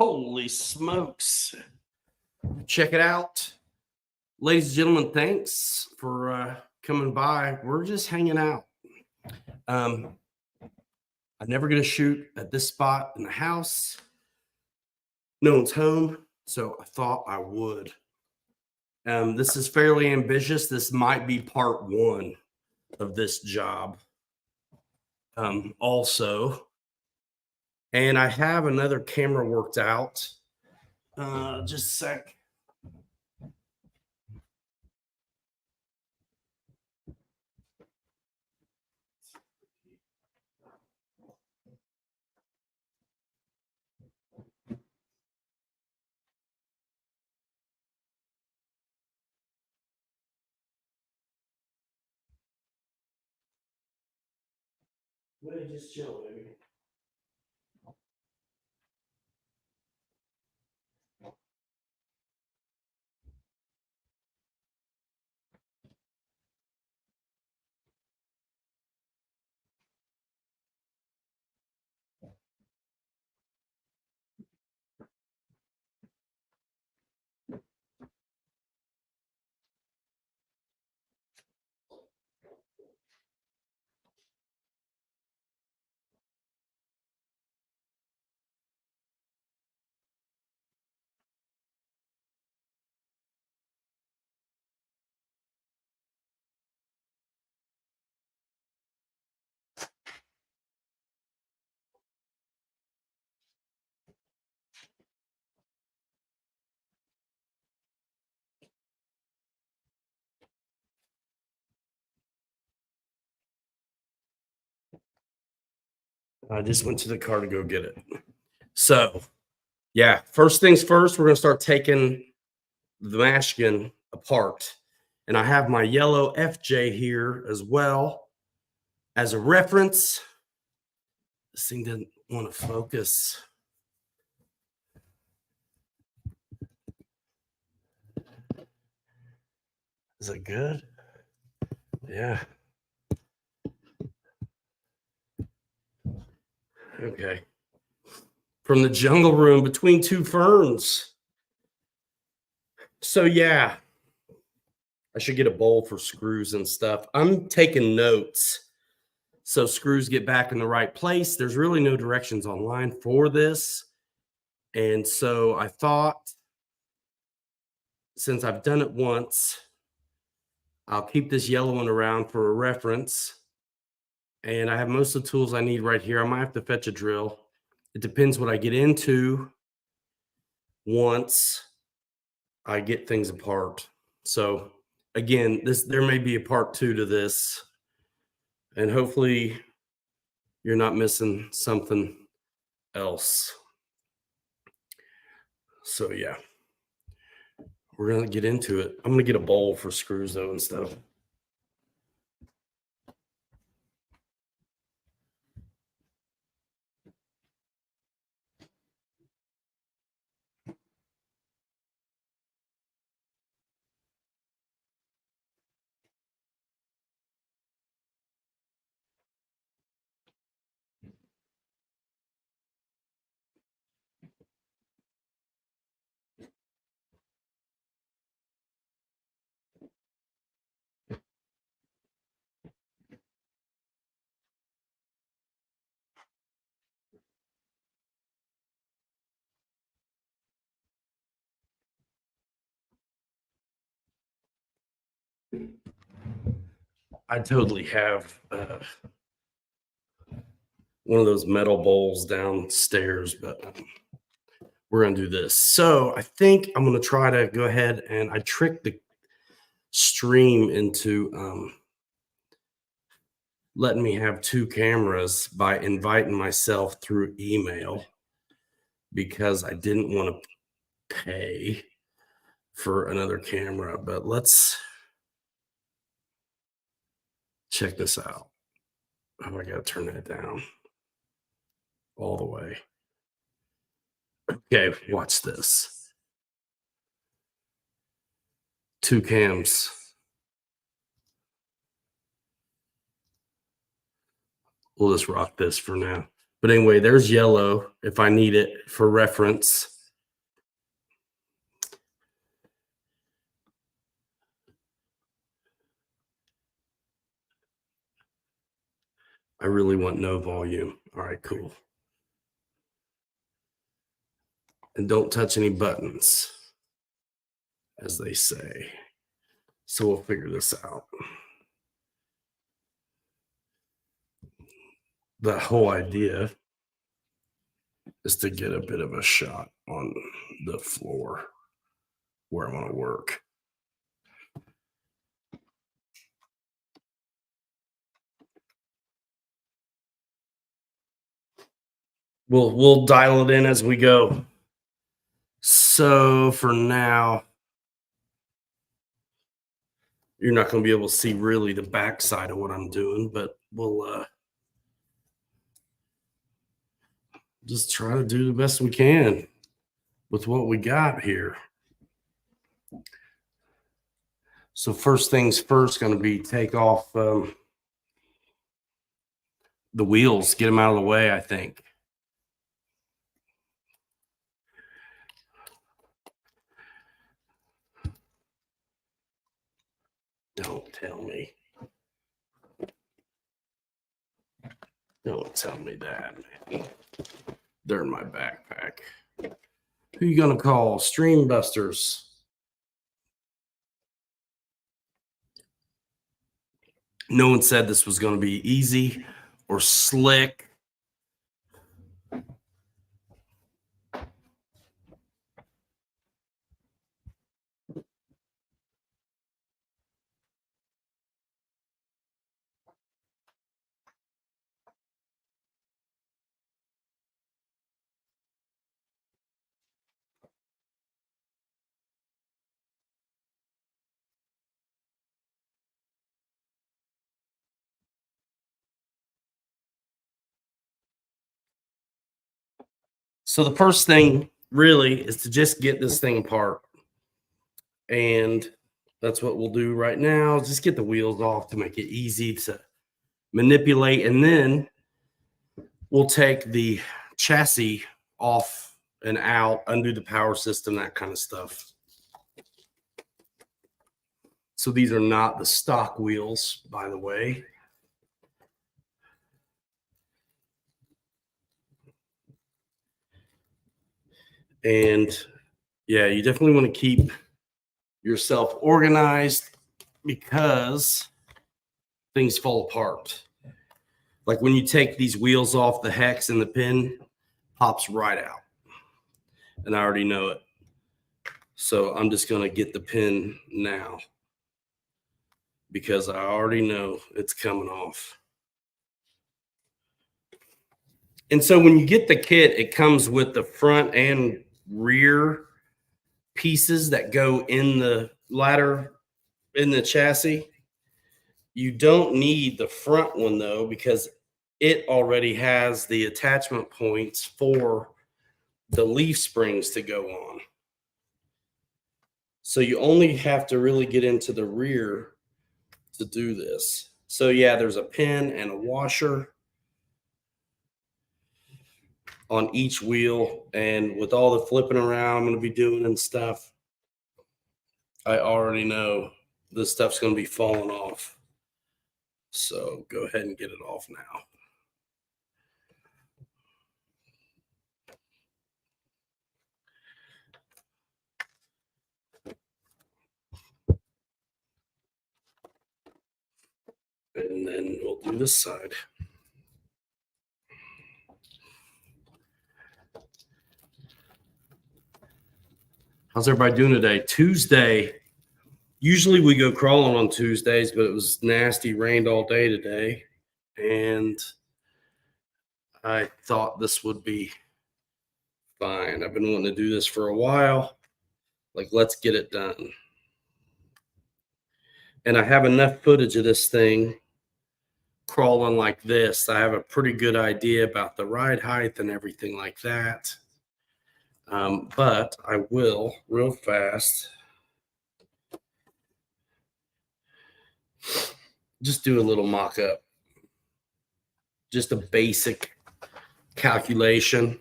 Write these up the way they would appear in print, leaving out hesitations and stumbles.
Holy smokes. Check it out. Ladies and gentlemen, thanks for coming by. We're just hanging out. I'm never going to shoot at this spot in the house. No one's home, so I thought I would. This is fairly ambitious. This might be part one of this job also. And I have another camera worked out. Just a sec. Let me just chill, baby. I just went to the car to go get it. So, yeah, first things first, we're going to start taking the Mashigan apart. And I have my yellow FJ here as well as a reference. This thing didn't want to focus. Is it good? Yeah. Okay. From the jungle room between two ferns. So, yeah, I should get a bowl for screws and stuff. I'm taking notes so screws get back in the right place. There's really no directions online for this. And so I thought, since I've done it once, I'll keep this yellow one around for a reference. And I have most of the tools I need right here. I might have to fetch a drill. It depends what I get into once I get things apart. So again, there may be a part two to this. And hopefully you're not missing something else. So yeah, we're going to get into it. I'm going to get a bowl for screws though and stuff. I totally have one of those metal bowls downstairs, but we're going to do this. So I think I'm going to try to go ahead and I tricked the stream into letting me have two cameras by inviting myself through email because I didn't want to pay for another camera. But let's check this out. Oh, I got to turn that down all the way. Okay, watch this. Two cams. We'll just rock this for now. But anyway, there's yellow if I need it for reference. I really want no volume. All right, cool. And don't touch any buttons, as they say. So we'll figure this out. The whole idea is to get a bit of a shot on the floor where I want to work. We'll dial it in as we go. So for now, you're not going to be able to see really the backside of what I'm doing, but we'll just try to do the best we can with what we got here. So first things first, going to be take off the wheels, get them out of the way, I think. Don't tell me. Don't tell me that, man. They're in my backpack. Who you gonna call? Stream Busters. No one said this was gonna be easy or slick. So the first thing really is to just get this thing apart. And that's what we'll do right now. Just get the wheels off to make it easy to manipulate. And then we'll take the chassis off and out, undo the power system, that kind of stuff. So these are not the stock wheels, by the way. And yeah, you definitely want to keep yourself organized because things fall apart. Like when you take these wheels off, the hex and the pin pops right out. And I already know it. So I'm just going to get the pin now because I already know it's coming off. And so when you get the kit, it comes with the front and rear pieces that go in the ladder in the chassis. You don't need the front one though, because it already has the attachment points for the leaf springs to go on. So you only have to really get into the rear to do this. So yeah, there's a pin and a washer on each wheel, and with all the flipping around I'm going to be doing and stuff, I already know this stuff's going to be falling off. So go ahead and get it off now. And then we'll do this side. How's everybody doing today? Tuesday. Usually we go crawling on Tuesdays, but it was nasty, rained all day today. And I thought this would be fine. I've been wanting to do this for a while. Like, let's get it done. And I have enough footage of this thing crawling like this. I have a pretty good idea about the ride height and everything like that. But I will real fast just do a little mock-up. Just a basic calculation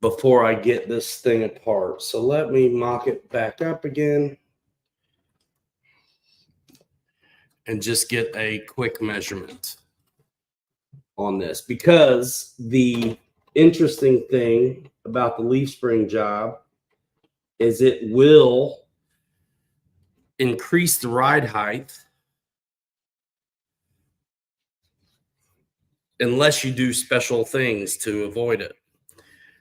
before I get this thing apart. So let me mock it back up again. and just get a quick measurement on this, because the interesting thing about the leaf spring job is it will increase the ride height unless you do special things to avoid it.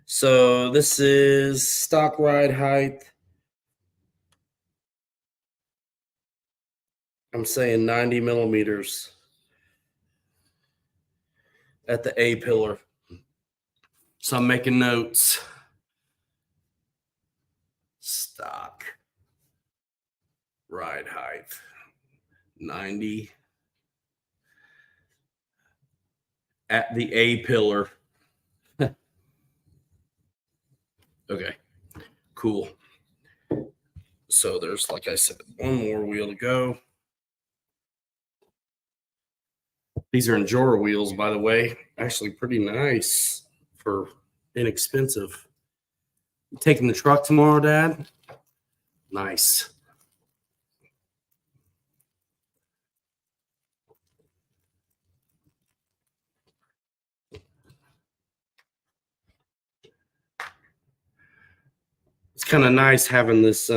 So this is stock ride height. I'm saying 90 millimeters at the A pillar. So I'm making notes. Stock ride height, 90 at the A pillar. Okay, cool. So there's, like I said, one more wheel to go. These are Endura wheels, by the way. Actually pretty nice for inexpensive. You taking the truck tomorrow, Dad? Nice. It's kind of nice having this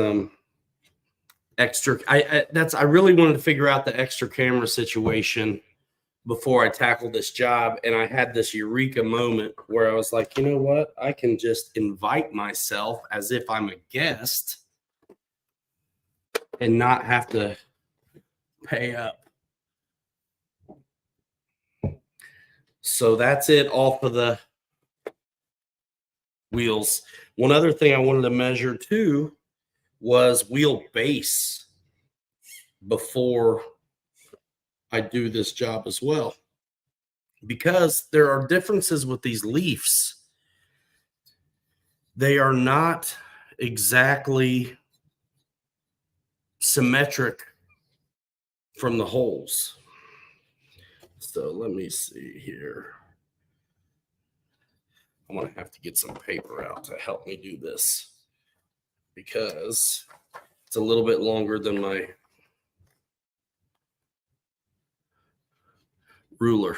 extra. I really wanted to figure out the extra camera situation before I tackled this job, and I had this eureka moment where I was like, you know what? I can just invite myself as if I'm a guest and not have to pay up. So that's it off of the wheels. One other thing I wanted to measure too was wheel base before I do this job as well, because there are differences with these leaves. They are not exactly symmetric from the holes. So let me see here. I'm going to have to get some paper out to help me do this, because it's a little bit longer than my ruler.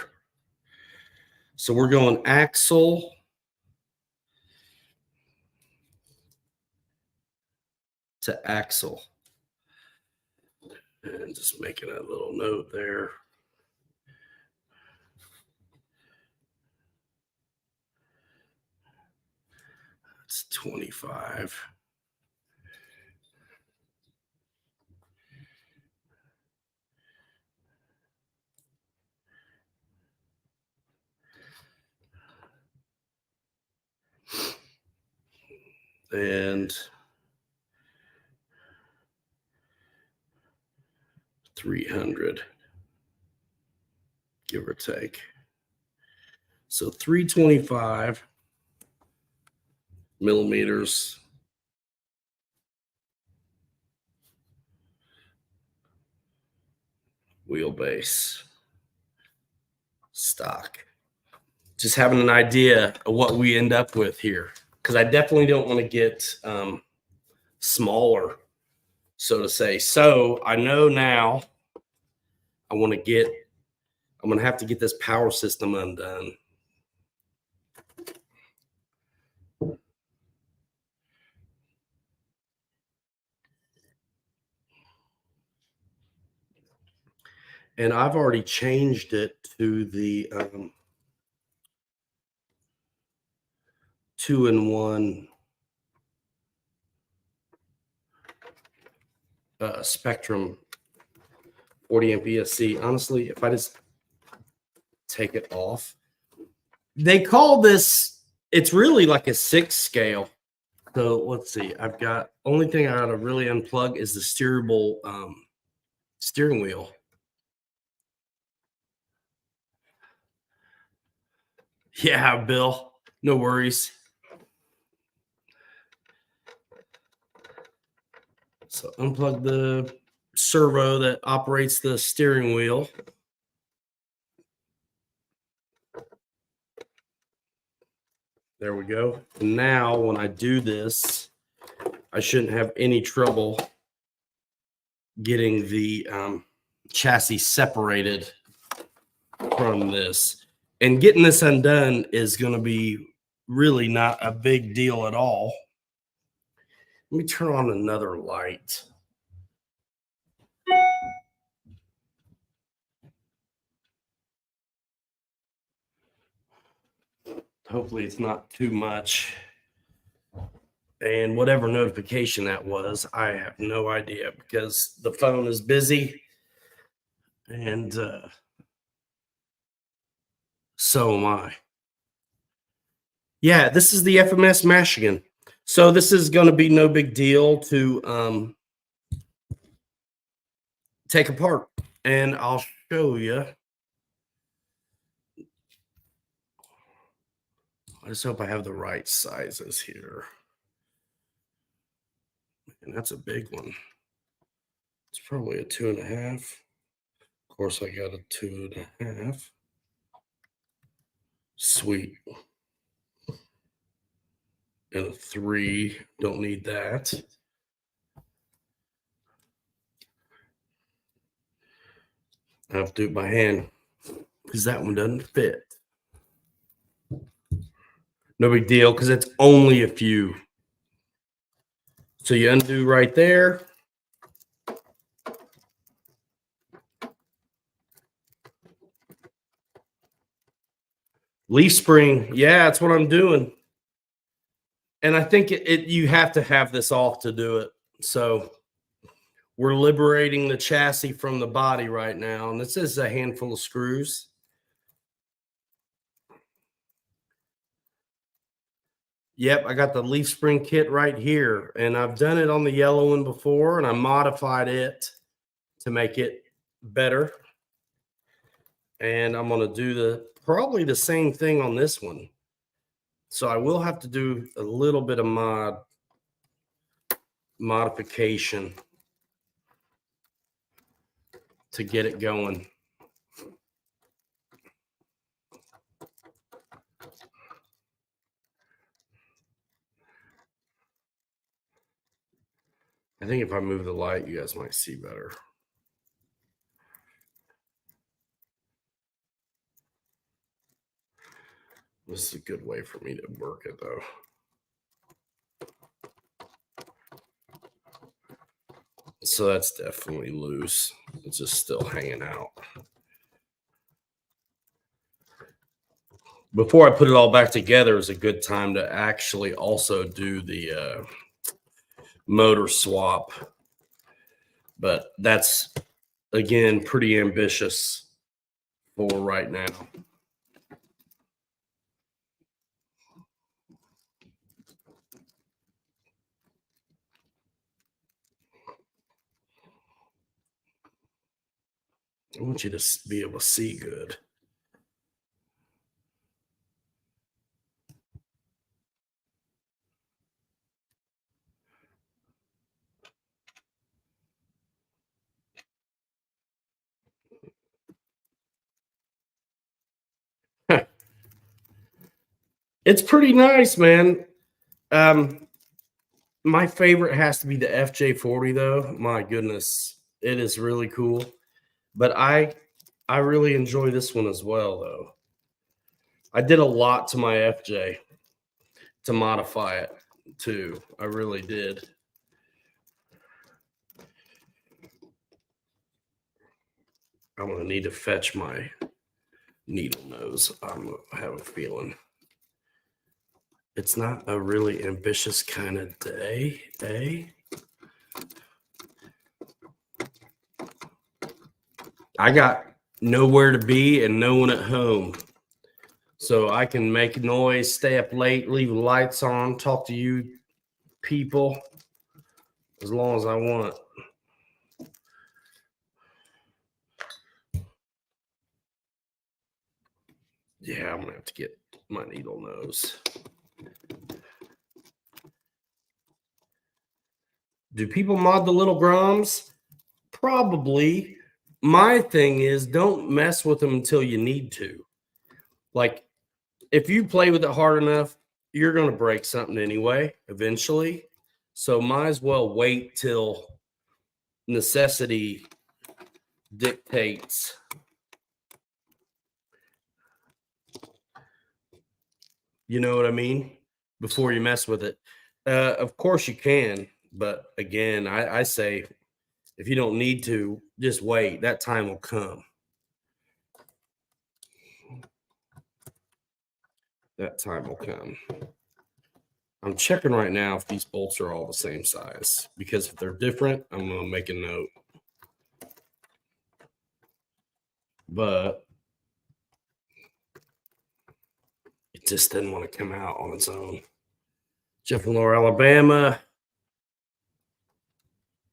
So we're going axle to axle. And just making a little note there. It's 25. And 300, give or take. So 325 millimeters wheelbase stock. Just having an idea of what we end up with here, because I definitely don't want to get smaller, so to say. So I know now I'm going to have to get this power system undone. And I've already changed it to the 2-in-1 Spectrum 40 amp ESC. Honestly, if I just take it off, they call this, it's really like a 6 scale. So let's see, I've got, only thing I gotta really unplug is the steerable steering wheel. Yeah, Bill, no worries. So unplug the servo that operates the steering wheel. There we go. And now when I do this, I shouldn't have any trouble getting the chassis separated from this. And getting this undone is going to be really not a big deal at all. Let me turn on another light. Hopefully it's not too much. And whatever notification that was, I have no idea because the phone is busy. And so am I. Yeah, this is the FMS Mashigan. So this is going to be no big deal to take apart. And I'll show you. I just hope I have the right sizes here. And that's a big one. It's probably a 2.5. Of course, I got a 2.5. Sweet. And a 3. Don't need that. I have to do it by hand because that one doesn't fit. No big deal because it's only a few. So you undo right there. Leaf spring. Yeah, that's what I'm doing. And I think you have to have this off to do it. So we're liberating the chassis from the body right now. And this is a handful of screws. Yep, I got the leaf spring kit right here. And I've done it on the yellow one before, and I modified it to make it better. And I'm going to do probably the same thing on this one. So I will have to do a little bit of modification to get it going. I think if I move the light, you guys might see better. This is a good way for me to work it, though. So that's definitely loose. It's just still hanging out. Before I put it all back together is a good time to actually also do the motor swap. But that's, again, pretty ambitious for right now. I want you to be able to see good. It's pretty nice, man. My favorite has to be the FJ40, though. My goodness, it is really cool. But I really enjoy this one as well, though. I did a lot to my FJ to modify it, too. I really did. I'm going to need to fetch my needle nose. I have a feeling. It's not a really ambitious kind of day, eh? I got nowhere to be and no one at home. So I can make noise, stay up late, leave the lights on, talk to you people as long as I want. Yeah, I'm going to have to get my needle nose. Do people mod the little groms? Probably. My thing is don't mess with them until you need to. Like, if you play with it hard enough, you're going to break something anyway, eventually. So might as well wait till necessity dictates. You know what I mean? Before you mess with it. Of course you can, but again, I say if you don't need to, just wait. That time will come. That time will come. I'm checking right now if these bolts are all the same size, because if they're different, I'm going to make a note. But it just didn't want to come out on its own. Jeff and Laura, Alabama.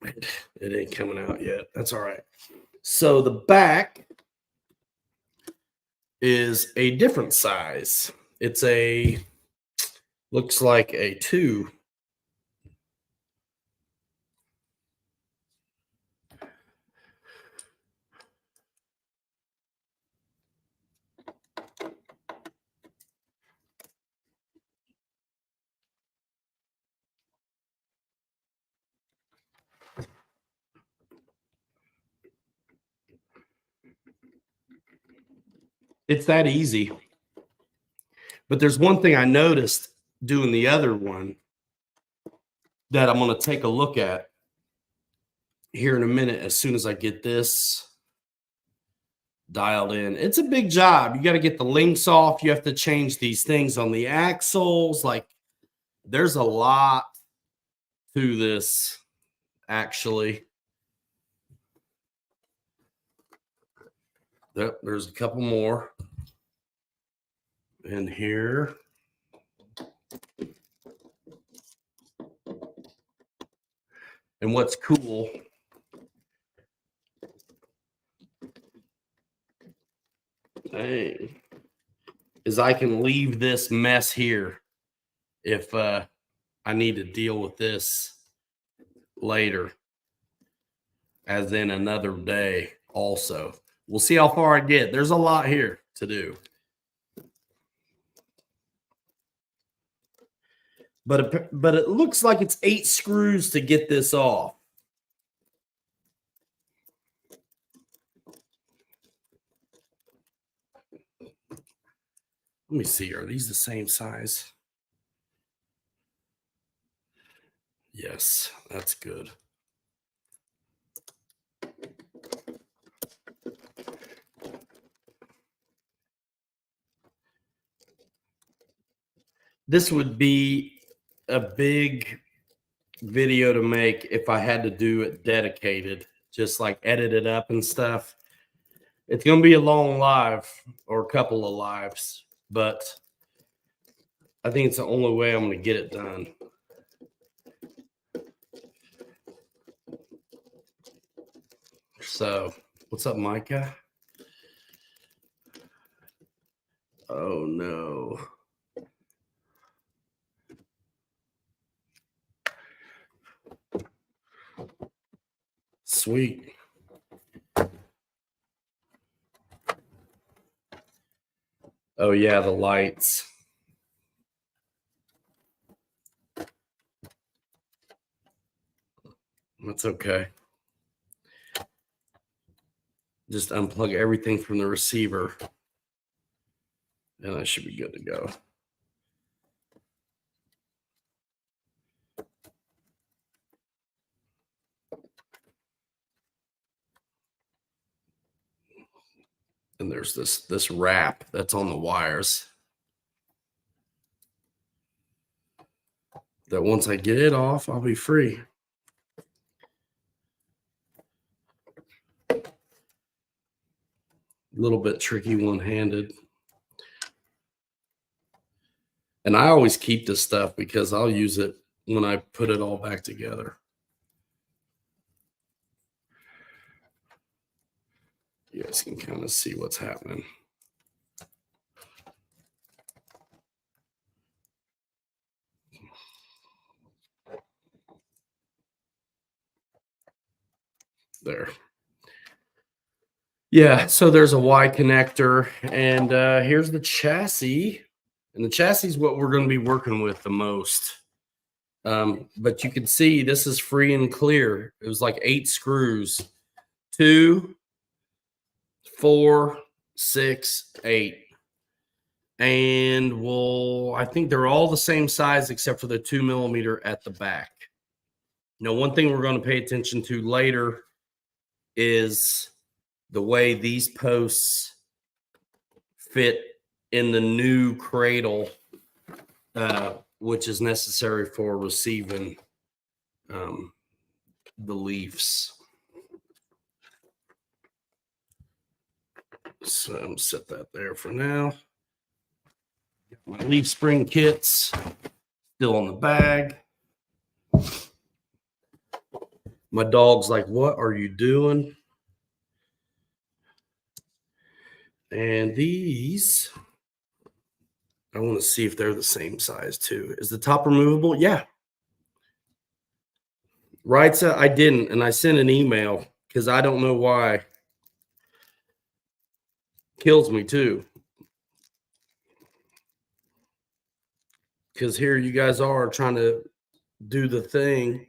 It ain't coming out yet. That's all right. So the back is a different size. It's looks like a 2. It's that easy. But there's one thing I noticed doing the other one that I'm going to take a look at here in a minute as soon as I get this dialed in. It's a big job. You got to get the links off. You have to change these things on the axles. Like, there's a lot to this, actually. There's a couple more in here. And what's cool, is I can leave this mess here if I need to deal with this later, as in another day also. We'll see how far I get. There's a lot here to do. But it looks like it's 8 screws to get this off. Let me see. Are these the same size? Yes, that's good. This would be a big video to make if I had to do it dedicated, just like edit it up and stuff. It's going to be a long live or a couple of lives, but I think it's the only way I'm going to get it done. So, what's up, Micah? Oh, no. Sweet. Oh, yeah, the lights. That's okay. Just unplug everything from the receiver, and I should be good to go. And there's this wrap that's on the wires that once I get it off, I'll be free. A little bit tricky one-handed. And I always keep this stuff because I'll use it when I put it all back together. You guys can kind of see what's happening. There. Yeah, so there's a Y connector, and here's the chassis. And the chassis is what we're going to be working with the most. But you can see this is free and clear. It was like 8 screws. 2, 4, 6, 8. And I think they're all the same size except for the 2 millimeter at the back. Now, one thing we're going to pay attention to later is the way these posts fit in the new cradle, which is necessary for receiving the leaves. So I'm gonna set that there for now. My leaf spring kits still in the bag. My dog's like, what are you doing? And these, I want to see if they're the same size too. Is the top removable? Yeah. Right. I didn't. And I sent an email because I don't know why. Kills me too. Because here you guys are trying to do the thing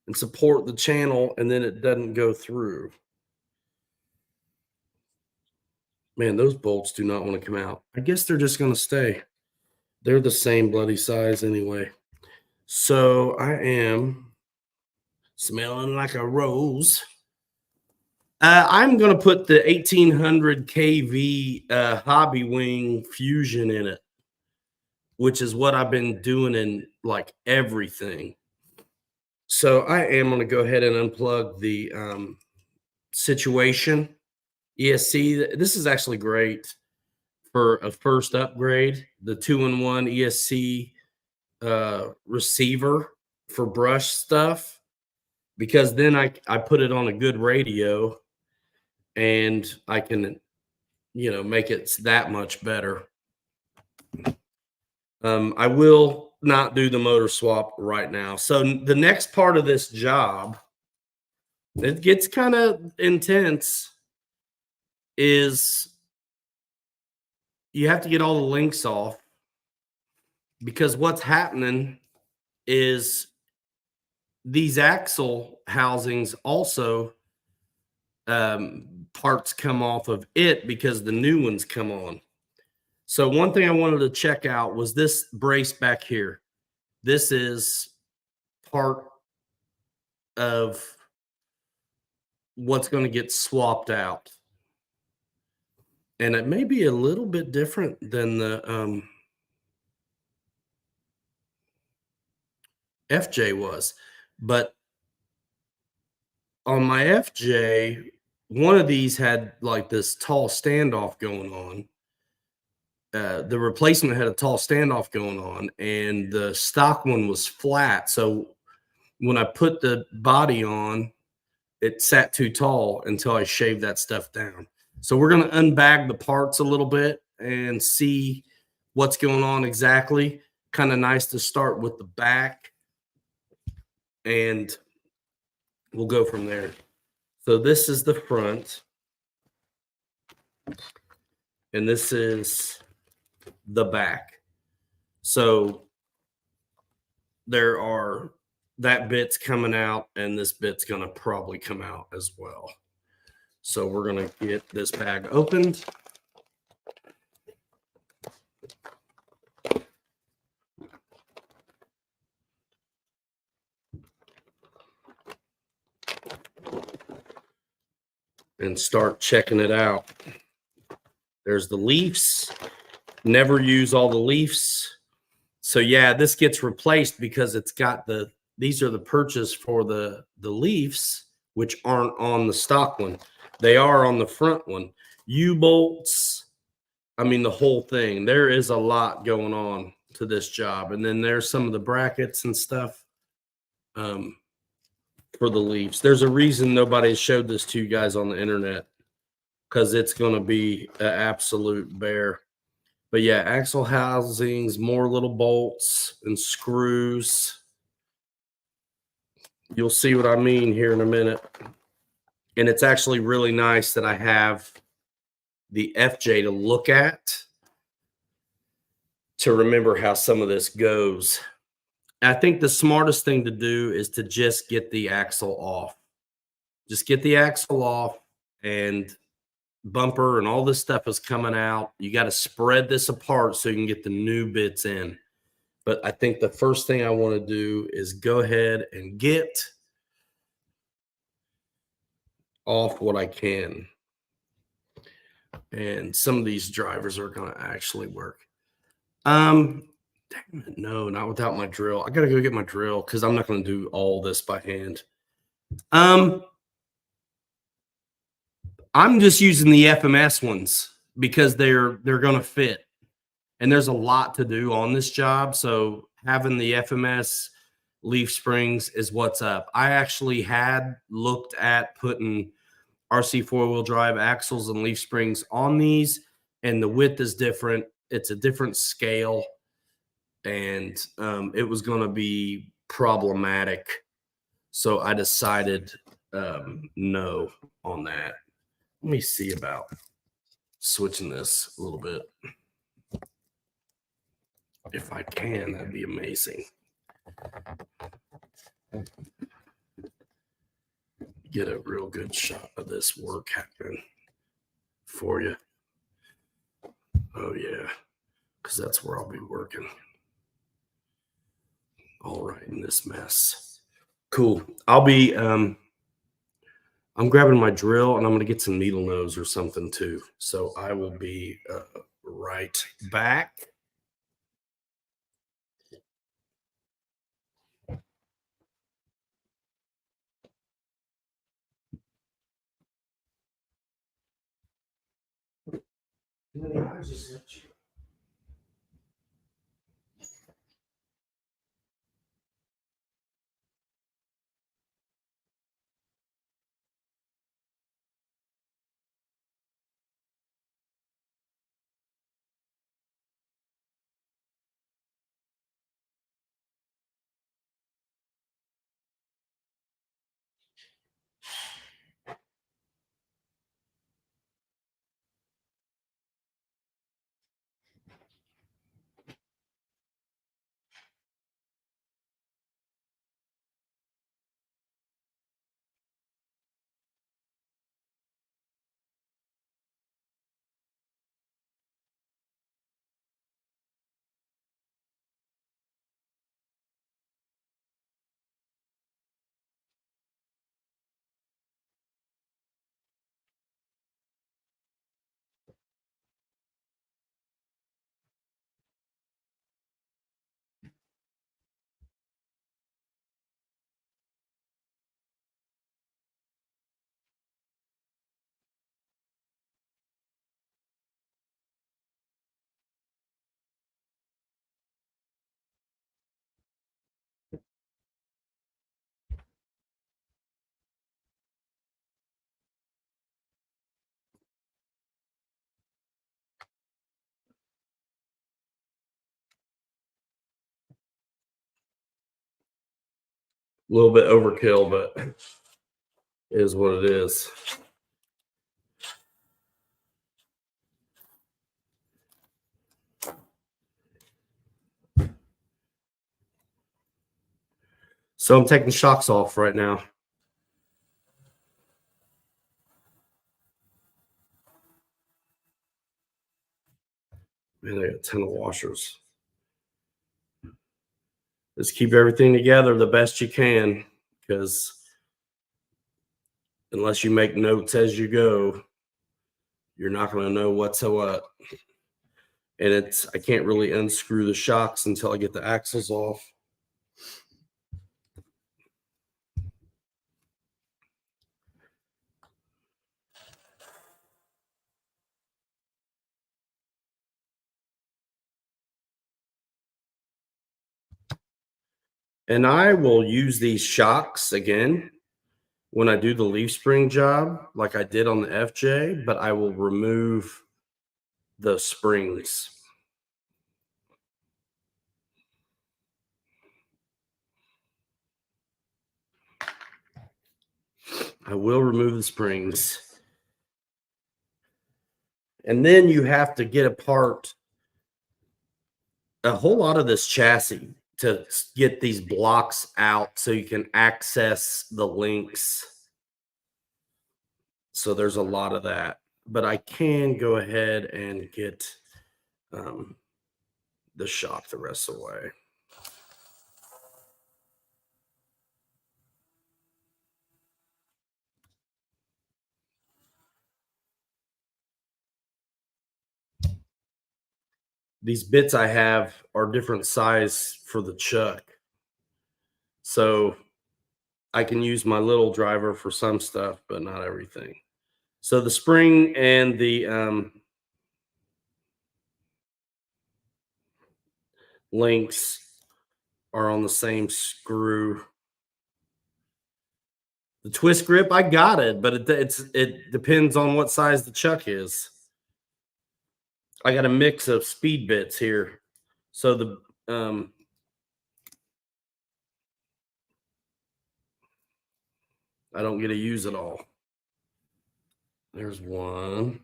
and support the channel, and then it doesn't go through. Man, those bolts do not want to come out. I guess they're just going to stay. They're the same bloody size anyway. So I am smelling like a rose. I'm going to put the 1800 kV Hobby Wing Fusion in it, which is what I've been doing in like everything. So I am going to go ahead and unplug the Situation ESC. This is actually great for a first upgrade. The 2-in-1 ESC receiver for brush stuff, because then I put it on a good radio and I can, make it that much better. I will not do the motor swap right now. So the next part of this job, it gets kind of intense, is you have to get all the links off, because what's happening is these axle housings also, parts come off of it because the new ones come on. So one thing I wanted to check out was this brace back here. This is part of what's going to get swapped out. And it may be a little bit different than the FJ was. But on my FJ, one of these had like this tall standoff going on. The replacement had a tall standoff going on, and the stock one was flat. So when I put the body on, it sat too tall until I shaved that stuff down. So we're going to unbag the parts a little bit and see what's going on exactly. Kind of nice to start with the back, and we'll go from there. So this is the front, and this is the back. So that bit's coming out, and this bit's going to probably come out as well. So we're going to get this bag opened. And start checking it out. There's the leaves. Never use all the leaves. So yeah, this gets replaced because it's got these are the purchase for the leaves, which aren't on the stock one. They are on the front one. U-bolts, I mean, the whole thing. There is a lot going on to this job. And then there's some of the brackets and stuff for the leaves. There's a reason nobody showed this to you guys on the internet, because it's going to be an absolute bear. But yeah, axle housings, more little bolts and screws. You'll see what I mean here in a minute. And it's actually really nice that I have the FJ to look at to remember how some of this goes. I think the smartest thing to do is to just get the axle off. Just get the axle off, and bumper and all this stuff is coming out. You got to spread this apart so you can get the new bits in. But I think the first thing I want to do is go ahead and get off what I can. And some of these drivers are going to actually work. Damn it, no, not without my drill. I got to go get my drill because I'm not going to do all this by hand. I'm just using the FMS ones because they're going to fit. And there's a lot to do on this job. So having the FMS leaf springs is what's up. I actually had looked at putting RC four-wheel drive axles and leaf springs on these, and the width is different. It's a different scale, and it was going to be problematic. So I decided no on that. Let me see about switching this a little bit. If I can, that'd be amazing. Get a real good shot of this work happening for you. Oh, yeah, because that's where I'll be working. All right, in this mess. Cool. I'll be, I'm grabbing my drill, and I'm going to get some needle nose or something too. So I will be right back. A little bit overkill, but it is what it is. So I'm taking shocks off right now. Man, I got a ton of washers. Just keep everything together the best you can, because unless you make notes as you go, you're not going to know what's what. And I can't really unscrew the shocks until I get the axles off. And I will use these shocks again when I do the leaf spring job, like I did on the FJ, but I will remove the springs. I will remove the springs. And then you have to get apart a whole lot of this chassis to get these blocks out so you can access the links. So there's a lot of that. but I can go ahead and get the shock the rest of the way. These bits I have are different size for the chuck. So I can use my little driver for some stuff, but not everything. So the spring and the links are on the same screw. The twist grip, I got it, but it depends on what size the chuck is. I got a mix of speed bits here. So the I don't get to use it all. There's one.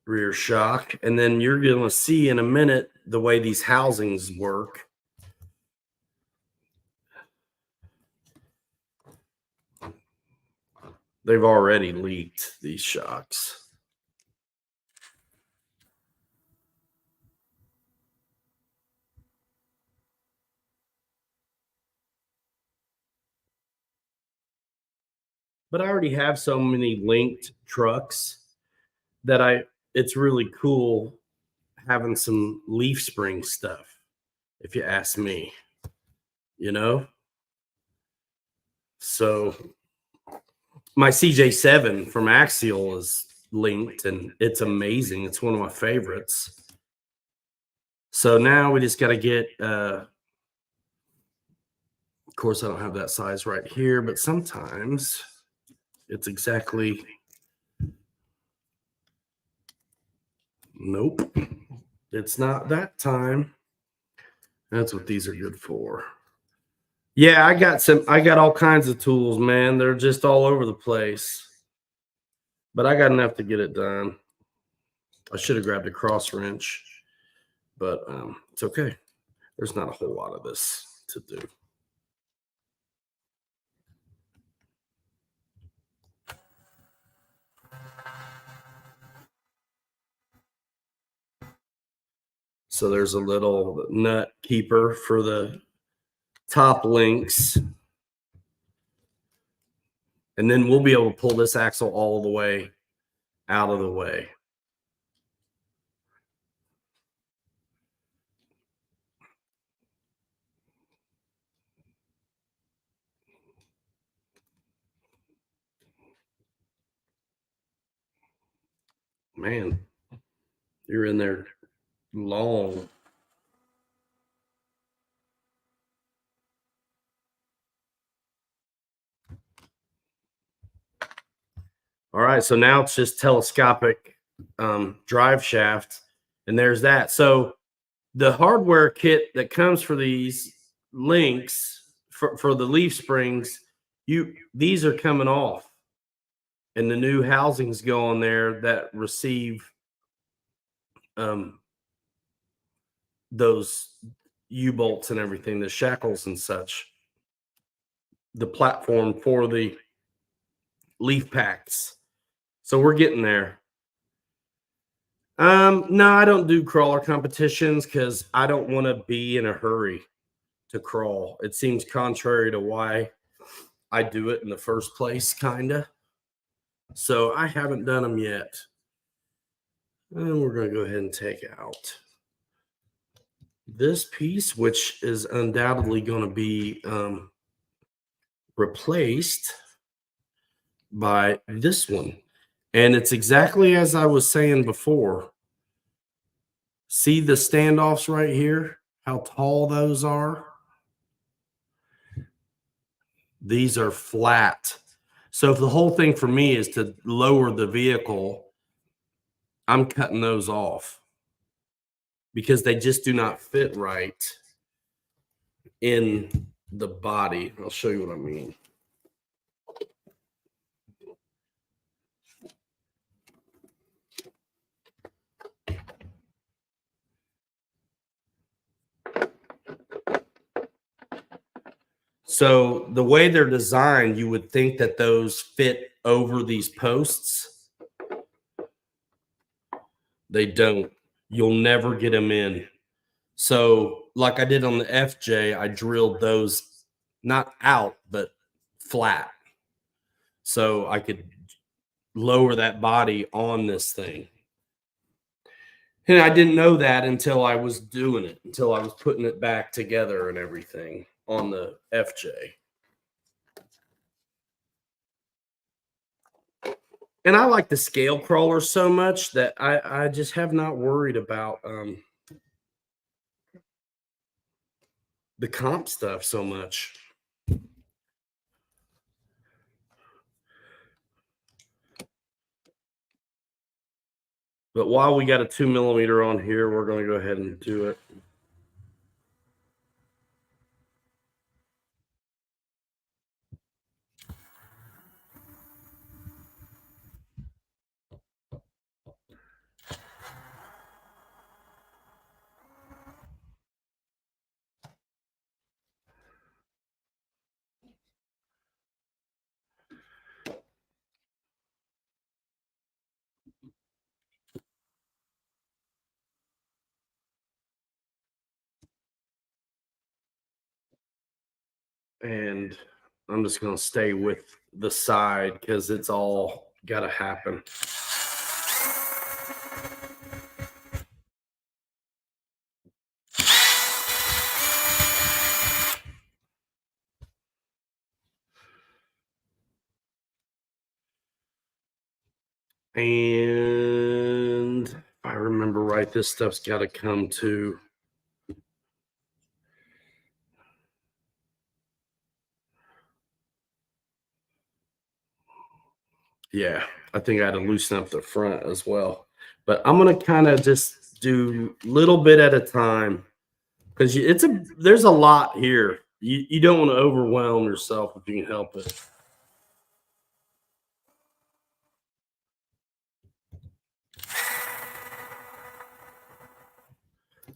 Rear shock. And then you're going to see in a minute the way these housings work. They've already leaked, these shocks. But I already have so many linked trucks that it's really cool having some leaf spring stuff, if you ask me, you know? So my CJ7 from Axial is linked and it's amazing. It's one of my favorites. So now we just got to get, of course, I don't have that size right here, but sometimes it's exactly, nope, it's not that time. That's what these are good for. Yeah, I got all kinds of tools, man. They're just all over the place. But I got enough to get it done. I should have grabbed a cross wrench, but it's okay. There's not a whole lot of this to do. So there's a little nut keeper for the top links. And then we'll be able to pull this axle all the way out of the way. Man, you're in there long. All right, so now it's just telescopic drive shaft, and there's that. So the hardware kit that comes for these links for the leaf springs, these are coming off, and the new housings go on there that receive those U-bolts and everything, the shackles and such, the platform for the leaf packs. So we're getting there. No, I don't do crawler competitions because I don't want to be in a hurry to crawl. It seems contrary to why I do it in the first place, kinda. So I haven't done them yet. And we're going to go ahead and take out this piece, which is undoubtedly going to be replaced by this one. And it's exactly as I was saying before. See the standoffs right here? How tall those are? These are flat. So if the whole thing for me is to lower the vehicle, I'm cutting those off because they just do not fit right in the body. I'll show you what I mean. So the way they're designed, you would think that those fit over these posts. They don't. You'll never get them in. So like I did on the FJ, I drilled those not out, but flat. So I could lower that body on this thing. And I didn't know that until I was doing it, until I was putting it back together and everything on the FJ. And I like the scale crawler so much that I just have not worried about the comp stuff so much. But while we got a 2 millimeter on here, we're going to go ahead and do it. And I'm just going to stay with the side because it's all got to happen. And if I remember right, this stuff's got to come to. Yeah, I think I had to loosen up the front as well. But I'm going to kind of just do a little bit at a time because there's a lot here. You don't want to overwhelm yourself if you can help it.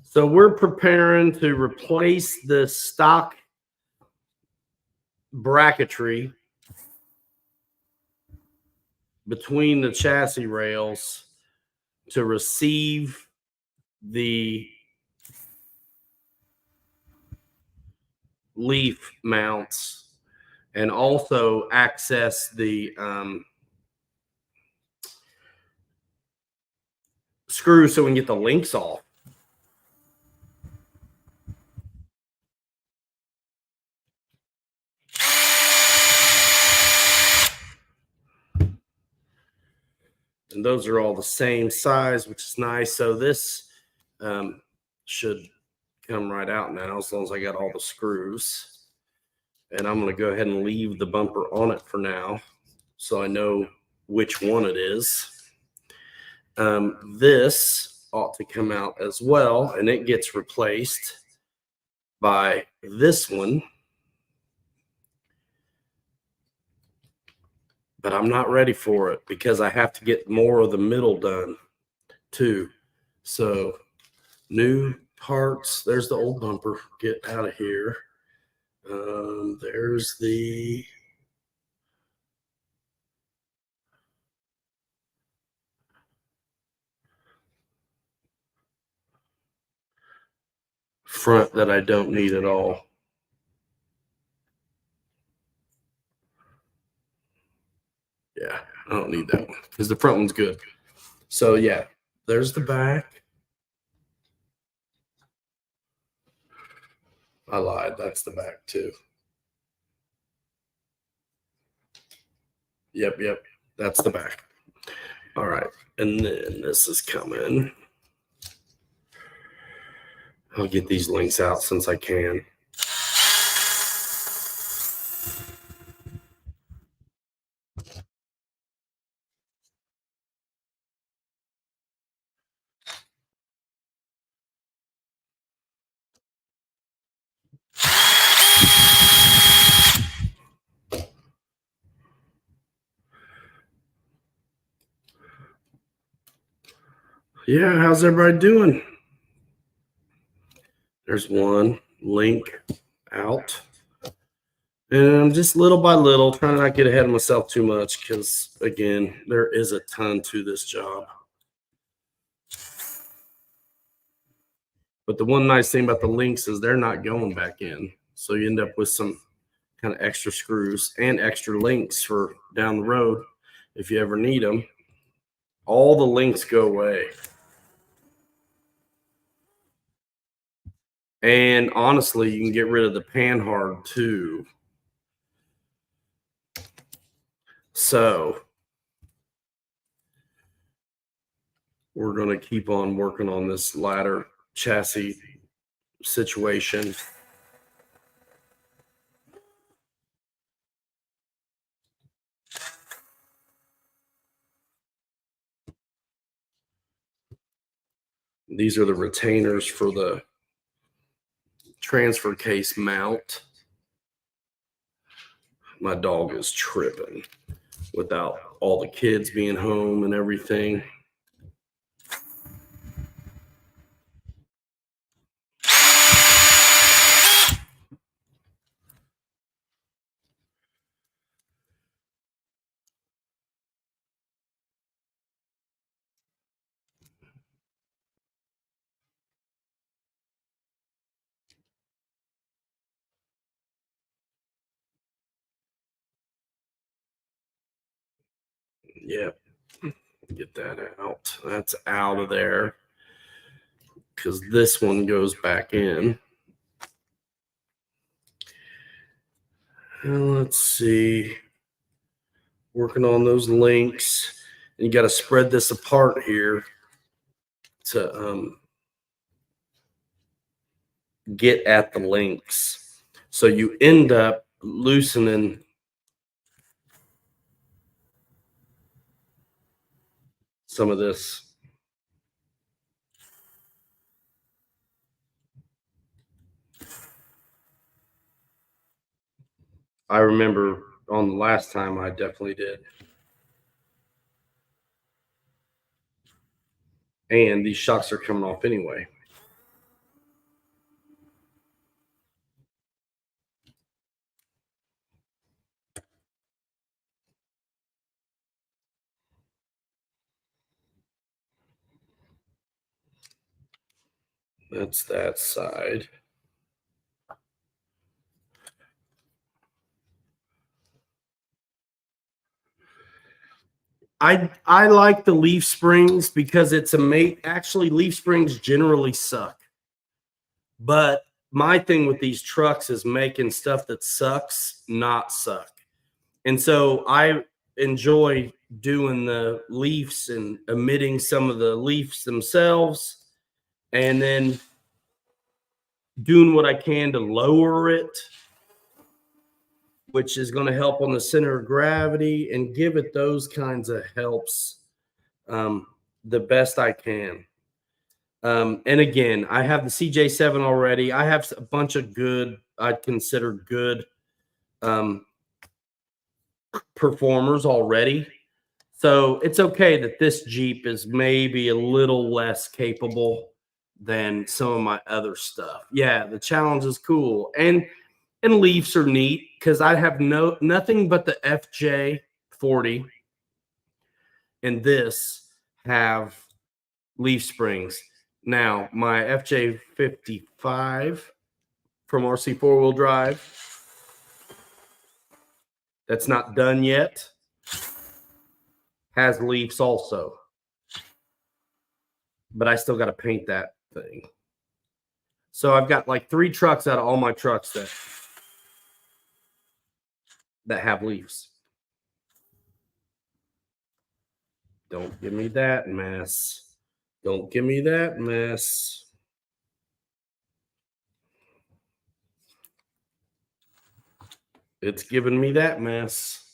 So we're preparing to replace the stock bracketry between the chassis rails to receive the leaf mounts and also access the screw so we can get the links off. And those are all the same size, which is nice. So this should come right out now as long as I got all the screws. And I'm going to go ahead and leave the bumper on it for now so I know which one it is. This ought to come out as well, and it gets replaced by this one. But I'm not ready for it because I have to get more of the middle done too. So new parts. There's the old bumper. Get out of here. There's the front that I don't need at all. Yeah, I don't need that one because the front one's good. So yeah, there's the back. I lied. That's the back too. Yep. That's the back. All right. And then this is coming. I'll get these links out since I can. Yeah, how's everybody doing? There's one link out. And just little by little, trying to not get ahead of myself too much because, again, there is a ton to this job. But the one nice thing about the links is they're not going back in. So you end up with some kind of extra screws and extra links for down the road if you ever need them. All the links go away. And honestly, you can get rid of the panhard too. So we're going to keep on working on this ladder chassis situation. These are the retainers for the transfer case mount. My dog is tripping without all the kids being home and everything. Yeah, get that out. That's out of there because this one goes back in. And let's see. Working on those links. And you got to spread this apart here to get at the links. So you end up loosening some of this. I remember on the last time I definitely did. And these shocks are coming off anyway. That's that side. I like the leaf springs because it's a mate. Actually, leaf springs generally suck. But my thing with these trucks is making stuff that sucks not suck. And so I enjoy doing the leaves and emitting some of the leaves themselves and then doing what I can to lower it, which is going to help on the center of gravity and give it those kinds of helps the best I can. And again, I have the CJ7 already. I have a bunch of good, I'd consider good performers already. So it's okay that this Jeep is maybe a little less capable than some of my other stuff. Yeah, the challenge is cool. And leaves are neat because I have nothing but the FJ40 and this have leaf springs. Now, my FJ55 from RC four-wheel drive, that's not done yet, has leaves also. But I still got to paint that thing. So I've got like 3 trucks out of all my trucks that have leaves. Don't give me that mess. Don't give me that mess. It's giving me that mess.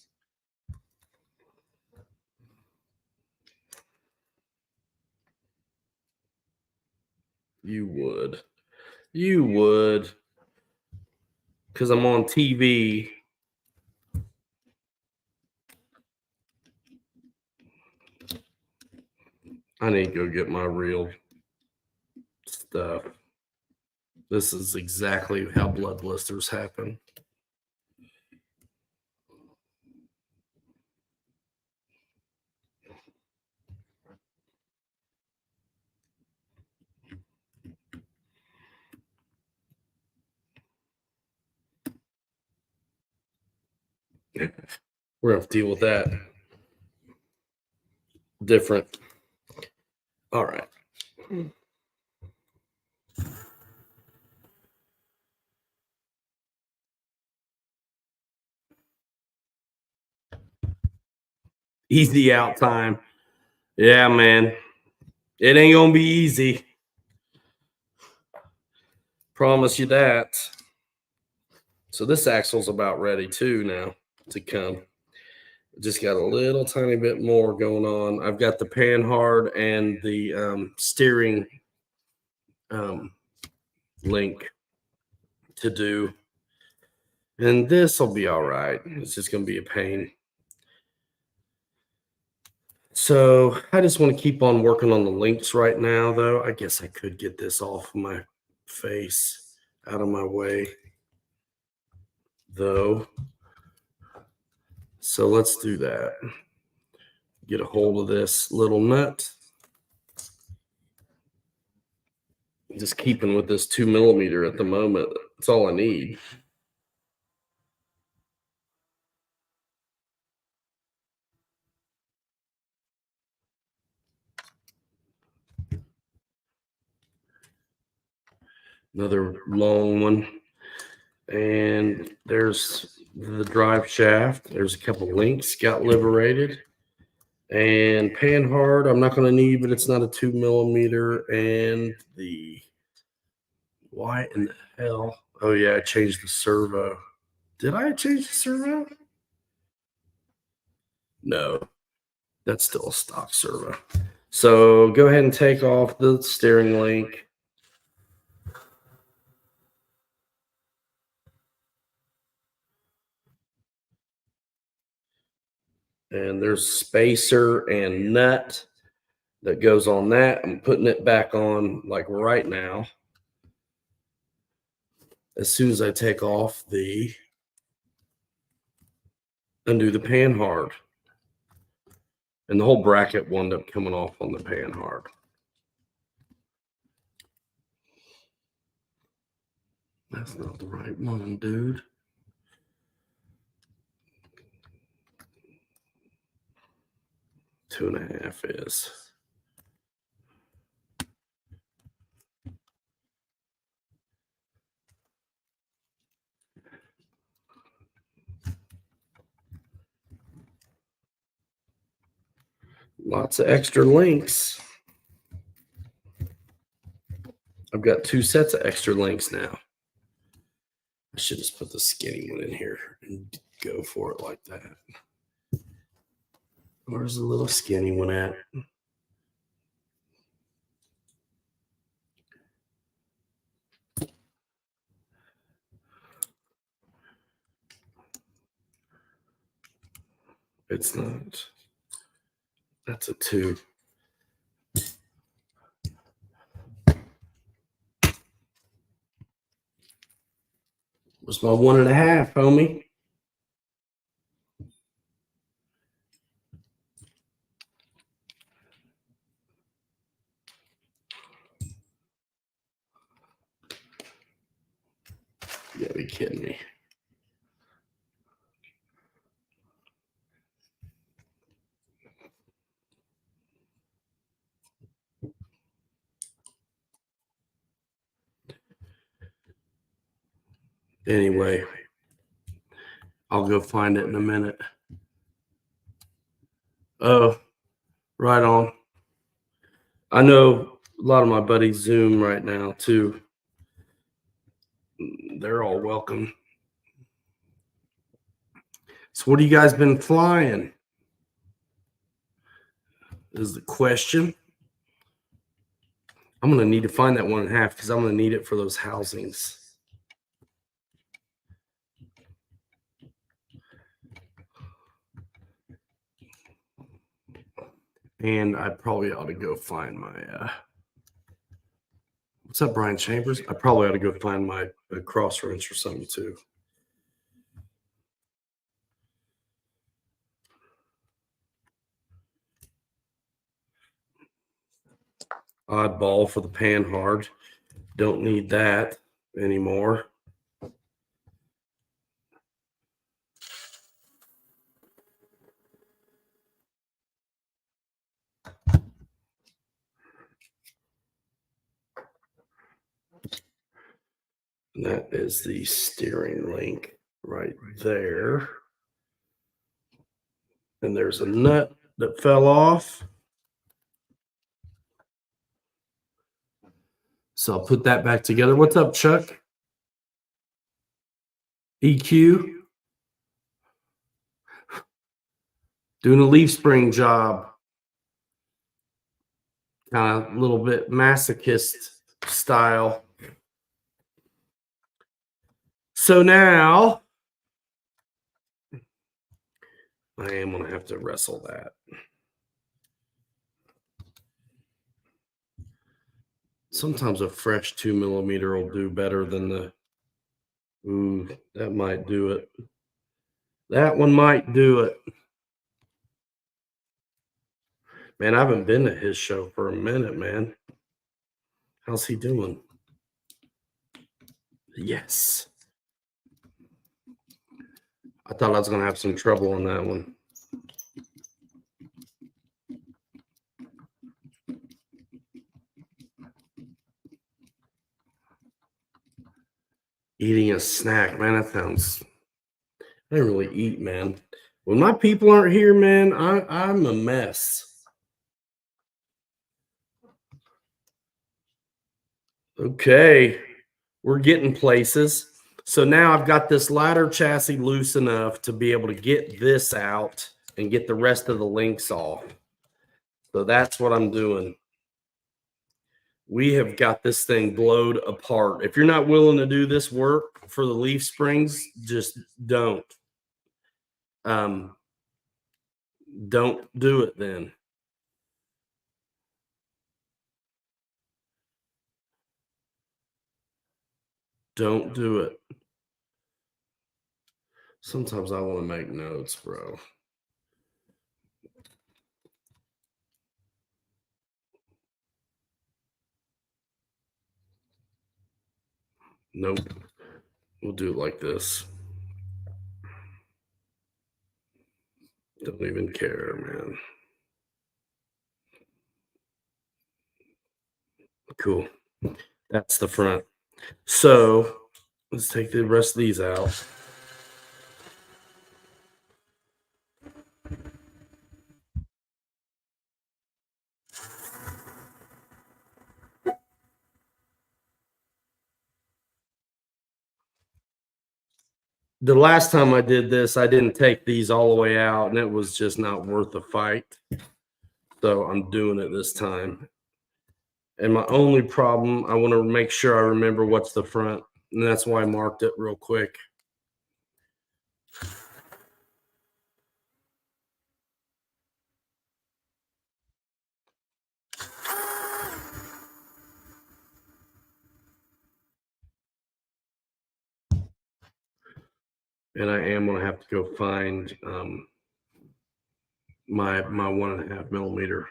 You would. You would. Because I'm on TV. I need to go get my real stuff. This is exactly how blood blisters happen. We're going to have to deal with that. Different. All right. Easy out time. Yeah, man. It ain't going to be easy. Promise you that. So this axle's about ready too now to come. Just got a little tiny bit more going on. I've got the pan hard and the steering link to do. And this will be all right. It's just going to be a pain. So I just want to keep on working on the links right now, though. I guess I could get this off my face, out of my way, though. So let's do that. Get a hold of this little nut. Just keeping with this 2 millimeter at the moment. That's all I need. Another long one. And there's the drive shaft. There's a couple links got liberated. And pan hard, I'm not going to need, but it's not a 2 millimeter. And the why in the hell? Oh, yeah, I changed the servo. Did I change the servo? No, that's still a stock servo. So go ahead and take off the steering link. And there's spacer and nut that goes on that. I'm putting it back on like right now. As soon as I take off undo the pan hard. And the whole bracket wound up coming off on the pan hard. That's not the right one, dude. Two and a half is. Lots of extra links. I've got 2 sets of extra links now. I should just put the skinny one in here and go for it like that. Where's the little skinny one at? It's not. That's a 2. Where's my 1.5, homie? You gotta be kidding me. Anyway, I'll go find it in a minute. Oh, right on. I know a lot of my buddies Zoom right now too. They're all welcome. So what have you guys been flying? Is the question. I'm going to need to find that 1.5 because I'm going to need it for those housings. And I probably ought to go find my, what's up, Brian Chambers? I probably ought to go find my cross wrench or something too. Oddball for the pan hard. Don't need that anymore. And that is the steering link right there. And there's a nut that fell off. So I'll put that back together. What's up, Chuck? EQ. Doing a leaf spring job. Kind of a little bit masochist style. So now I am going to have to wrestle that. Sometimes a fresh 2mm will do better than the, ooh, that might do it. That one might do it. Man, I haven't been to his show for a minute, man. How's he doing? Yes. I thought I was going to have some trouble on that one. Eating a snack, man, that sounds... I didn't really eat, man. When my people aren't here, man, I'm a mess. Okay, we're getting places. So now I've got this ladder chassis loose enough to be able to get this out and get the rest of the links off. So that's what I'm doing. We have got this thing blowed apart. If you're not willing to do this work for the leaf springs, just don't. Don't do it then. Don't do it. Sometimes I want to make notes, bro. Nope. We'll do it like this. Don't even care, man. Cool. That's the front. So let's take the rest of these out. The last time I did this, I didn't take these all the way out, and it was just not worth the fight. So I'm doing it this time. And my only problem, I want to make sure I remember what's the front, and that's why I marked it real quick. And I am going to have to go find my 1.5mm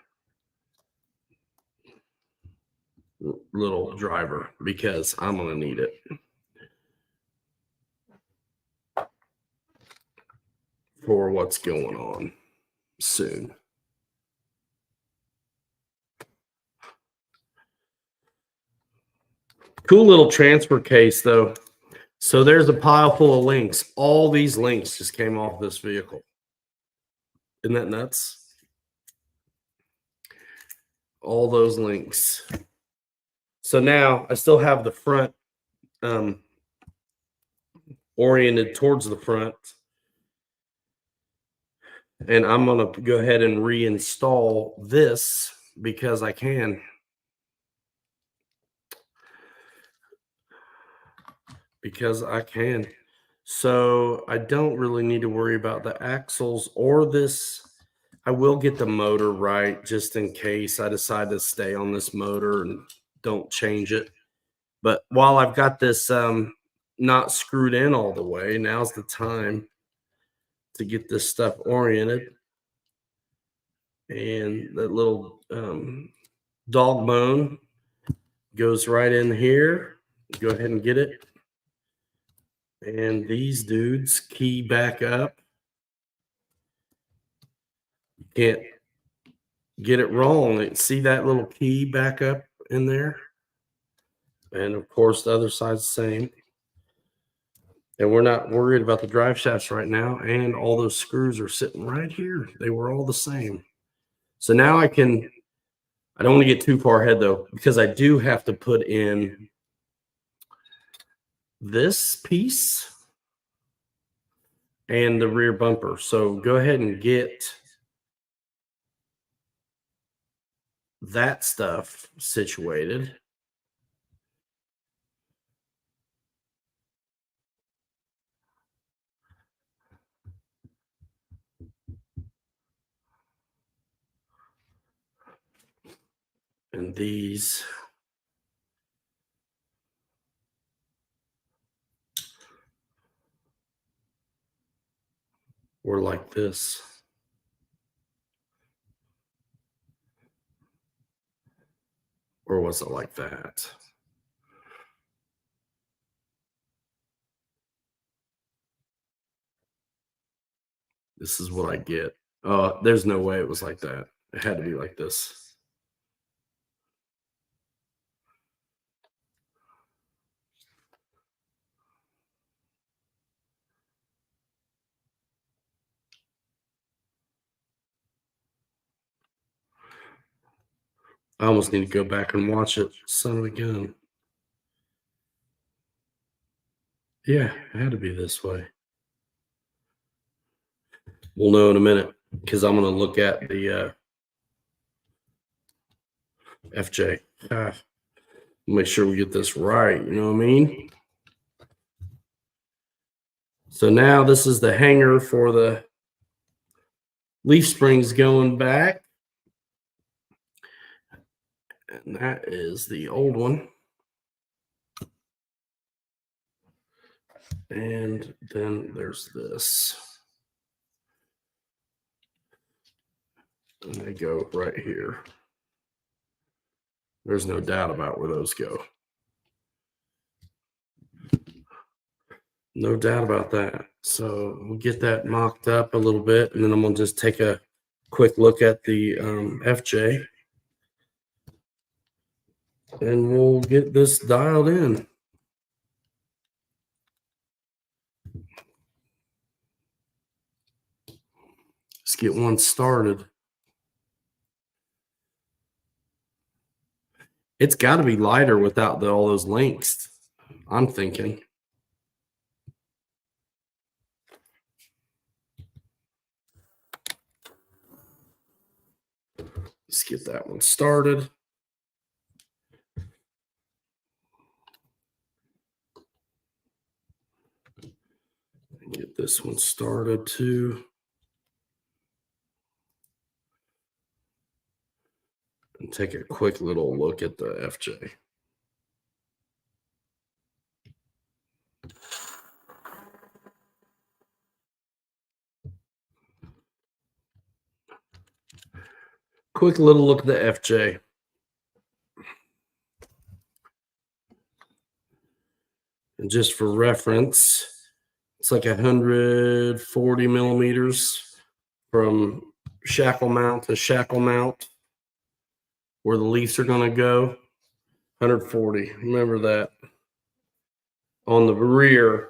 little driver, because I'm going to need it for what's going on soon. Cool little transfer case, though. So there's a pile full of links. All these links just came off this vehicle. Isn't that nuts? All those links. So now I still have the front oriented towards the front. And I'm going to go ahead and reinstall this because I can. So I don't really need to worry about the axles or this. I will get the motor right just in case I decide to stay on this motor and don't change it. But while I've got this not screwed in all the way, now's the time to get this stuff oriented. And that little dog bone goes right in here. Go ahead and get it. And these dudes key back up. You can't get it wrong. See that little key back up in there? And of course, the other side's the same. And we're not worried about the drive shafts right now. And all those screws are sitting right here. They were all the same. So now I don't want to get too far ahead though, because I do have to put in this piece and the rear bumper. So go ahead and get that stuff situated. And these were like this. Or was it like that? This is what I get. There's no way it was like that. It had to be like this. I almost need to go back and watch it. Son of a gun. Yeah, it had to be this way. We'll know in a minute because I'm going to look at the FJ. Make sure we get this right. You know what I mean? So now this is the hanger for the leaf springs going back. And that is the old one. And then there's this. And they go right here. There's no doubt about where those go. No doubt about that. So we'll get that mocked up a little bit, and then I'm going to just take a quick look at the FJ. And we'll get this dialed in. Let's get one started. It's got to be lighter without all those links, I'm thinking. Let's get that one started. Get this one started too. And take a quick little look at the FJ. Quick little look at the FJ. And just for reference, it's like 140 millimeters from shackle mount to shackle mount where the leaves are going to go. 140. Remember that. On the rear,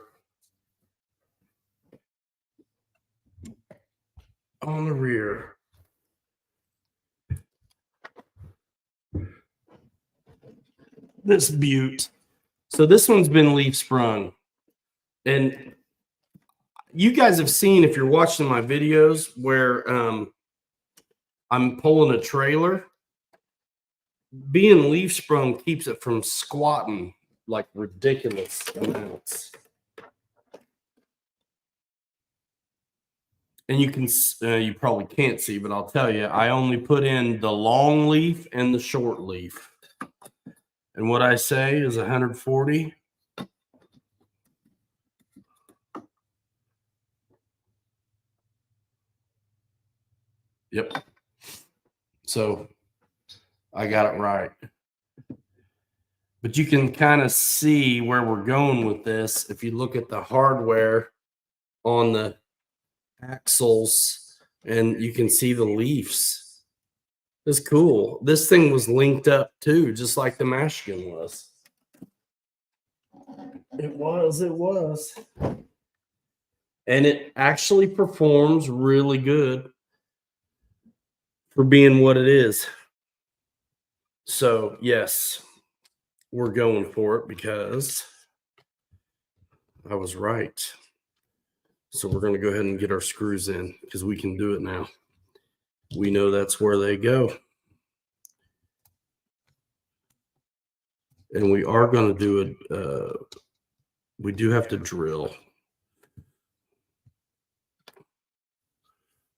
this butte. So this one's been leaf sprung. And you guys have seen, if you're watching my videos, where I'm pulling a trailer. Being leaf sprung keeps it from squatting like ridiculous amounts. And you can, you probably can't see, but I'll tell you, I only put in the long leaf and the short leaf. And what I say is 140. Yep. So I got it right. But you can kind of see where we're going with this if you look at the hardware on the axles, and you can see the leaves. It's cool. This thing was linked up too, just like the Mashigan was. It was. And it actually performs really good for being what it is. So, yes, we're going for it because I was right. So we're going to go ahead and get our screws in because we can do it now. We know that's where they go. And we are going to do it. We do have to drill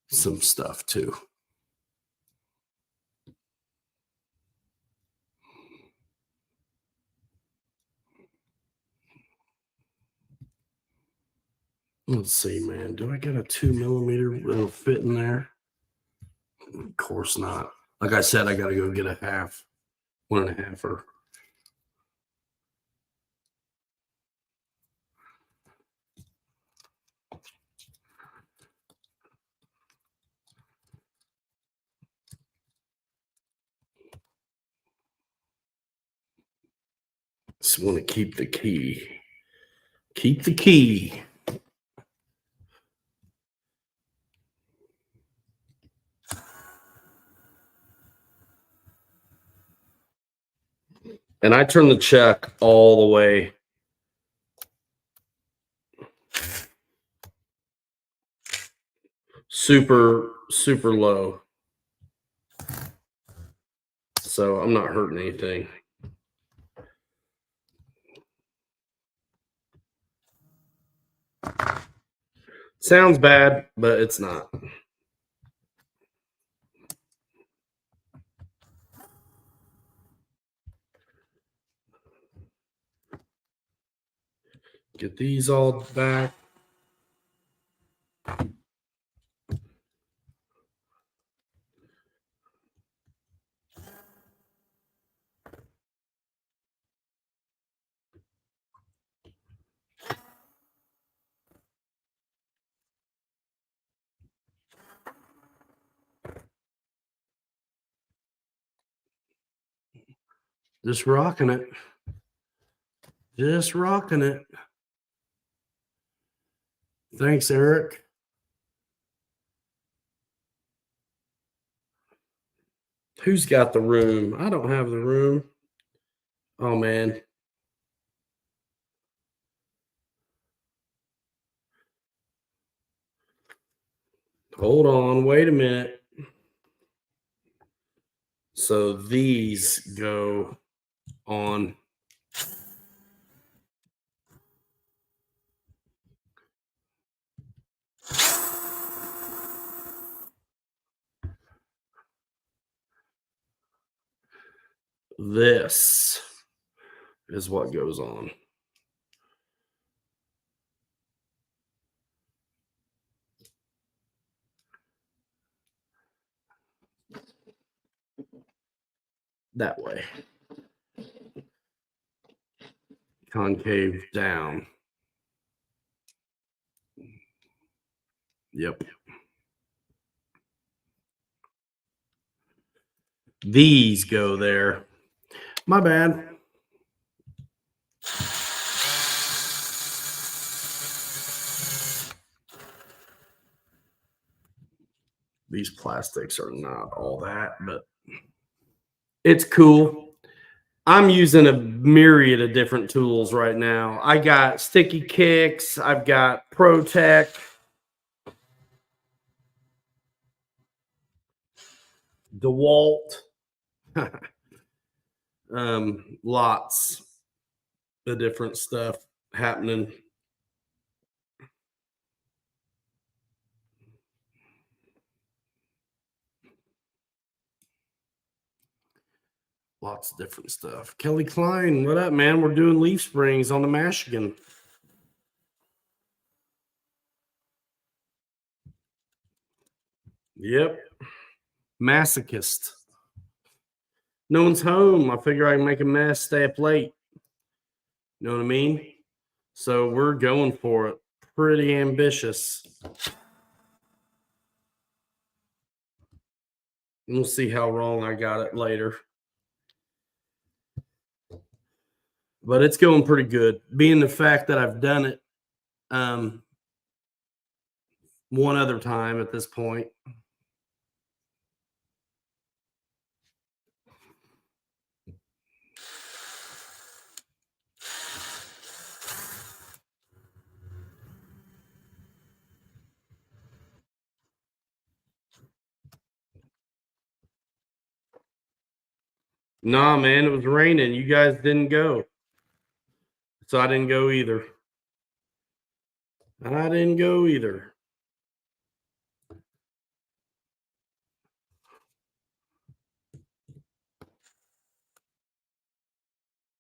some stuff too. Let's see, man. Do I get a 2 millimeter that'll fit in there? Of course not. Like I said, I got to go get a 1.5. Just want to keep the key. Keep the key. And I turn the chuck all the way. Super, super low. So I'm not hurting anything. Sounds bad, but it's not. Get these all back. Just rocking it. Just rocking it. Thanks, Eric. Who's got the room? I don't have the room. Oh, man. Hold on. Wait a minute. So these go on. This is what goes on. That way. Concave down. Yep. These go there. My bad. These plastics are not all that, but it's cool. I'm using a myriad of different tools right now. I got sticky kicks. I've got Protect. DeWalt. Lots of different stuff happening. Lots of different stuff. Kelly Klein, what up, man? We're doing leaf springs on the Mashigan. Yep. Masochist. No one's home. I figure I can make a mess, stay up late. You know what I mean? So we're going for it. Pretty ambitious. And we'll see how wrong I got it later. but it's going pretty good. Being the fact that I've done it one other time at this point. Nah, man, it was raining. You guys didn't go. So I didn't go either. I didn't go either.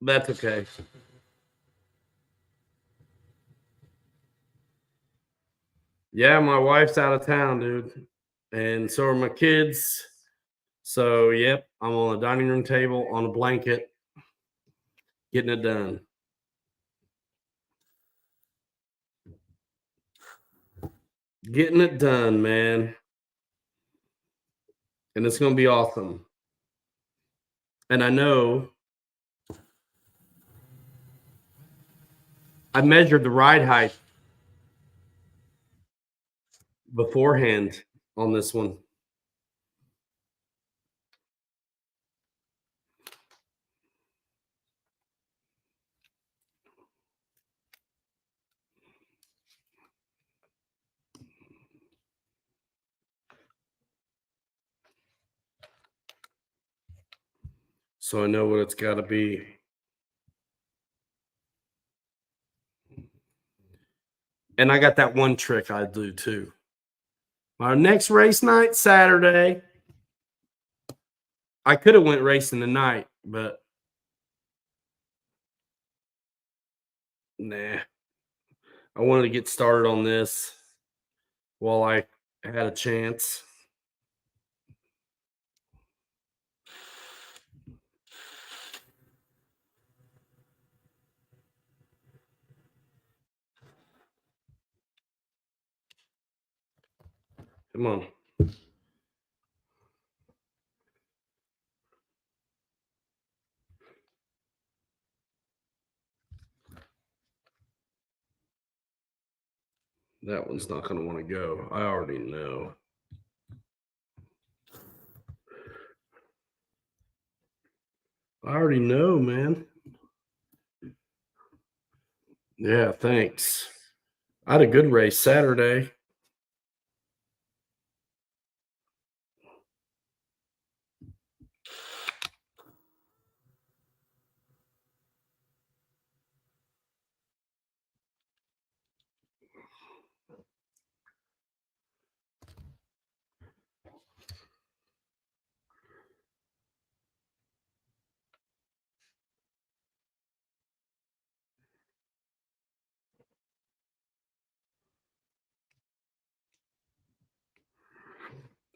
That's okay. Yeah, my wife's out of town, dude. And so are my kids. So, yep, I'm on the dining room table on a blanket, getting it done. Getting it done, man. And it's going to be awesome. And I know I measured the ride height beforehand on this one. So I know what it's got to be. And I got that one trick I do too. Our next race night, Saturday. I could have went racing tonight, but nah. I wanted to get started on this while I had a chance. Come on. That one's not going to want to go. I already know. I already know, man. Yeah, thanks. I had a good race Saturday.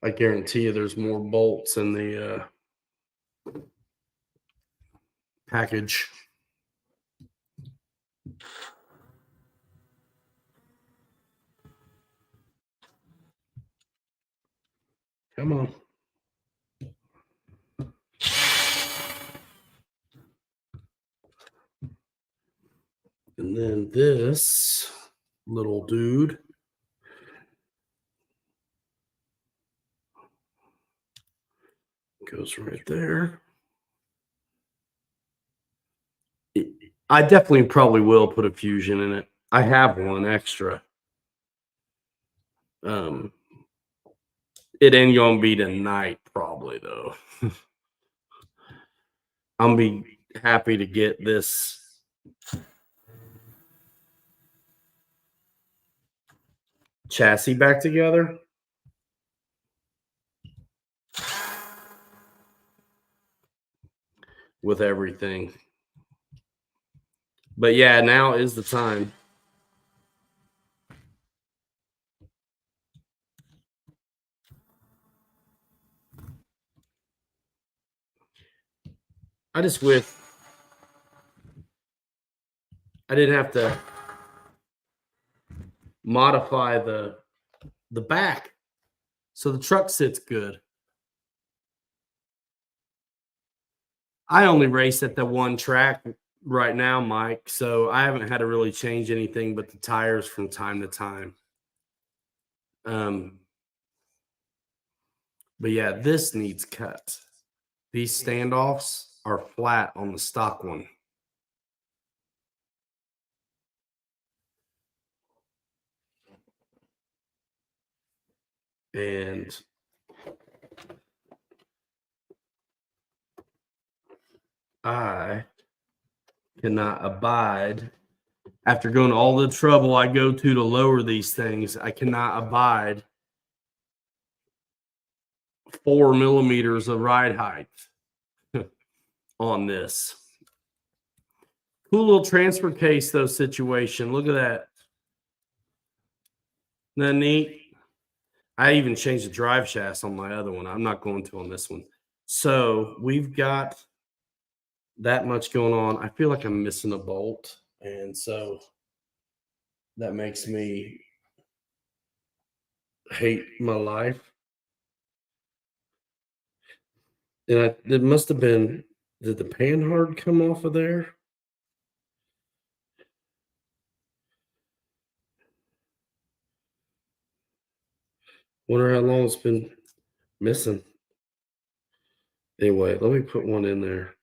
I guarantee you there's more bolts in the package. Come on. And then this little dude goes right there. I definitely probably will put a fusion in it. I have one extra. It ain't gonna be tonight, probably though. I'm be happy to get this chassis back together. With everything. But yeah, now is the time. I just wish I didn't have to modify the back so the truck sits good. I only race at the one track right now, Mike. So I haven't had to really change anything but the tires from time to time. But yeah, this needs cut. These standoffs are flat on the stock one. And I cannot abide, after going all the trouble I go to lower these things, I cannot abide 4 millimeters of ride height on this. Cool little transfer case, though, situation. Look at that. Isn't that neat? I even changed the drive shafts on my other one. I'm not going to on this one. So we've got that much going on. I feel like I'm missing a bolt. And so that makes me hate my life. And it must have been, did the panhard come off of there? Wonder how long it's been missing. Anyway, let me put one in there.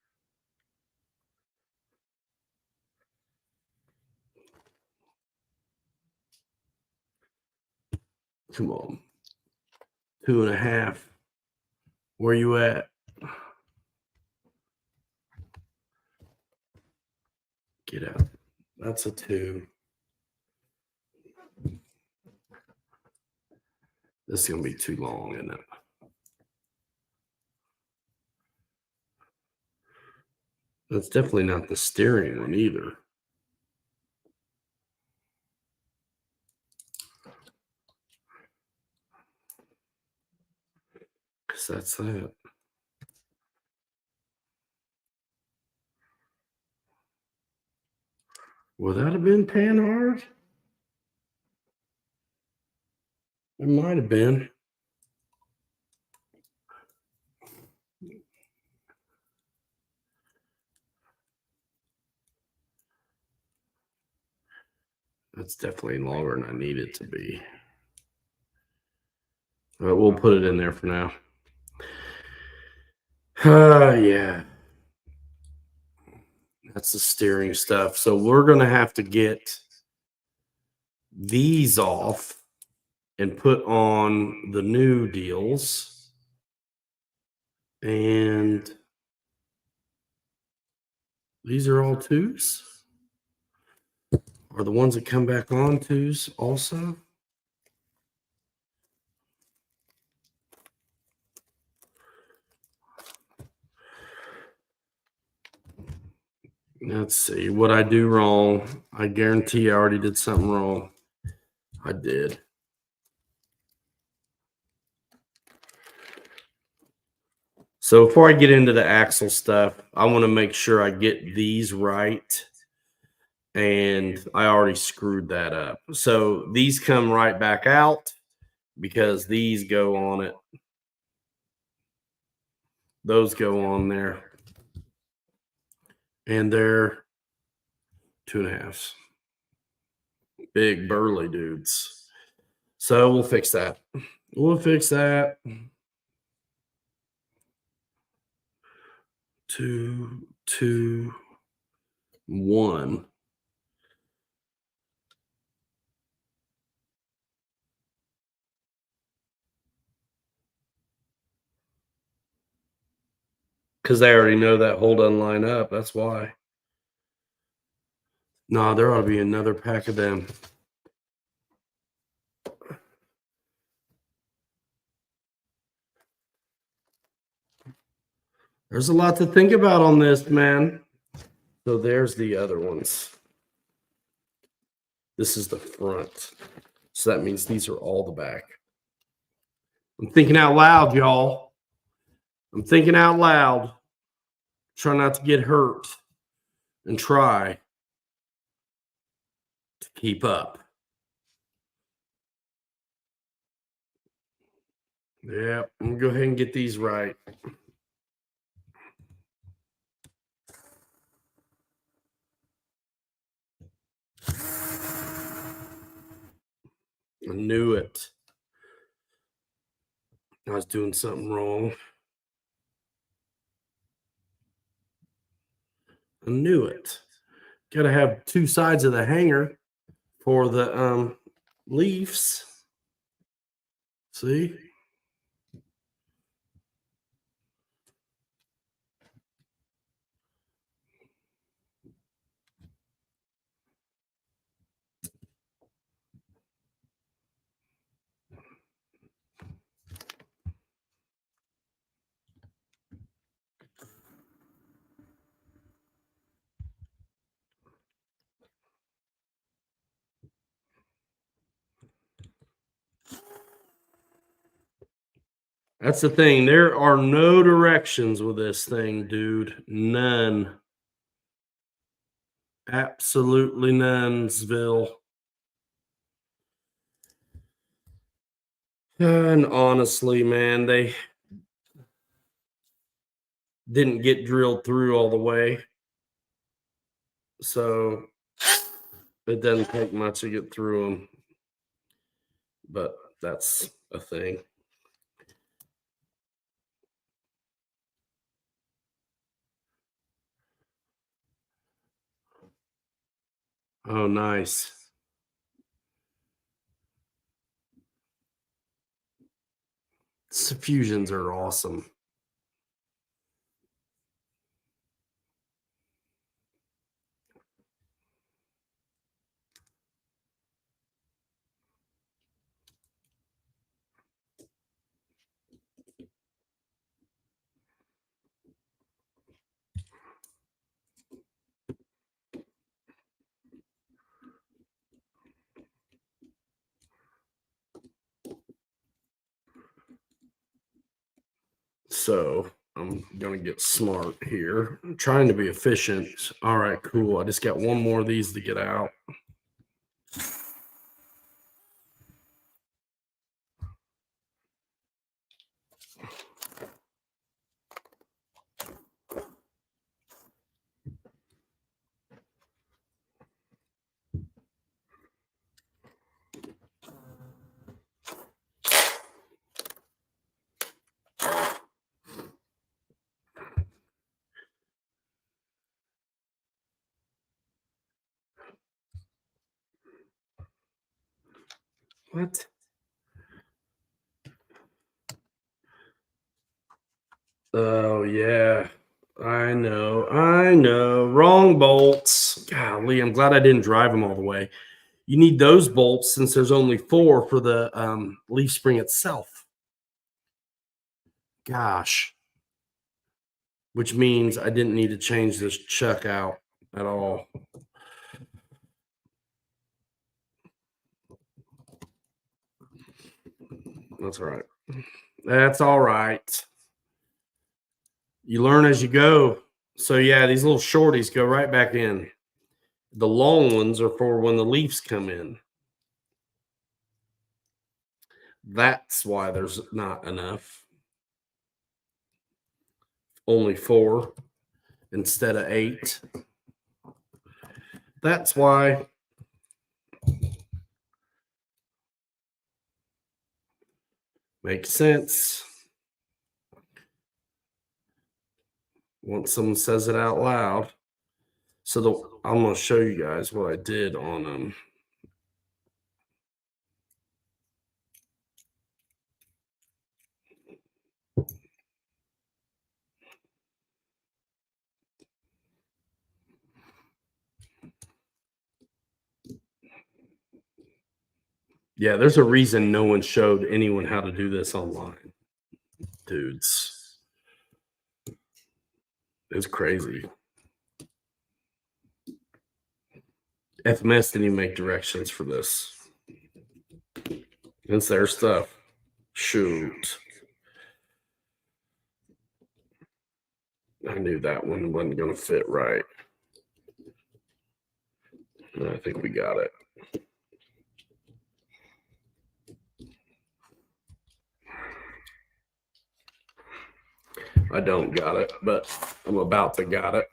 Come on. 2.5. Where you at? Get out. That's a 2. This is going to be too long, isn't it? That's definitely not the steering one either. Because that's that. Would that have been panhard? It might have been. That's definitely longer than I need it to be. But we'll put it in there for now. Yeah. That's the steering stuff. So we're going to have to get these off and put on the new deals. And these are all 2s? Are the ones that come back on 2s also? Let's see what I do wrong. I guarantee I already did something wrong. I did. So before I get into the axle stuff, I want to make sure I get these right. And I already screwed that up. So these come right back out because these go on it. Those go on there. And they're 2.5s. Big burly dudes. So we'll fix that. We'll fix that. 2, 2, 1. Because they already know that hole doesn't line up. That's why. No, there ought to be another pack of them. There's a lot to think about on this, man. So there's the other ones. This is the front. So that means these are all the back. I'm thinking out loud, y'all. I'm thinking out loud. Try not to get hurt and try to keep up. Yeah, I'm going to go ahead and get these right. I knew it. I was doing something wrong. I knew it. Got to have two sides of the hanger for the leaves. See? That's the thing. There are no directions with this thing, dude. None. Absolutely nonesville. And honestly, man, they didn't get drilled through all the way. So it doesn't take much to get through them. But that's a thing. Oh, nice. Suffusions are awesome. So I'm going to get smart here. I'm trying to be efficient. All right, cool. I just got one more of these to get out. What? Oh, yeah. I know. Wrong bolts. Golly, I'm glad I didn't drive them all the way. You need those bolts since there's only 4 for the leaf spring itself. Gosh. Which means I didn't need to change this chuck out at all. That's all right. That's all right. You learn as you go. So yeah, these little shorties go right back in. The long ones are for when the leaves come in. That's why there's not enough. Only 4 instead of 8. That's why. Makes sense. Once someone says it out loud. So I'm going to show you guys what I did on them. Yeah, there's a reason no one showed anyone how to do this online. Dudes. It's crazy. FMS didn't even make directions for this. It's their stuff. Shoot. I knew that one wasn't going to fit right. I think we got it. I don't got it, but I'm about to got it.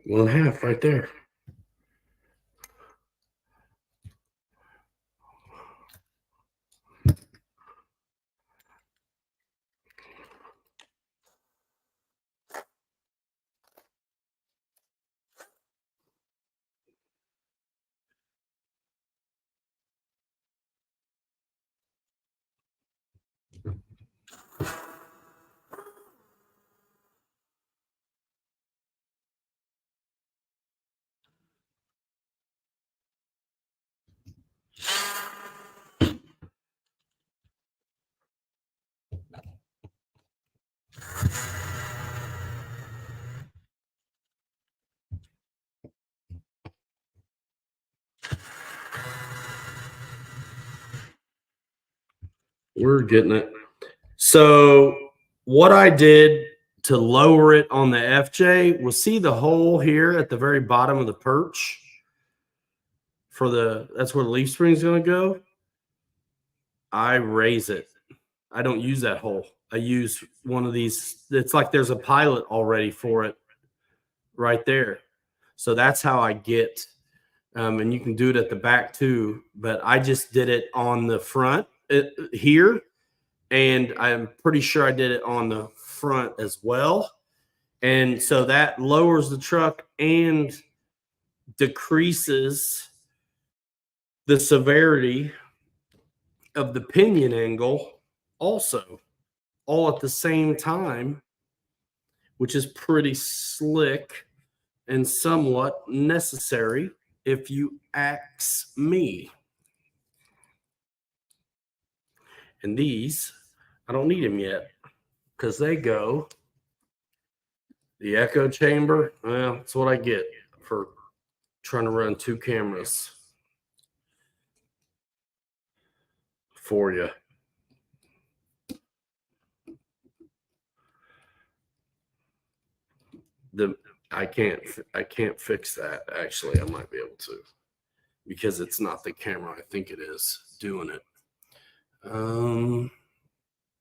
1.5 right there. We're getting it. So what I did to lower it on the FJ was, see the hole here at the very bottom of the perch for that's where the leaf spring is going to go. I raise it. I don't use that hole. I use one of these. It's like there's a pilot already for it right there. So that's how I get, and you can do it at the back too, but I just did it on the front here. And I'm pretty sure I did it on the front as well. And so that lowers the truck and decreases the severity of the pinion angle also, all at the same time, which is pretty slick and somewhat necessary if you ask me. And these, I don't need them yet because they go the echo chamber. Well, that's what I get for trying to run 2 cameras for you. I can't fix that. Actually, I might be able to, because it's not the camera I think it is doing it.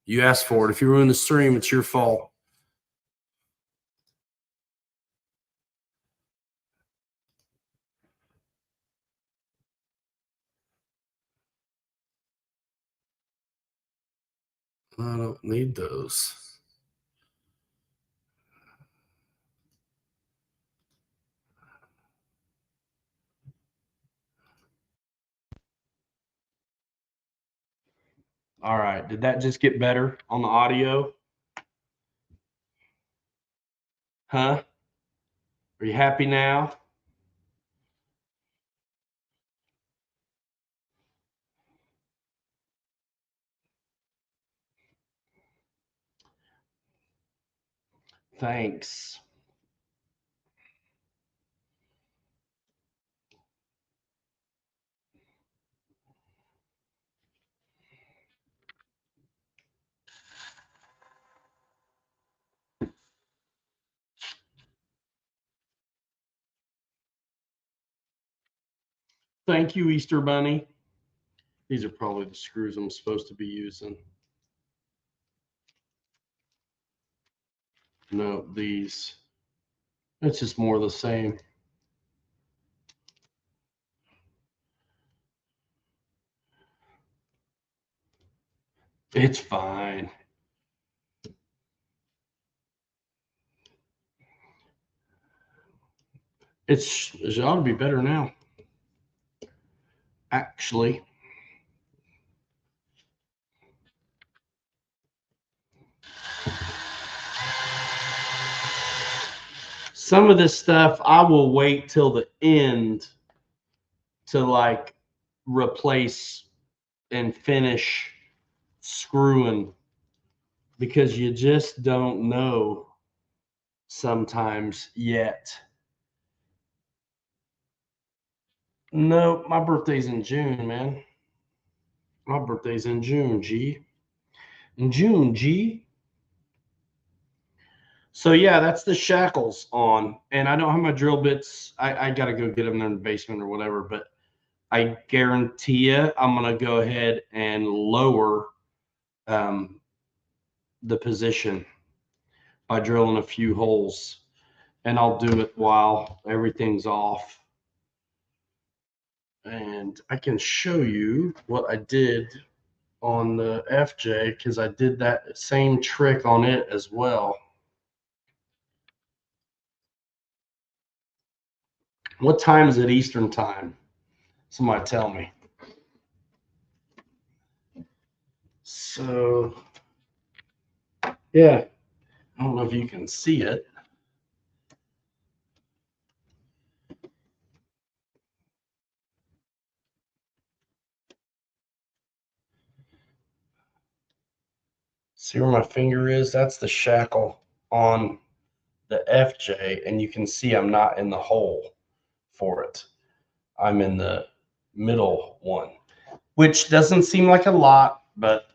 You asked for it. If you ruin the stream, it's your fault. I don't need those. All right. Did that just get better on the audio? Huh? Are you happy now? Thanks. Thank you, Easter Bunny. These are probably the screws I'm supposed to be using. No, these. It's just more of the same. It's fine. It ought to be better now. Actually. Some of this stuff I will wait till the end to like replace and finish screwing, because you just don't know sometimes yet. No, my birthday's in June, man. My birthday's in June, G. In June, G. So yeah, that's the shackles on, and I don't have my drill bits. I got to go get them in the basement or whatever, but I guarantee you I'm going to go ahead and lower the position by drilling a few holes. and I'll do it while everything's off. And I can show you what I did on the FJ because I did that same trick on it as well. What time is it Eastern time? Somebody tell me. So, yeah, I don't know if you can see it. See where my finger is? That's the shackle on the FJ, and you can see I'm not in the hole for it. I'm in the middle one, which doesn't seem like a lot, but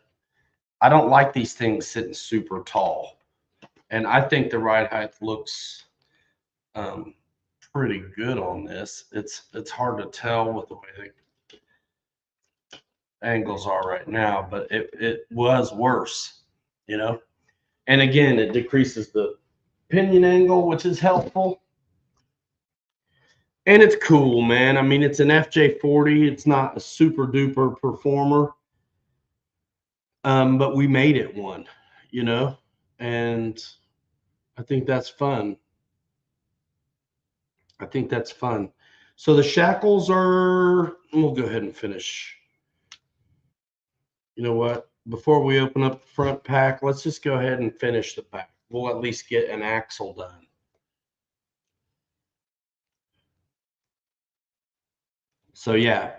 I don't like these things sitting super tall. And I think the ride height looks pretty good on this. It's hard to tell with the way the angles are right now, but it was worse, you know. And again, it decreases the pinion angle, which is helpful. And it's cool, man. I mean, it's an FJ40. It's not a super duper performer, but we made it one, you know, and I think that's fun. I think that's fun. So the shackles are, we'll go ahead and finish. You know what? Before we open up the front pack, let's just go ahead and finish the pack. We'll at least get an axle done. So yeah,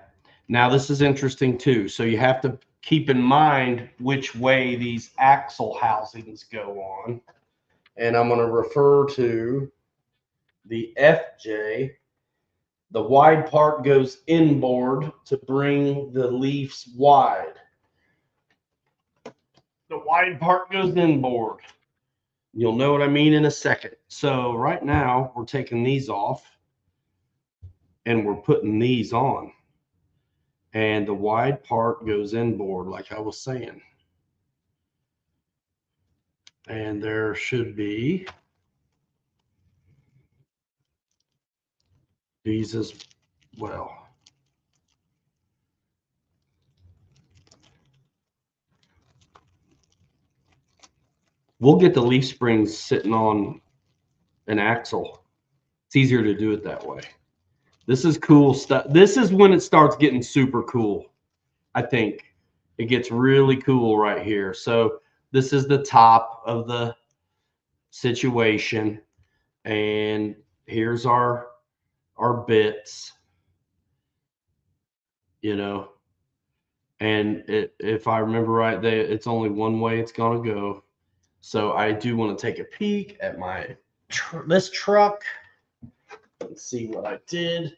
now this is interesting too. So you have to keep in mind which way these axle housings go on. And I'm going to refer to the FJ. The wide part goes inboard to bring the leaves wide. The wide part goes inboard. You'll know what I mean in a second. So right now we're taking these off and we're putting these on. And the wide part goes inboard, like I was saying. And there should be these as well. We'll get the leaf springs sitting on an axle. It's easier to do it that way. This is cool stuff. This is when it starts getting super cool. I think it gets really cool right here. So this is the top of the situation. And here's our bits, you know, and if I remember right, it's only one way it's going to go. So I do want to take a peek at my this truck and see what I did.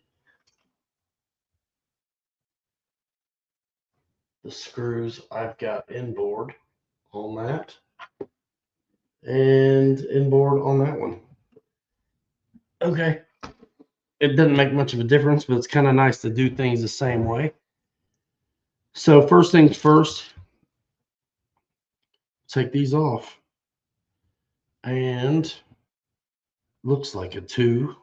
The screws I've got inboard on that and inboard on that one. Okay. It doesn't make much of a difference, but it's kind of nice to do things the same way. So first things first, take these off. And looks like a 2.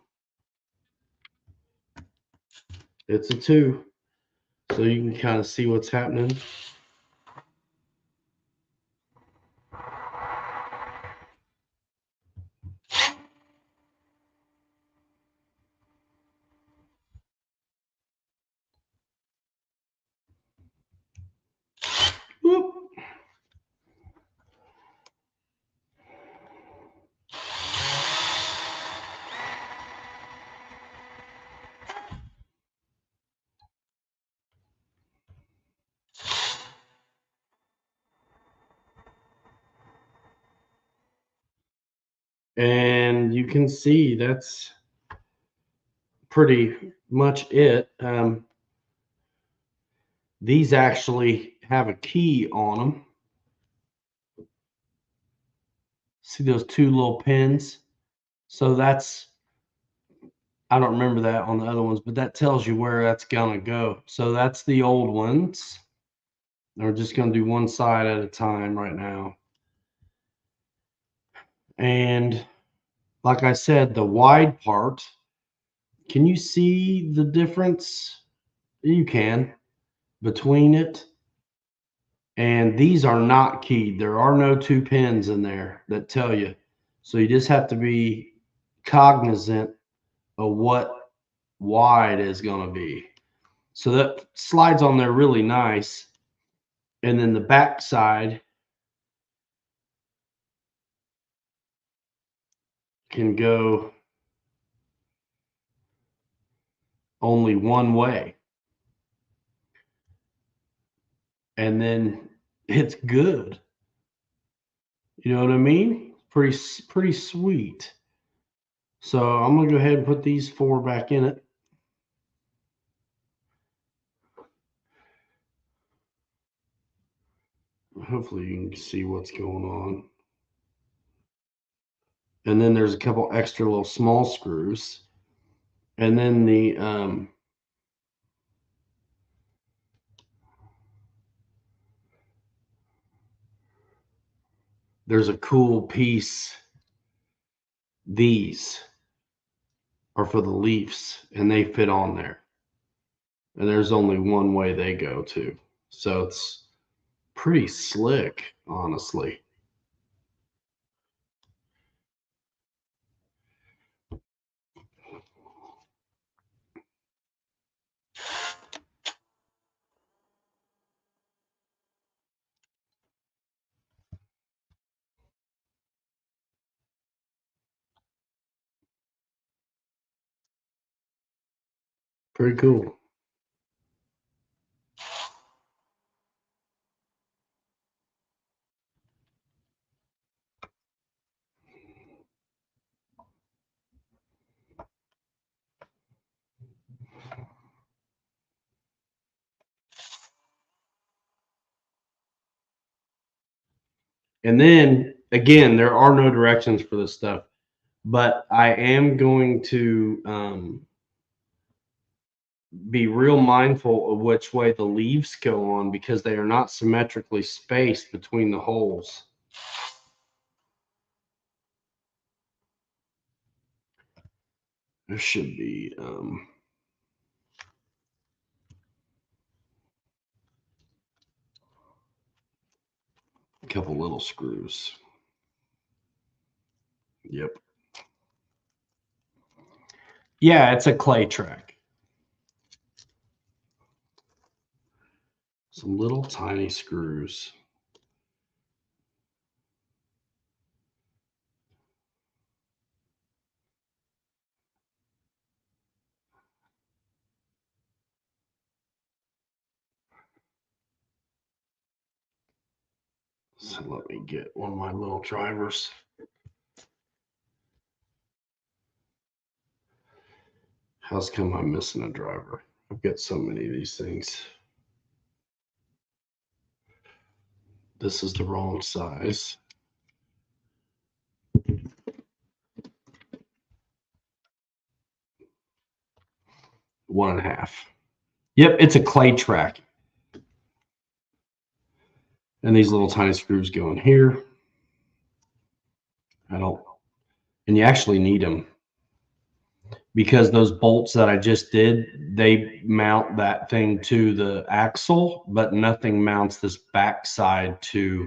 It's a 2. So you can kind of see what's happening. Whoop. And you can see that's pretty much it. These actually have a key on them. See those 2 little pins? So that's, I don't remember that on the other ones, but that tells you where that's going to go. So that's the old ones. We're just going to do one side at a time right now. And like I said, the wide part, can you see the difference? You can between it. And these are not keyed. There are no 2 pins in there that tell you. So you just have to be cognizant of what wide is going to be. So that slides on there really nice. And then the back side can go only one way. And then it's good. You know what I mean? Pretty sweet. So I'm going to go ahead and put these 4 back in it. Hopefully you can see what's going on. And then there's a couple extra little small screws. And then there's a cool piece. These are for the leaves and they fit on there. And there's only one way they go to. So it's pretty slick, honestly. Pretty cool. And then again, there are no directions for this stuff, but I am going to be real mindful of which way the leaves go on because they are not symmetrically spaced between the holes. There should be a couple little screws. Yep. Yeah, it's a clay track. Some little tiny screws. So let me get one of my little drivers. How's come I'm missing a driver? I've got so many of these things. This is the wrong size. One and a half. Yep, it's a clay track. And these little tiny screws go in here. And you actually need them because those bolts that I just did, they mount that thing to the axle, but nothing mounts this backside to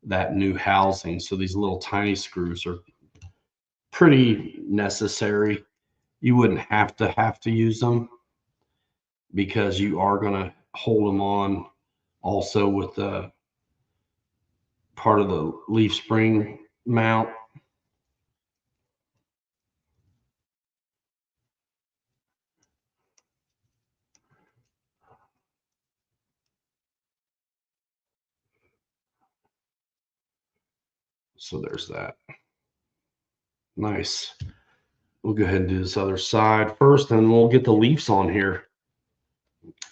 that new housing. So these little tiny screws are pretty necessary. You wouldn't have to use them because you are going to hold them on also with the part of the leaf spring mount. So there's that. Nice. We'll go ahead and do this other side first, and we'll get the leaves on here.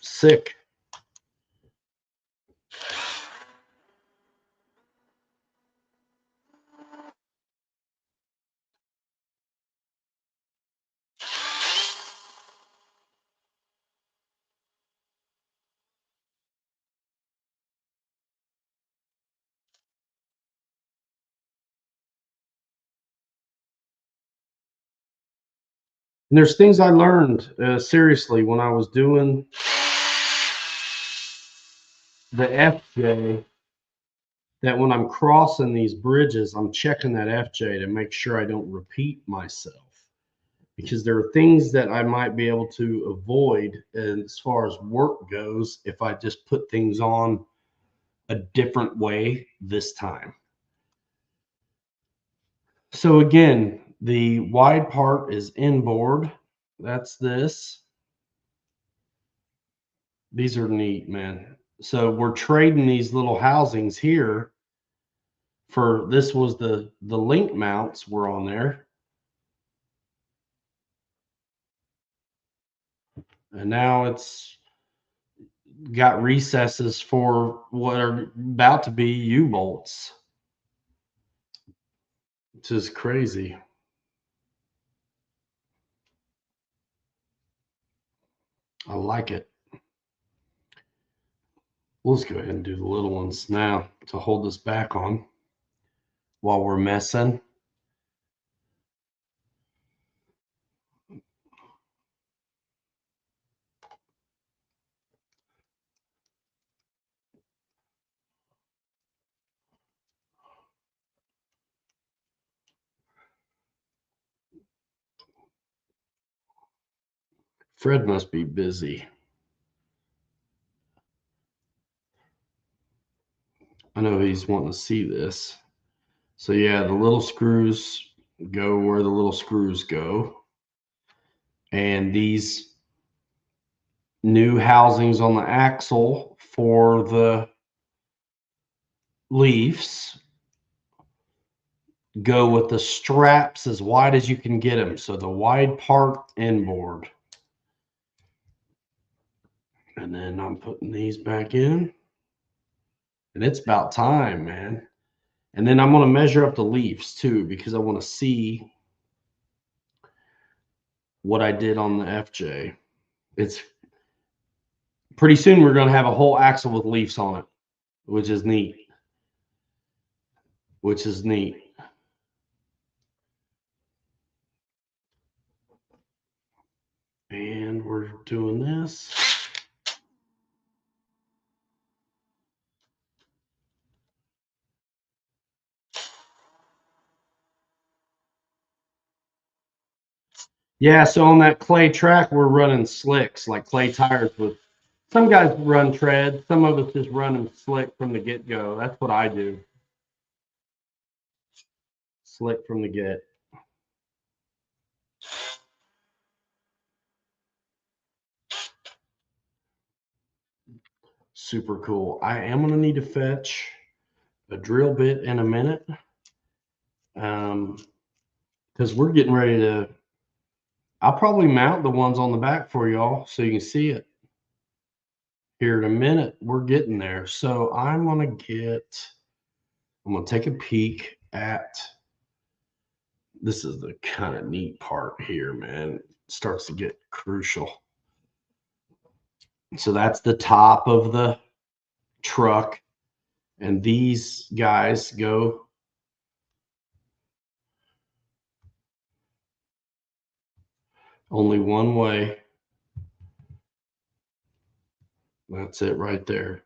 Sick. And there's things I learned seriously when I was doing the FJ, that when I'm crossing these bridges, I'm checking that FJ to make sure I don't repeat myself, because there are things that I might be able to avoid as far as work goes if I just put things on a different way this time. So again, the wide part is inboard. That's this. These are neat, man. So we're trading these little housings here for, this was the link mounts were on there. And now it's got recesses for what are about to be U-bolts. Which is crazy. I like it. We'll just go ahead and do the little ones now to hold this back on while we're messing. Fred must be busy. I know he's wanting to see this. So yeah, the little screws go where the little screws go. And these new housings on the axle for the leaves go with the straps as wide as you can get them. So the wide part inboard. And then I'm putting these back in. And it's about time, man. And then I'm going to measure up the leaves too, because I want to see what I did on the FJ. It's pretty soon we're going to have a whole axle with leaves on it, which is neat. Which is neat. And we're doing this. Yeah, so on that clay track, we're running slicks, like clay tires with, some guys run treads, some of us just run them slick from the get-go. That's what I do. Slick from the get. Super cool. I am going to need to fetch a drill bit in a minute, because we're getting ready to, I'll probably mount the ones on the back for y'all so you can see it here in a minute. We're getting there. So I'm going to take a peek at, this is the kind of neat part here, man. It starts to get crucial. So that's the top of the truck, and these guys go only one way. That's it right there.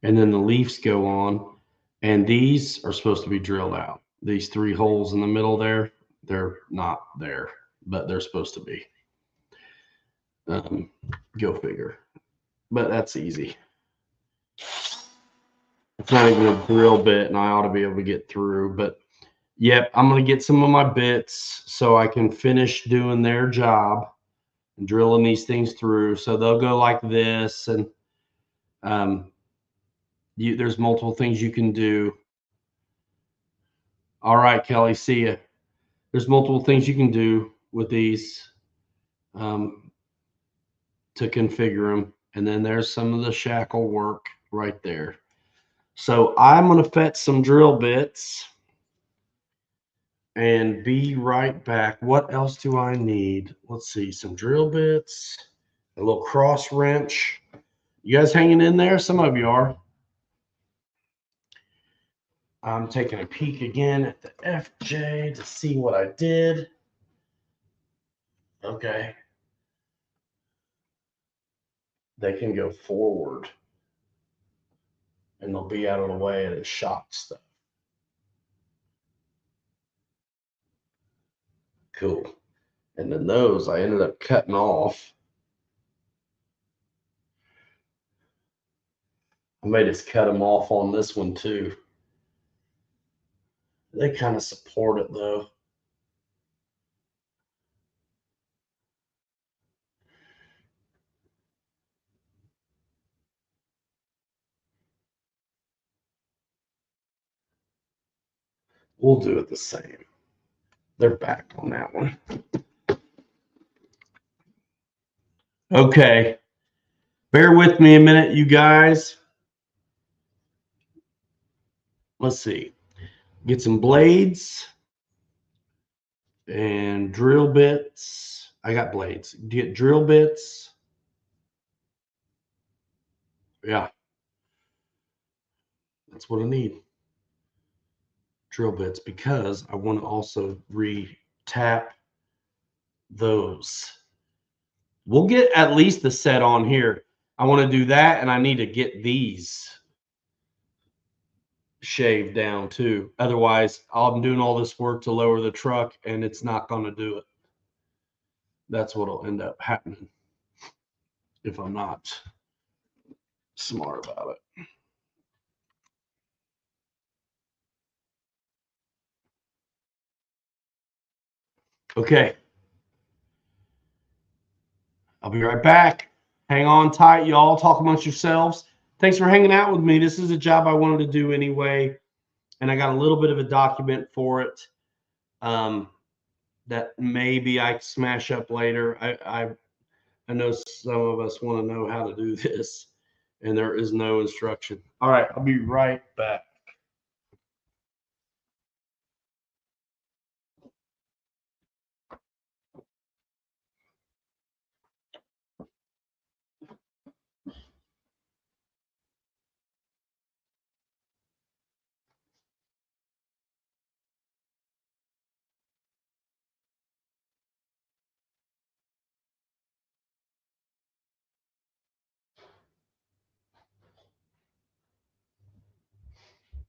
And then the leaves go on, and these are supposed to be drilled out. These 3 holes in the middle there, they're not there, but they're supposed to be. Go figure. But that's easy. It's not even a drill bit, and I ought to be able to get through. But yep, I'm going to get some of my bits so I can finish doing their job and drilling these things through. So they'll go like this, and there's multiple things you can do. All right, Kelly, see ya. There's multiple things you can do with these to configure them. And then there's some of the shackle work right there. So I'm going to fetch some drill bits and be right back. What else do I need? Let's see, some drill bits, a little cross wrench. You guys hanging in there? Some of you are. I'm taking a peek again at the FJ to see what I did. Okay. They can go forward and they'll be out of the way and it shocks stuff. Cool. And then those I ended up cutting off. I may just cut them off on this one too. They kind of support it though. We'll do it the same. They're back on that one. Okay. Bear with me a minute, you guys. Let's see. Get some blades and drill bits. I got blades. Get drill bits. Yeah. That's what I need. Drill bits because I want to also re-tap those. We'll get at least the set on here. I want to do that, and I need to get these shaved down too. Otherwise, I'm doing all this work to lower the truck, and it's not going to do it. That's what'll end up happening if I'm not smart about it. Okay. I'll be right back. Hang on tight, y'all. Talk amongst yourselves. Thanks for hanging out with me. This is a job I wanted to do anyway, and I got a little bit of a document for it that maybe I smash up later. I know some of us want to know how to do this, and there is no instruction. All right, I'll be right back.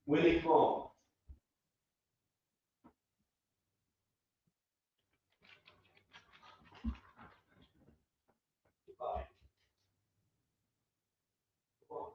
Winnie, come on. Bye. Come on.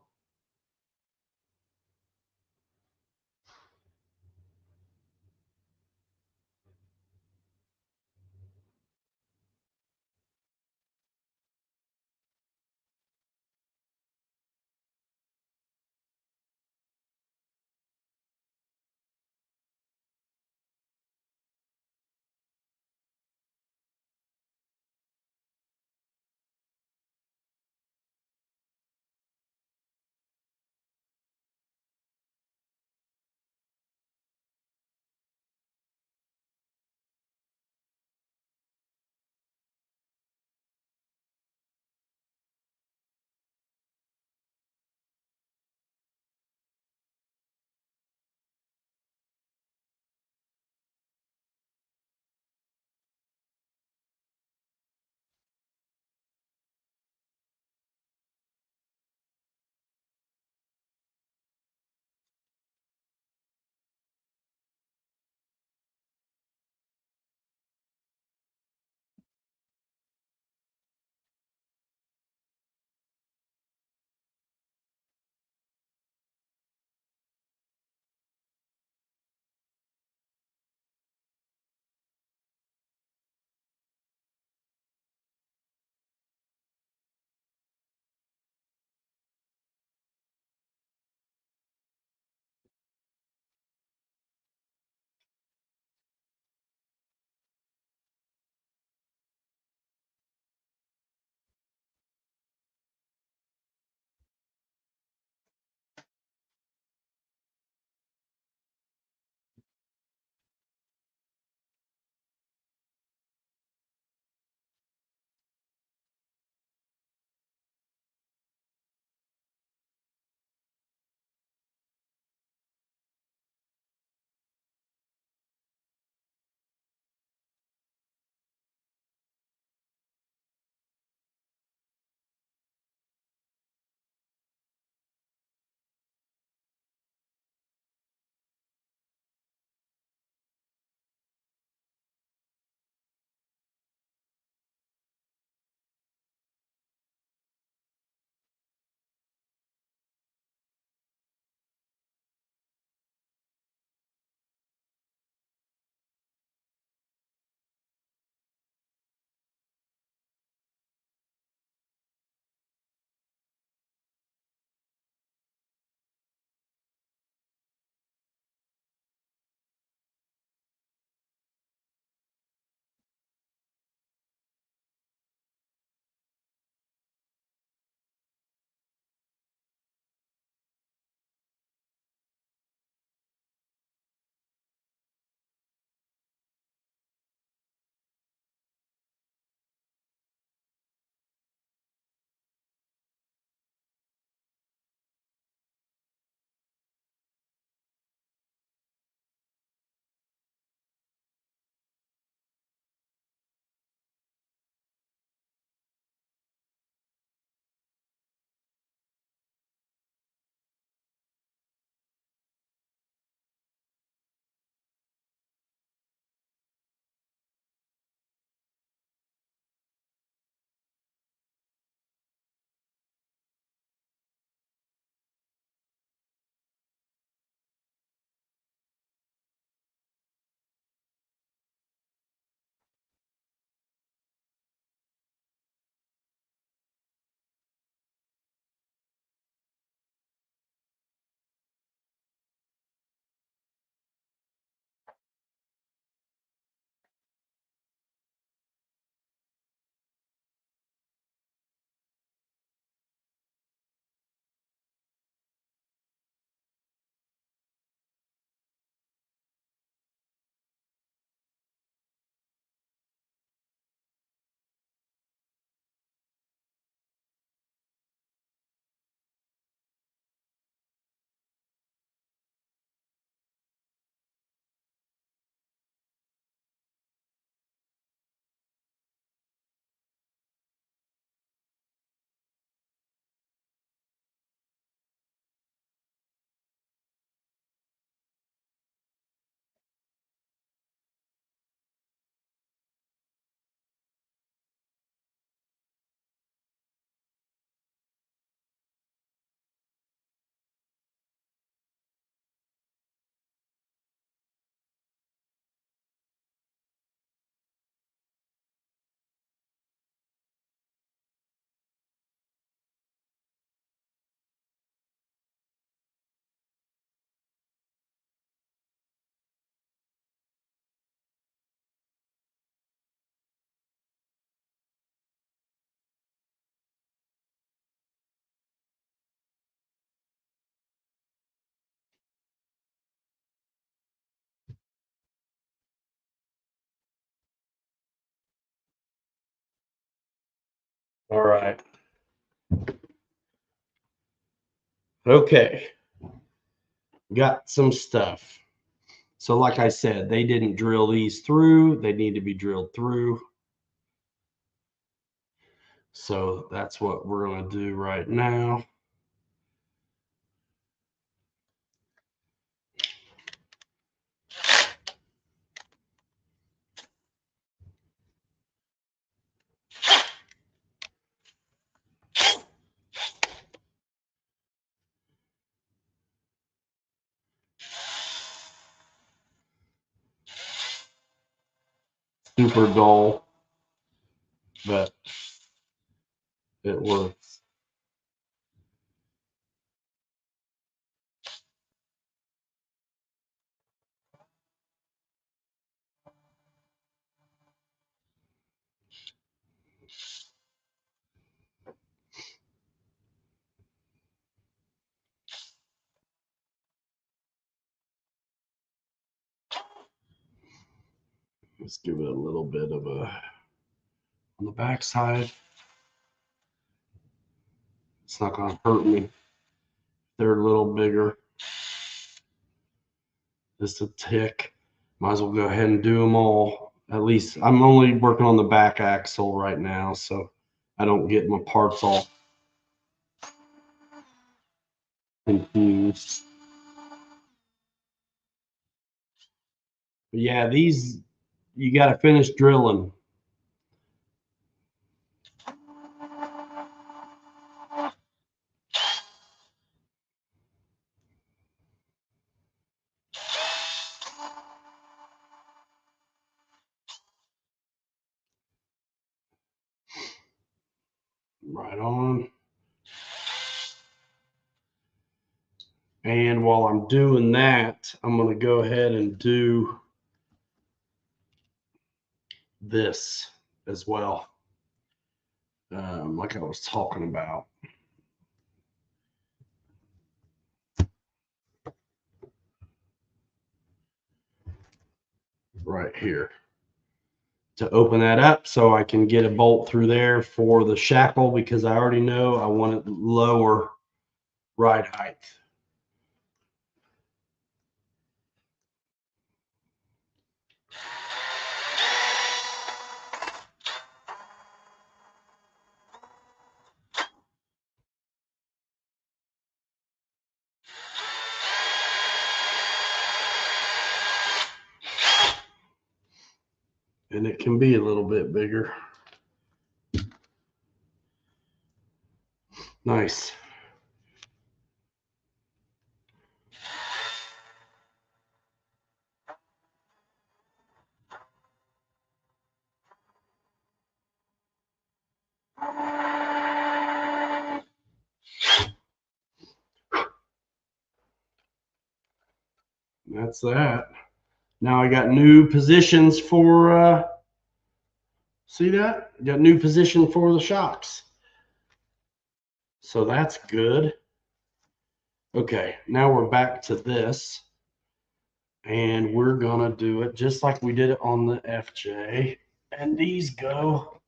All right. Okay. Got some stuff. So like I said, they didn't drill these through. They need to be drilled through. So that's what we're going to do right now. Super dull, but it works. Let's give it a little bit of a on the back side. It's not going to hurt me. They're a little bigger. Just a tick. Might as well go ahead and do them all. At least I'm only working on the back axle right now, so I don't get my parts all confused. But yeah, these you got to finish drilling. Right on. And while I'm doing that, I'm going to go ahead and do this as well, like I was talking about. Right here. To open that up so I can get a bolt through there for the shackle, because I already know I want it lower ride height. And it can be a little bit bigger. Nice. That's that. Now I got new positions for, see that? Got new position for the shocks. So that's good. Okay, now we're back to this. And we're gonna do it just like we did it on the FJ. And these go,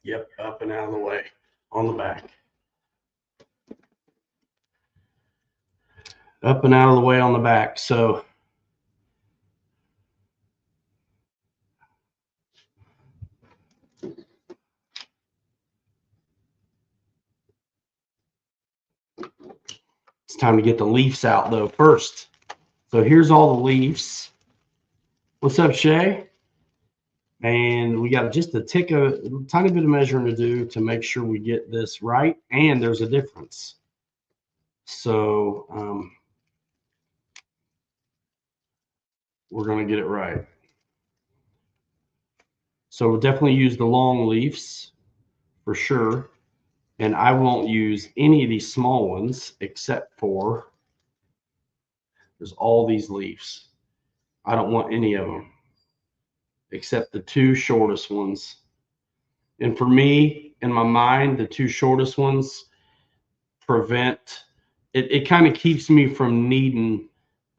yep, up and out of the way on the back. Up and out of the way on the back. So it's time to get the leaves out though first. So here's all the leaves. What's up, Shay? And we got just a tiny bit of measuring to do to make sure we get this right. And there's a difference. So we're going to get it right. So we'll definitely use the long leaves for sure. And I won't use any of these small ones except for there's all these leaves. I don't want any of them except the two shortest ones. And for me, in my mind, the two shortest ones prevent it kind of keeps me from needing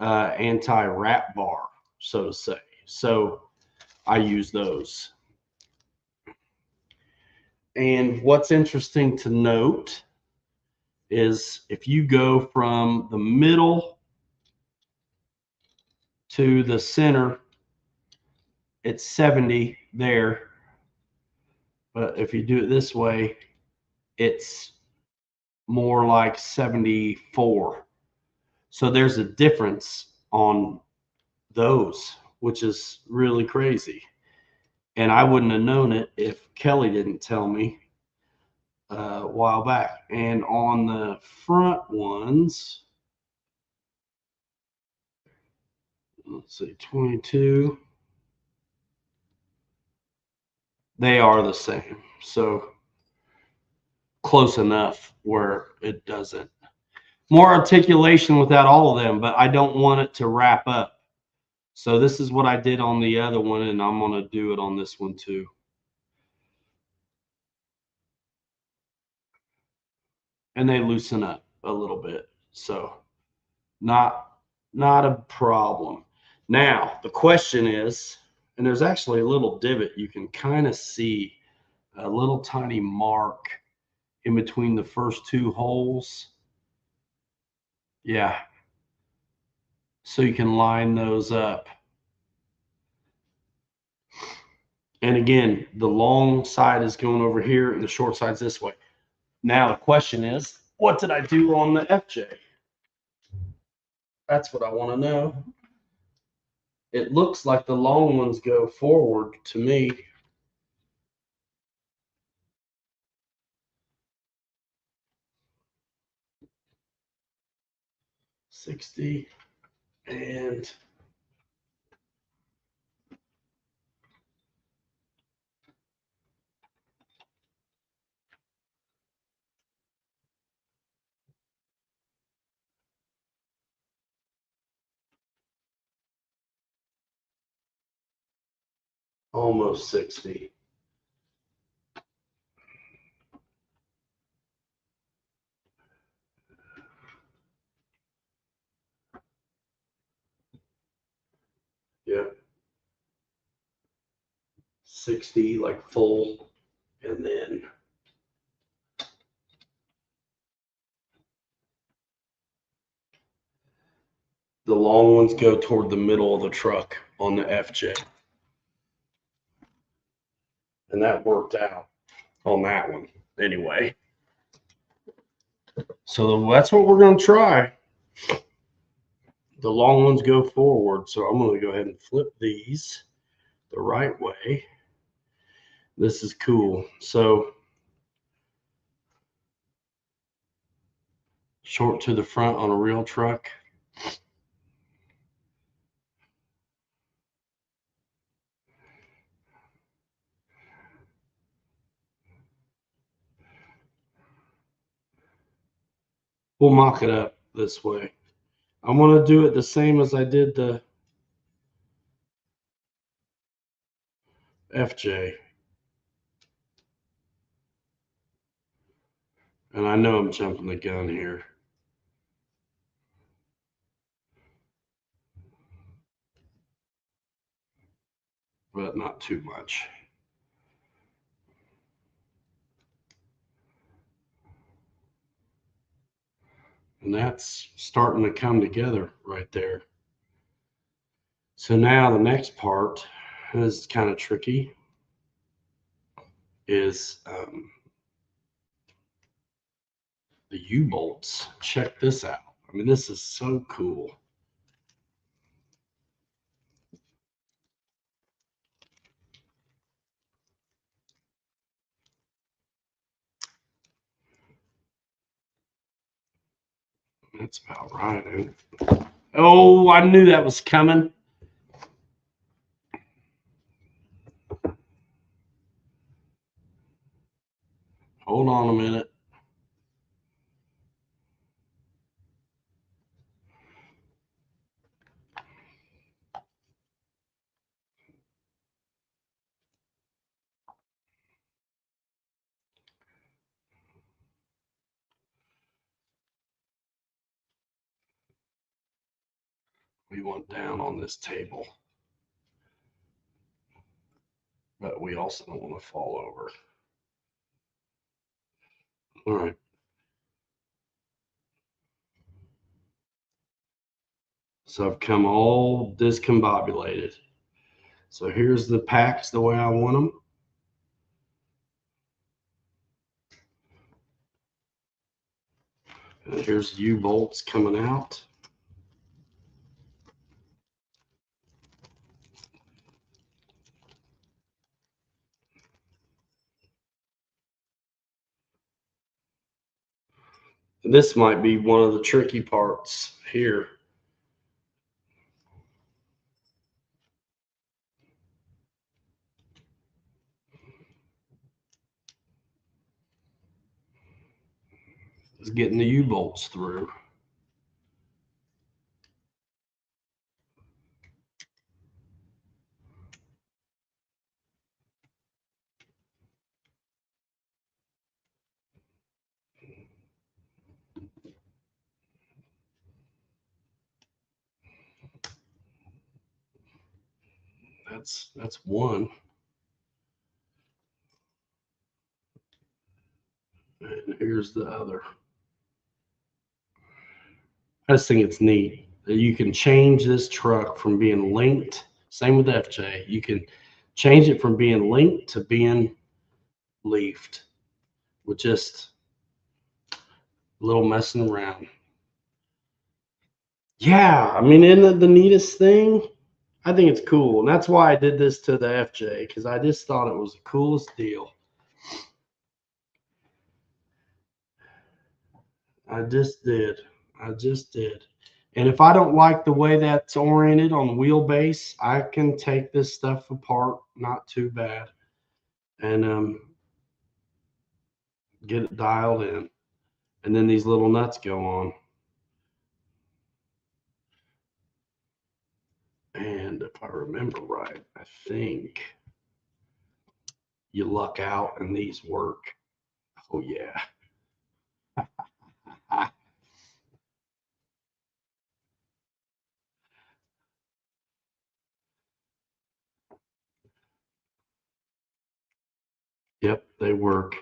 anti-wrap bar, so to say. So I use those. And what's interesting to note is if you go from the middle to the center, it's 70 there. But if you do it this way, it's more like 74. So there's a difference on those, which is really crazy. And I wouldn't have known it if Kelly didn't tell me a while back. And on the front ones, let's see, 22, they are the same. So close enough where it doesn't. More articulation without all of them, but I don't want it to wrap up. So this is what I did on the other one, and I'm going to do it on this one too. And they loosen up a little bit. So not a problem. Now, the question is, and there's actually a little divot, you can kind of see a little tiny mark in between the first two holes. Yeah. So you can line those up. And again, the long side is going over here and the short side's this way. Now the question is, what did I do on the FJ? That's what I want to know. It looks like the long ones go forward to me. $60 and almost 60. Yeah. 60 like full, and then the long ones go toward the middle of the truck on the FJ. And that worked out on that one anyway. So that's what we're going to try. The long ones go forward. So I'm going to go ahead and flip these the right way. This is cool. So short to the front on a real truck. We'll mock it up this way. I'm going to do it the same as I did the FJ. And I know I'm jumping the gun here. But not too much. And that's starting to come together right there. So now the next part is kind of tricky, is the U-bolts. Check this out. I mean, this is so cool. That's about right. Oh, I knew that was coming. Hold on a minute. We want down on this table. But we also don't want to fall over. All right. So I've come all discombobulated. So here's the packs the way I want them. And here's the U-bolts coming out. This might be one of the tricky parts here. Is getting the U-bolts through. That's one. And here's the other. I just think it's neat that you can change this truck from being linked. Same with FJ. You can change it from being linked to being leafed with just a little messing around. Yeah, I mean, isn't it the neatest thing? I think it's cool. And that's why I did this to the FJ, because I just thought it was the coolest deal. I just did. And if I don't like the way that's oriented on the wheelbase, I can take this stuff apart, not too bad, and get it dialed in. And then these little nuts go on. And if I remember right, I think you luck out and these work. Oh, yeah. Yep, they work.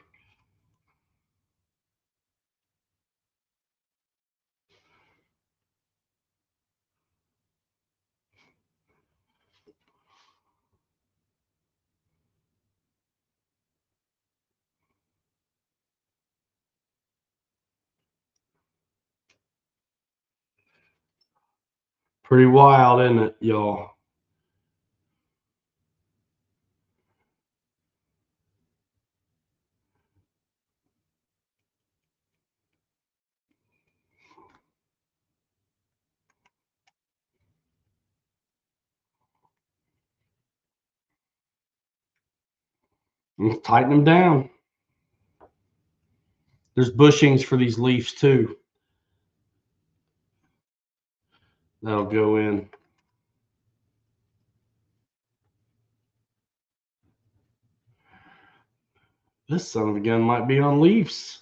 Pretty wild, isn't it, y'all? Let's tighten them down. There's bushings for these leaves too. That'll go in. This son of a gun might be on leaves.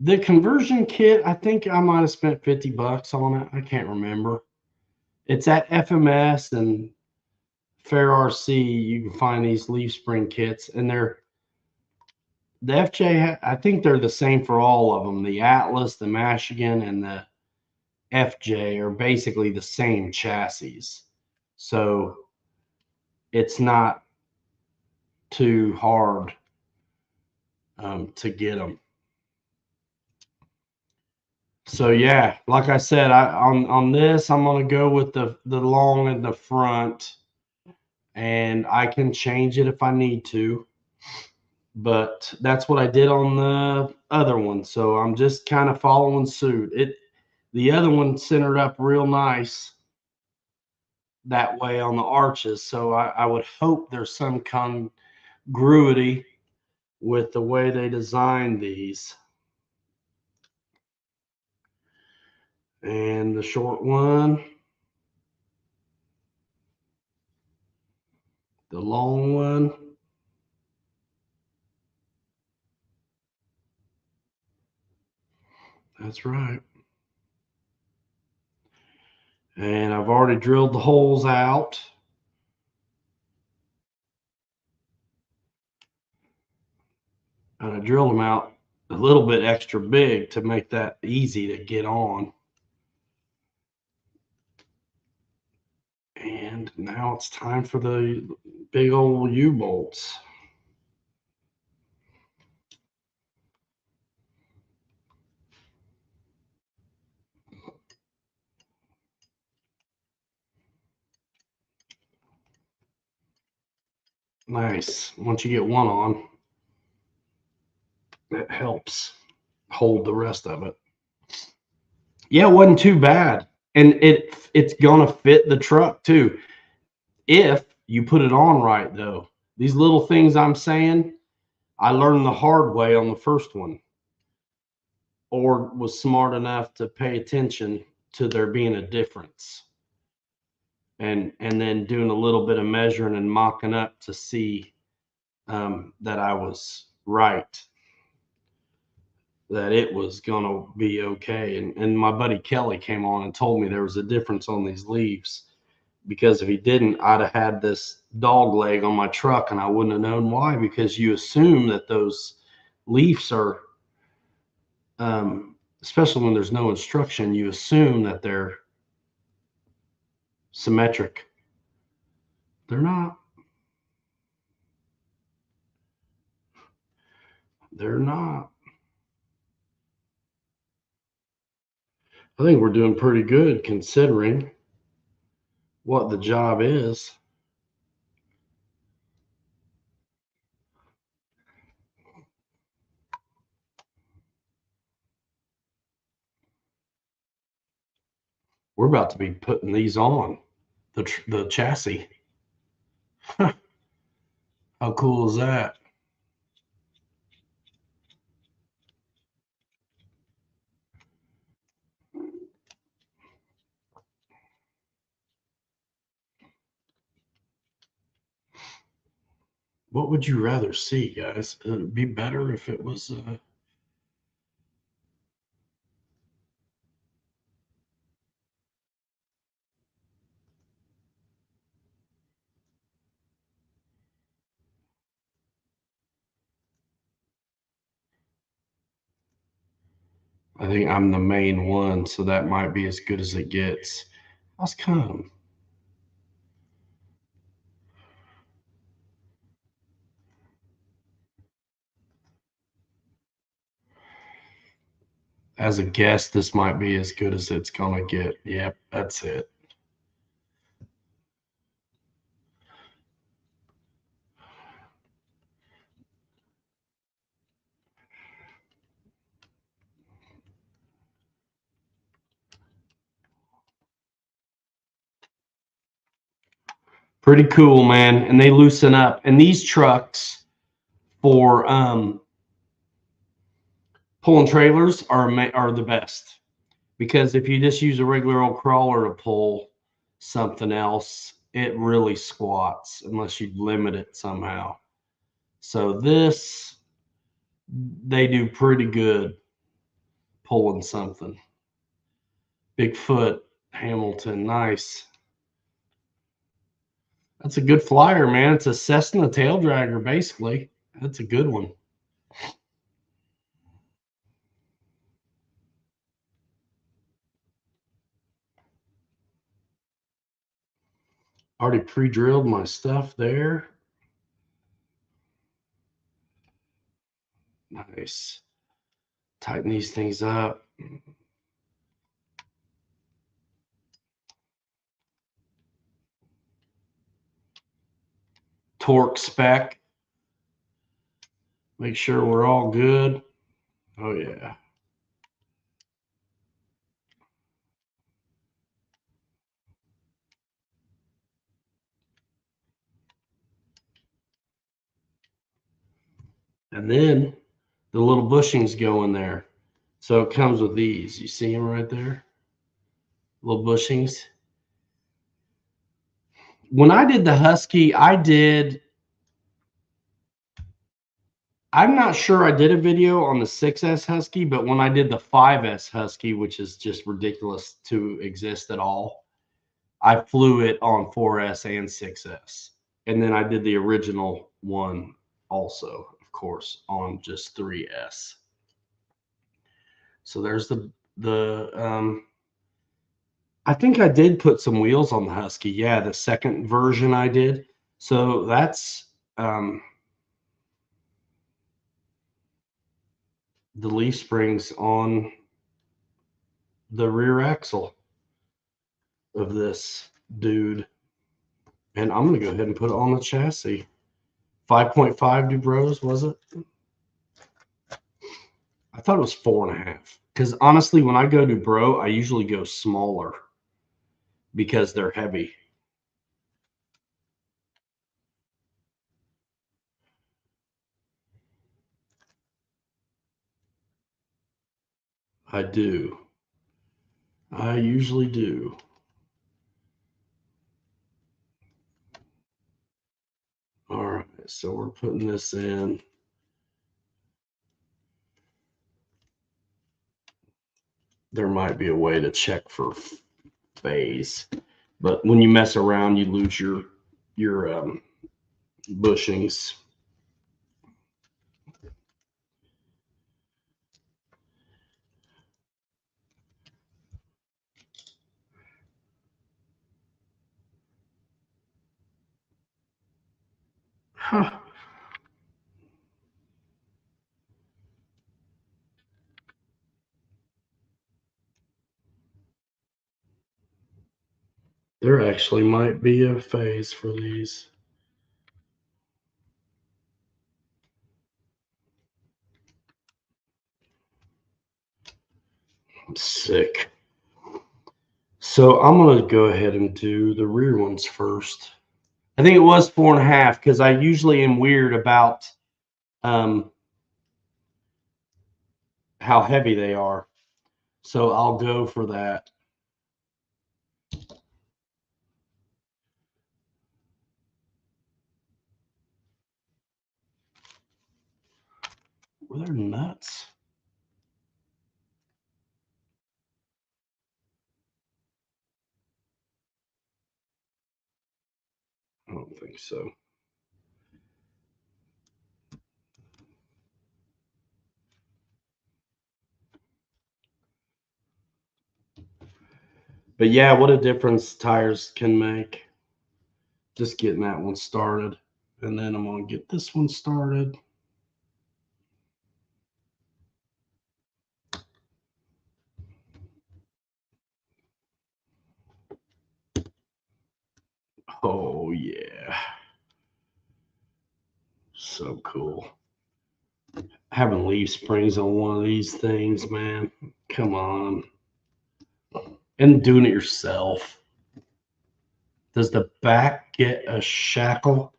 The conversion kit, I think I might have spent $50 on it. I can't remember. It's at FMS and Fair RC. You can find these leaf spring kits, and they're the FJ. I think they're the same for all of them. The Atlas, the Mashigan, and the FJ are basically the same chassis, so it's not too hard to get them. So yeah, like I said, on this, I'm gonna go with the long in the front, and I can change it if I need to. But that's what I did on the other one. So I'm just kind of following suit. The other one centered up real nice. that way on the arches. So I would hope there's some congruity with the way they designed these. And the short one, the long one. That's right. And I've already drilled the holes out. And I drilled them out a little bit extra big to make that easy to get on. And now it's time for the big old U-bolts. Nice. Once you get one on, it helps hold the rest of it. Yeah, it wasn't too bad. And it's gonna fit the truck too. If you put it on right though. These little things I'm saying, I learned the hard way on the first one, or was smart enough to pay attention to there being a difference. And then doing a little bit of measuring and mocking up to see that I was right, that it was gonna be okay. And my buddy Kelly came on and told me there was a difference on these leaves, because if he didn't, I'd have had this dog leg on my truck and I wouldn't have known why, because you assume that those leaves are, especially when there's no instruction, you assume that they're symmetric. They're not. They're not. I think we're doing pretty good considering what the job is. We're about to be putting these on the chassis. How cool is that? What would you rather see, guys? It'd be better if it was I think I'm the main one, so that might be as good as it gets. How's come? As a guest, this might be as good as it's gonna get. Yep, that's it. Pretty cool, man. And they loosen up. And these trucks for pulling trailers are the best, because if you just use a regular old crawler to pull something else, it really squats unless you limit it somehow. So this, they do pretty good pulling something. Bigfoot, Hamilton, nice. That's a good flyer, man. It's a Cessna tail dragger, basically. That's a good one. Already pre-drilled my stuff there. Nice. Tighten these things up. Torque spec. Make sure we're all good. Oh, yeah. And then the little bushings go in there. So it comes with these. You see them right there? Little bushings. When I did the Husky, I'm not sure I did a video on the 6S Husky, but when I did the 5S Husky, which is just ridiculous to exist at all, I flew it on 4S and 6S. And then I did the original one also, of course, on just 3S. So there's I think I did put some wheels on the Husky. Yeah, the second version I did. So that's the leaf springs on the rear axle of this dude. And I'm going to go ahead and put it on the chassis. 5.5 Dubros, was it? I thought it was 4.5. Because honestly, when I go Dubro, I usually go smaller because they're heavy. I do. I usually do. All right, so we're putting this in. There might be a way to check for phase, but when you mess around, you lose your bushings. Huh. There actually might be a phase for these. I'm sick. So I'm going to go ahead and do the rear ones first. I think it was 4.5 because I usually am weird about how heavy they are. So I'll go for that. Were there nuts? I don't think so. But yeah, what a difference tires can make. Just getting that one started. And then I'm going to get this one started. Oh, yeah. So cool. Having leaf springs on one of these things, man. Come on. And doing it yourself. Does the back get a shackle?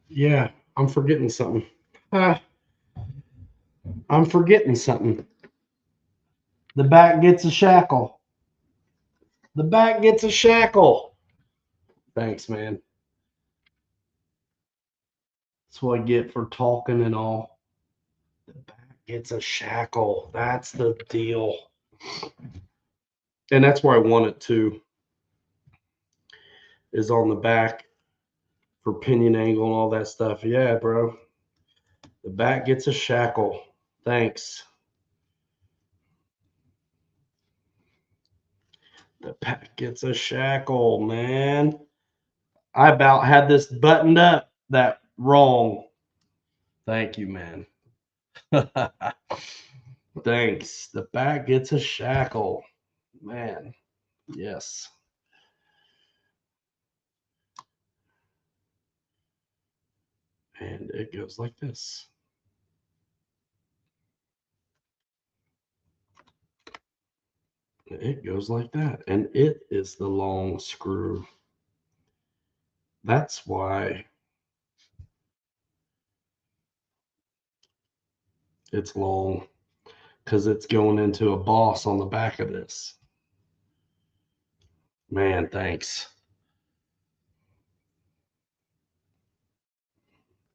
Yeah, I'm forgetting something. I'm forgetting something. The back gets a shackle. The back gets a shackle. Thanks, man. That's what I get for talking and all. The back gets a shackle. That's the deal. And that's where I want it to, is on the back for pinion angle and all that stuff. Yeah, bro. The back gets a shackle. Thanks. The back gets a shackle, man. I about had this buttoned up that wrong. Thank you, man. Thanks. The back gets a shackle. Man, yes. And it goes like this. It goes like that. And it is the long screw. That's why it's long, because it's going into a boss on the back of this. Man, thanks.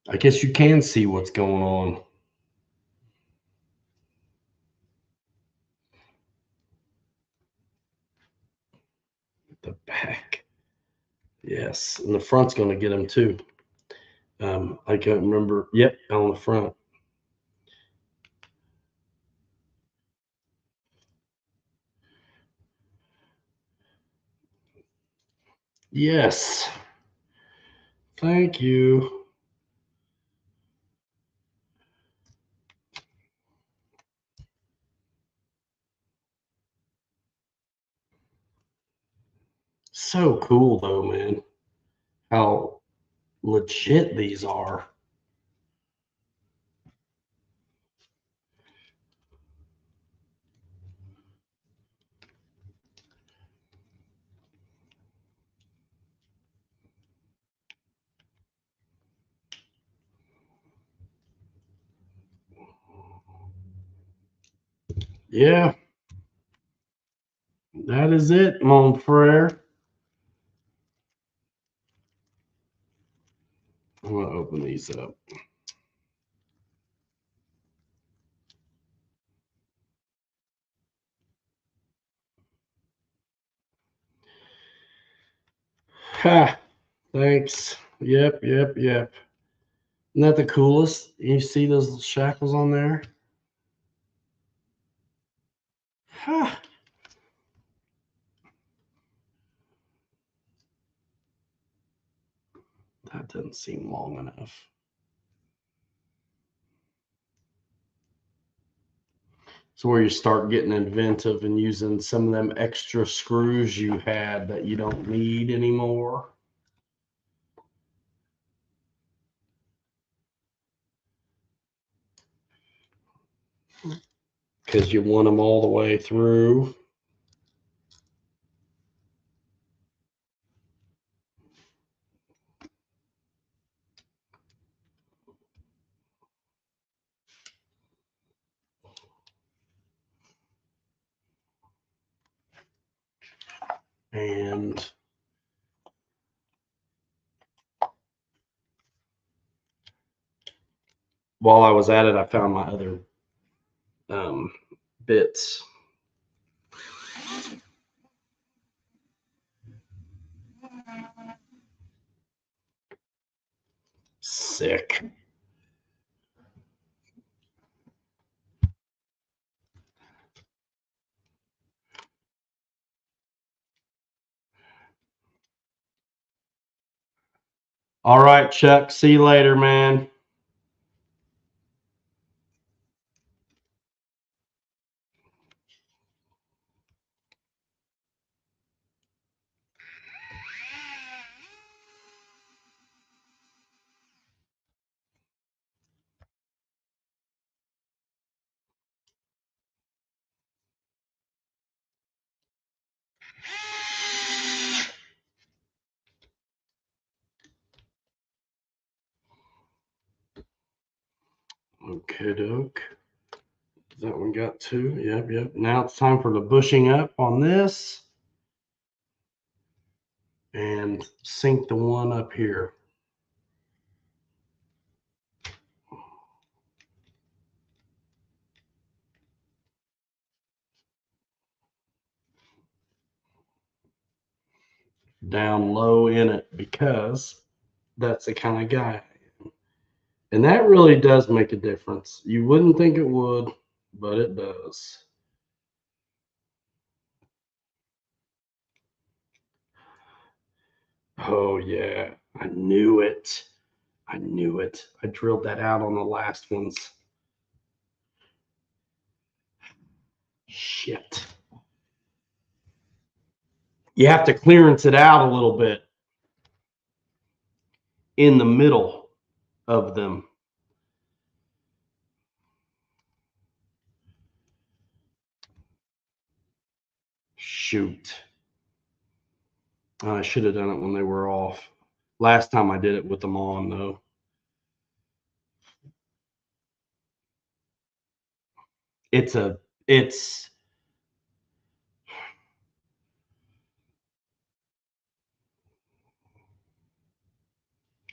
I guess you can see what's going on. The back. Yes, and the front's going to get them too. I can't remember. Yep, on the front. Yes. Thank you. So cool though, man. How legit these are. Yeah, that is it, mon frere. I'm gonna open these up. Ha! Thanks. Yep. Isn't that the coolest? You see those shackles on there? Ha! That doesn't seem long enough. So where you start getting inventive and using some of them extra screws you had that you don't need anymore. Because you want them all the way through. And while I was at it, I found my other bits. Sick. All right, Chuck. See you later, man. Okay, doke. That one got two. Yep. Now it's time for the bushing up on this and sink the one up here. Down low in it because that's the kind of guy I am. And that really does make a difference. You wouldn't think it would, but it does. Oh, yeah. I knew it. I drilled that out on the last ones. Shit. You have to clearance it out a little bit in the middle of them. Shoot. I should have done it when they were off. Last time I did it with them on, though. It's a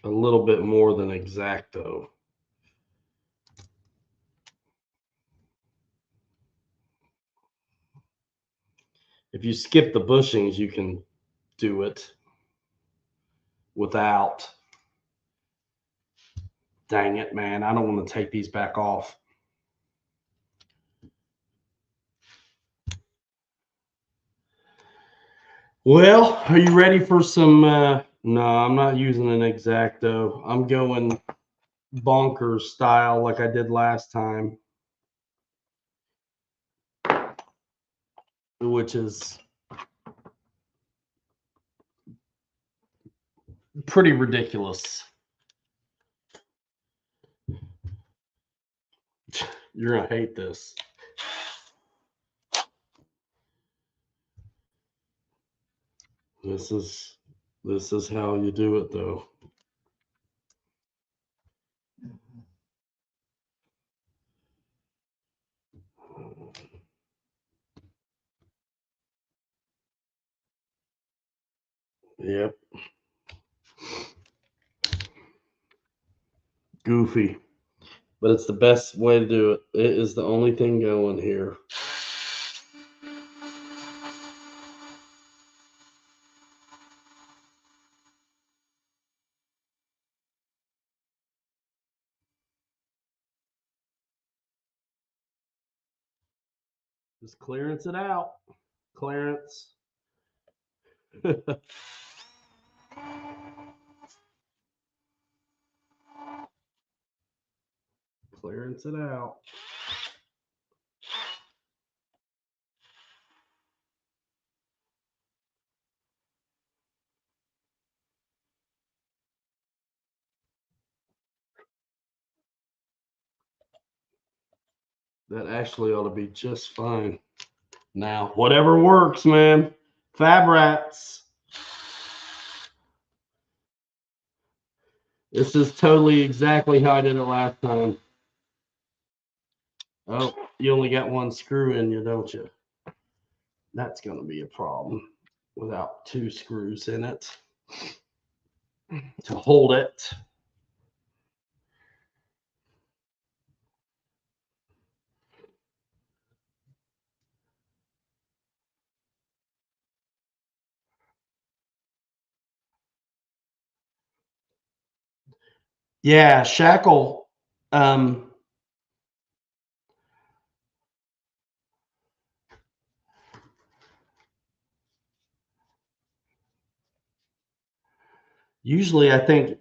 little bit more than Exacto. If you skip the bushings, you can do it without. Dang it, man. I don't want to take these back off. Well, are you ready for some? No, I'm not using an Exacto. I'm going bonkers style like I did last time, which is pretty ridiculous. You're gonna hate this. This is how you do it, though. Yep. Goofy, but it's the best way to do it. It is the only thing going here. Just clearance it out. Clearance. Clearance it out. That actually ought to be just fine. Now, whatever works, man. Fab Rats. This is totally exactly how I did it last time. Oh, you only got one screw in you, don't you? That's going to be a problem without two screws in it to hold it. Yeah, shackle. Usually, I think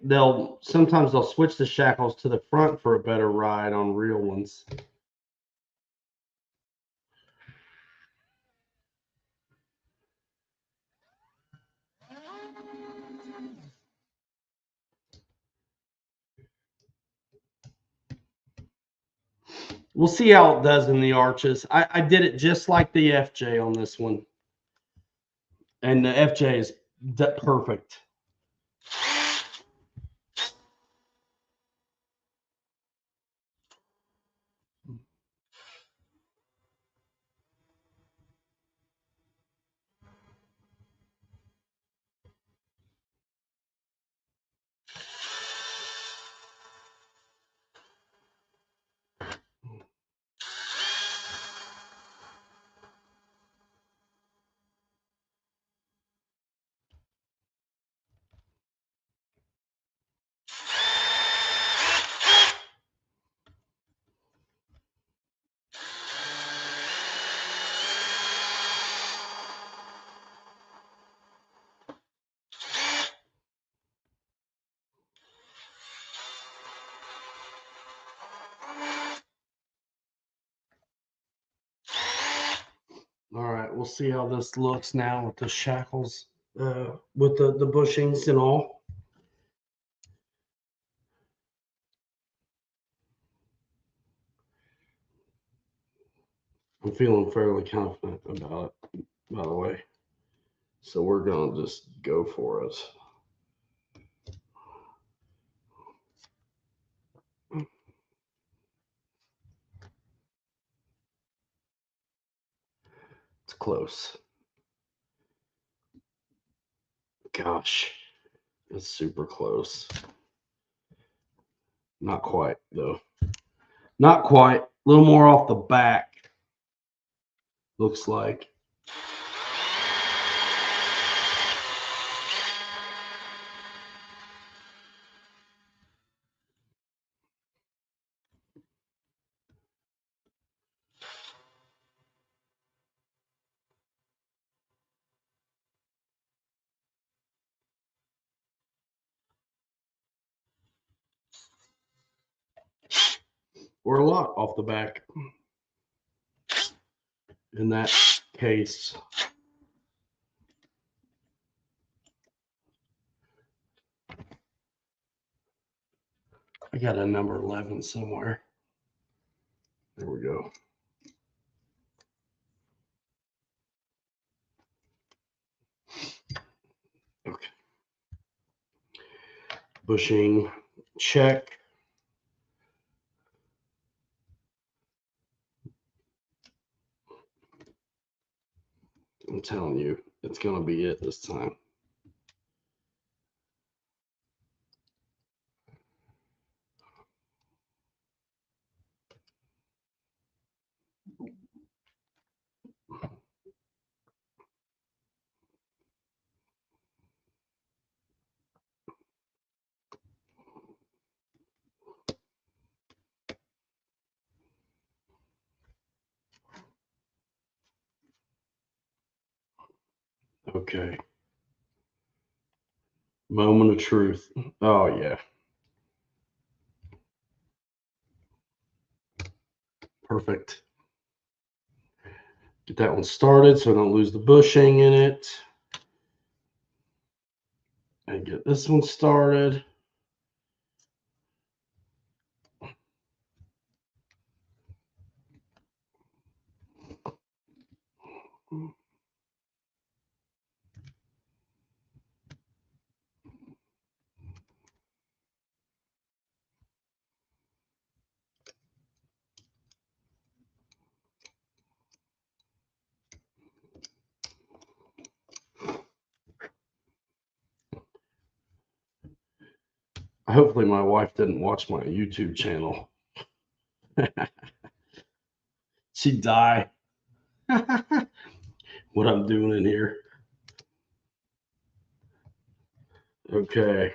sometimes they'll switch the shackles to the front for a better ride on real ones. We'll see how it does in the arches. I did it just like the FJ on this one. And the FJ is perfect. All right, we'll see how this looks now with the shackles, with the bushings and all. I'm feeling fairly confident about it, by the way. So we're going to just go for it. close. Gosh, it's super close. Not quite, though. Not quite. A little more off the back, looks like. Or a lot off the back in that case. I got a number 11 somewhere. There we go. Okay. Bushing, check. I'm telling you, it's going to be it this time. Okay. Moment of truth. Oh, yeah. Perfect. Get that one started so I don't lose the bushing in it. And get this one started. Hopefully my wife didn't watch my YouTube channel. She'd die. What I'm doing in here. Okay.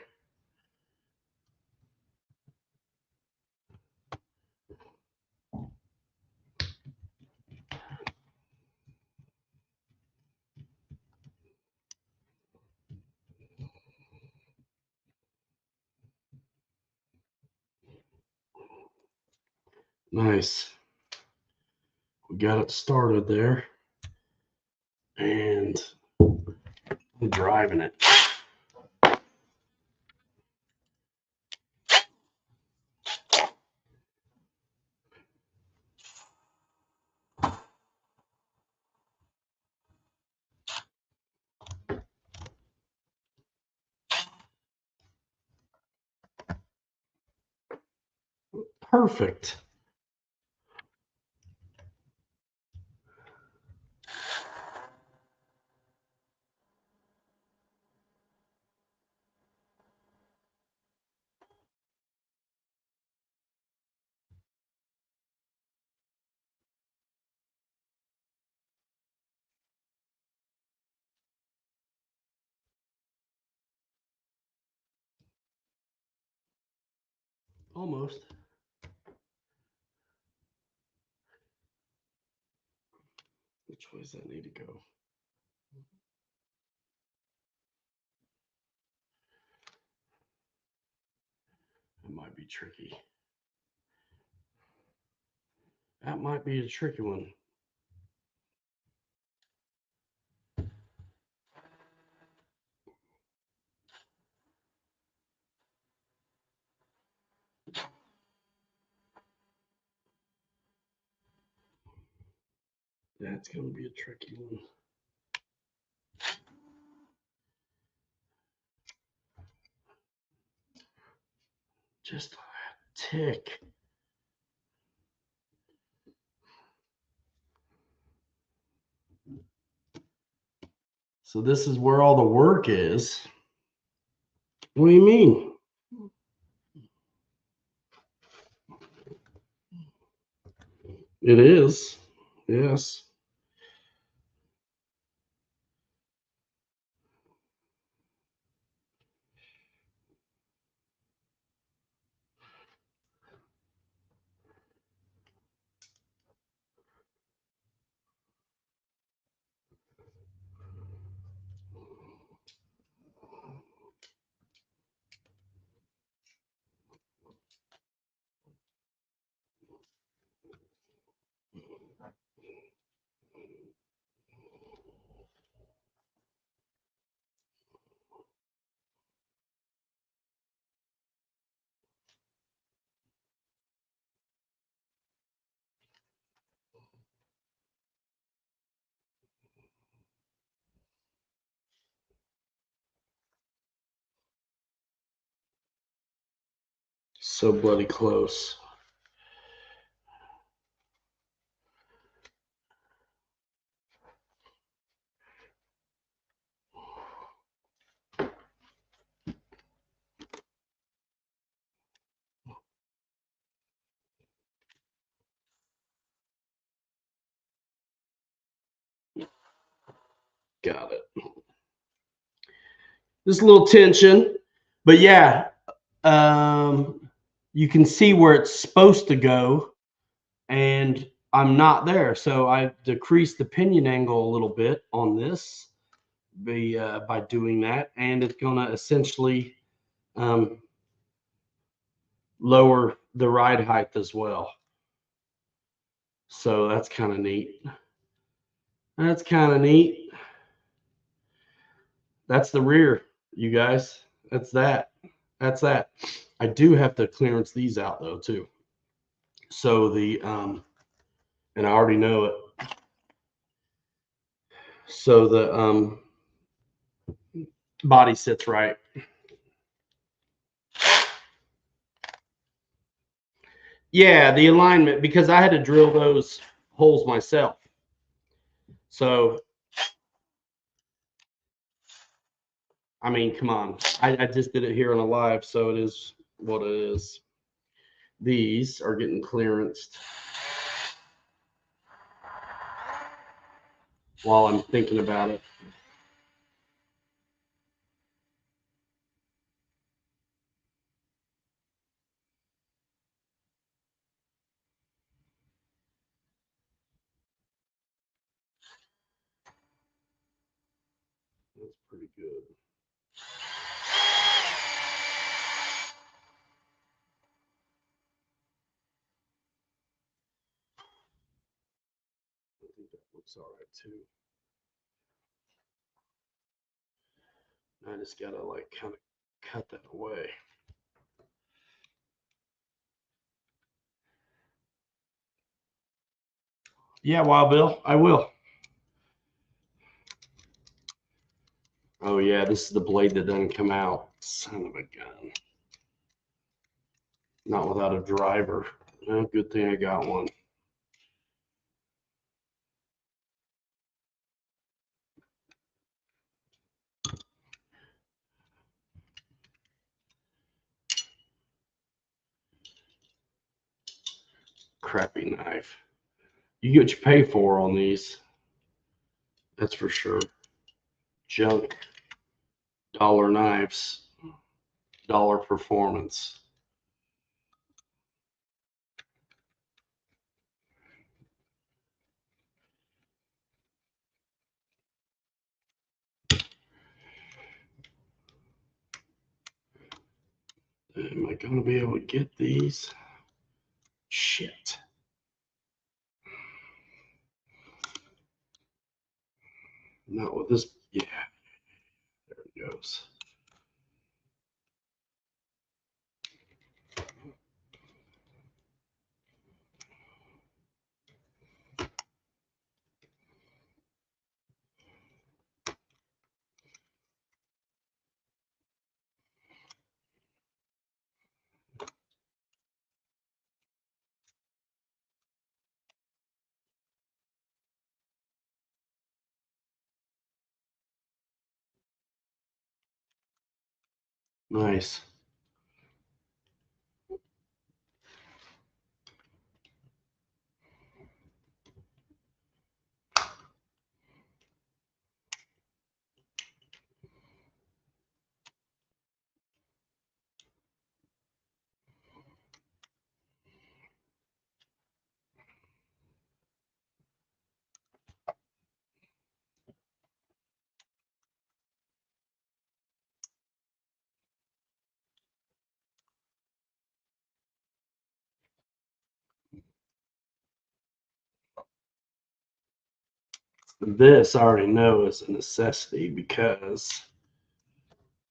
Nice. We got it started there. And I'm driving it. Perfect. Almost. Which way does that need to go? That might be tricky. That might be a tricky one. That's going to be a tricky one. Just a tick. So this is where all the work is. What do you mean? It is. Yes. So bloody close. Got it. Just a little tension, but yeah, you can see where it's supposed to go, and I'm not there. So I decreased the pinion angle a little bit on this by doing that, and it's going to essentially lower the ride height as well. So that's kind of neat. That's kind of neat. That's the rear, you guys. That's that. That's that. I do have to clearance these out though too. So the and I already know it. So the body sits right. Yeah, the alignment, because I had to drill those holes myself. So I mean, come on. I just did it here on a live, so it is what it is. These are getting clearanced while I'm thinking about it. That's pretty good. I think that looks all right too. I just gotta like kind of cut that away. Yeah, Wild Bill, I will. Oh yeah, this is the blade that doesn't come out. Son of a gun. Not without a driver. Oh, good thing I got one. Crappy knife. You get what you pay for on these. That's for sure. Junk. Dollar knives. Dollar performance. Am I going to be able to get these? Shit. Not with this. Yeah. There it goes. Nice. This I already know is a necessity because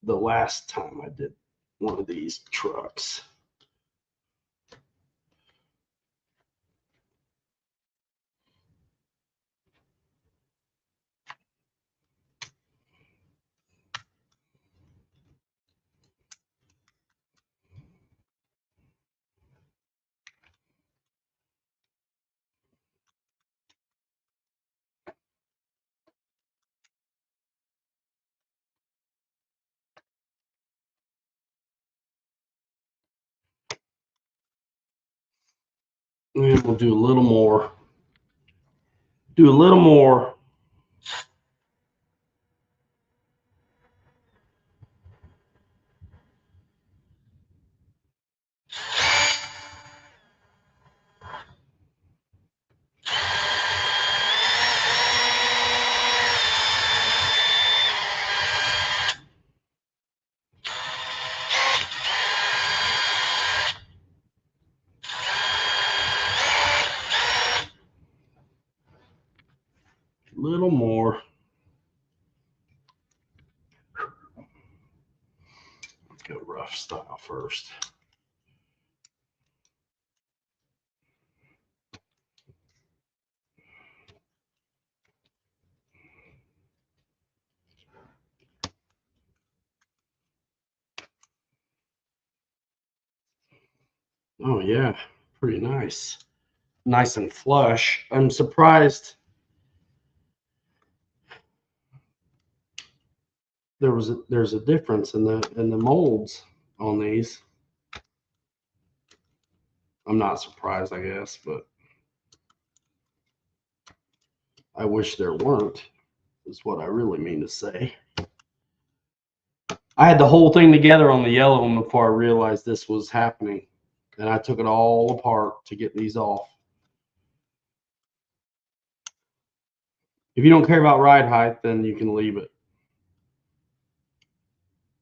the last time I did one of these trucks, and we'll do a little more. Do a little more. Little more. Let's go rough style first. Oh yeah, pretty nice. Nice and flush. I'm surprised there's a difference in the molds on these. I'm not surprised, I guess, but I wish there weren't, is what I really mean to say. I had the whole thing together on the yellow one before I realized this was happening, and I took it all apart to get these off. If you don't care about ride height, then you can leave it.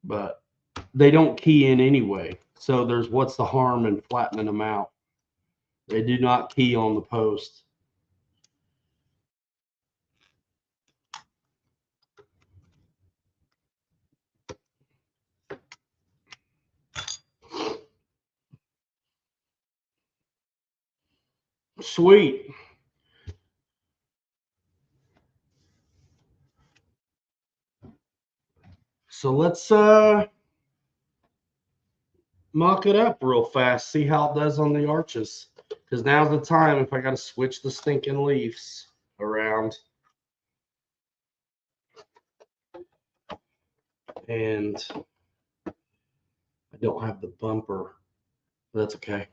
But they don't key in anyway. So there's what's the harm in flattening them out? They do not key on the post. Sweet. So let's mock it up real fast, see how it does on the arches. Because now's the time if I got to switch the stinking leaves around. And I don't have the bumper. That's okay.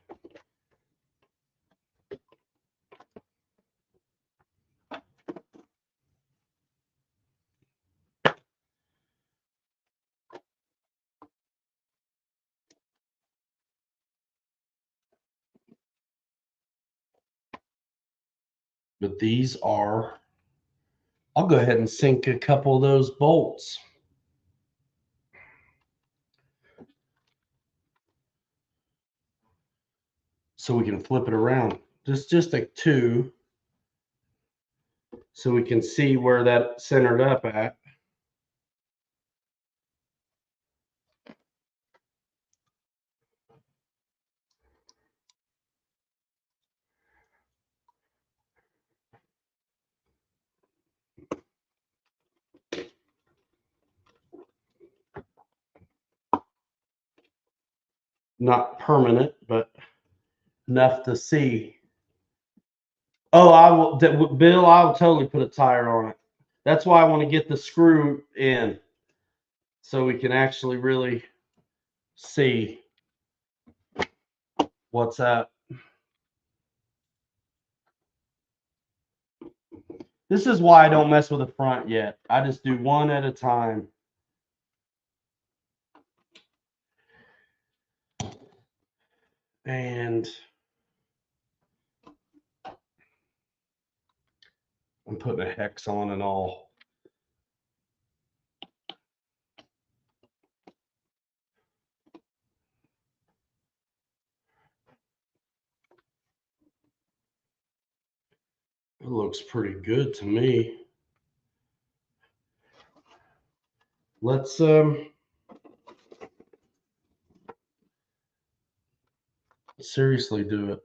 But these are, I'll go ahead and sink a couple of those bolts. So we can flip it around. Just a two. So we can see where that centered up at. Not permanent, but enough to see. Oh, I will, Bill, I will totally put a tire on it. That's why I want to get the screw in so we can actually really see what's up. This is why I don't mess with the front yet. I just do one at a time. And I'm putting a hex on and all. It looks pretty good to me. Let's seriously do it.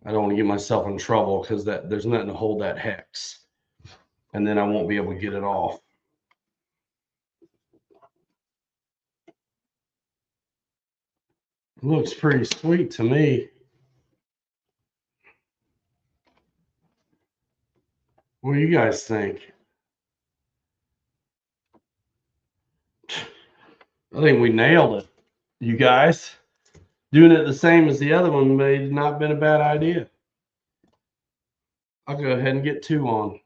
I don't want to get myself in trouble because there's nothing to hold that hex. And then I won't be able to get it off. It looks pretty sweet to me. What do you guys think? I think we nailed it, you guys. Doing it the same as the other one may have not been a bad idea. I'll go ahead and get 2 on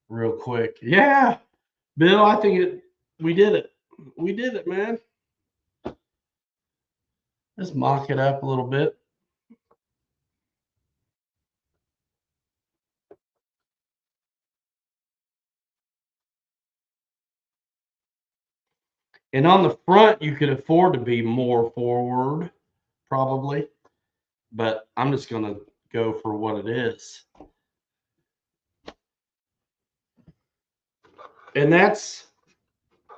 real quick. Yeah, Bill, I think we did it. We did it, man. Let's mock it up a little bit. And on the front, you could afford to be more forward, probably. But I'm just going to go for what it is. And that's,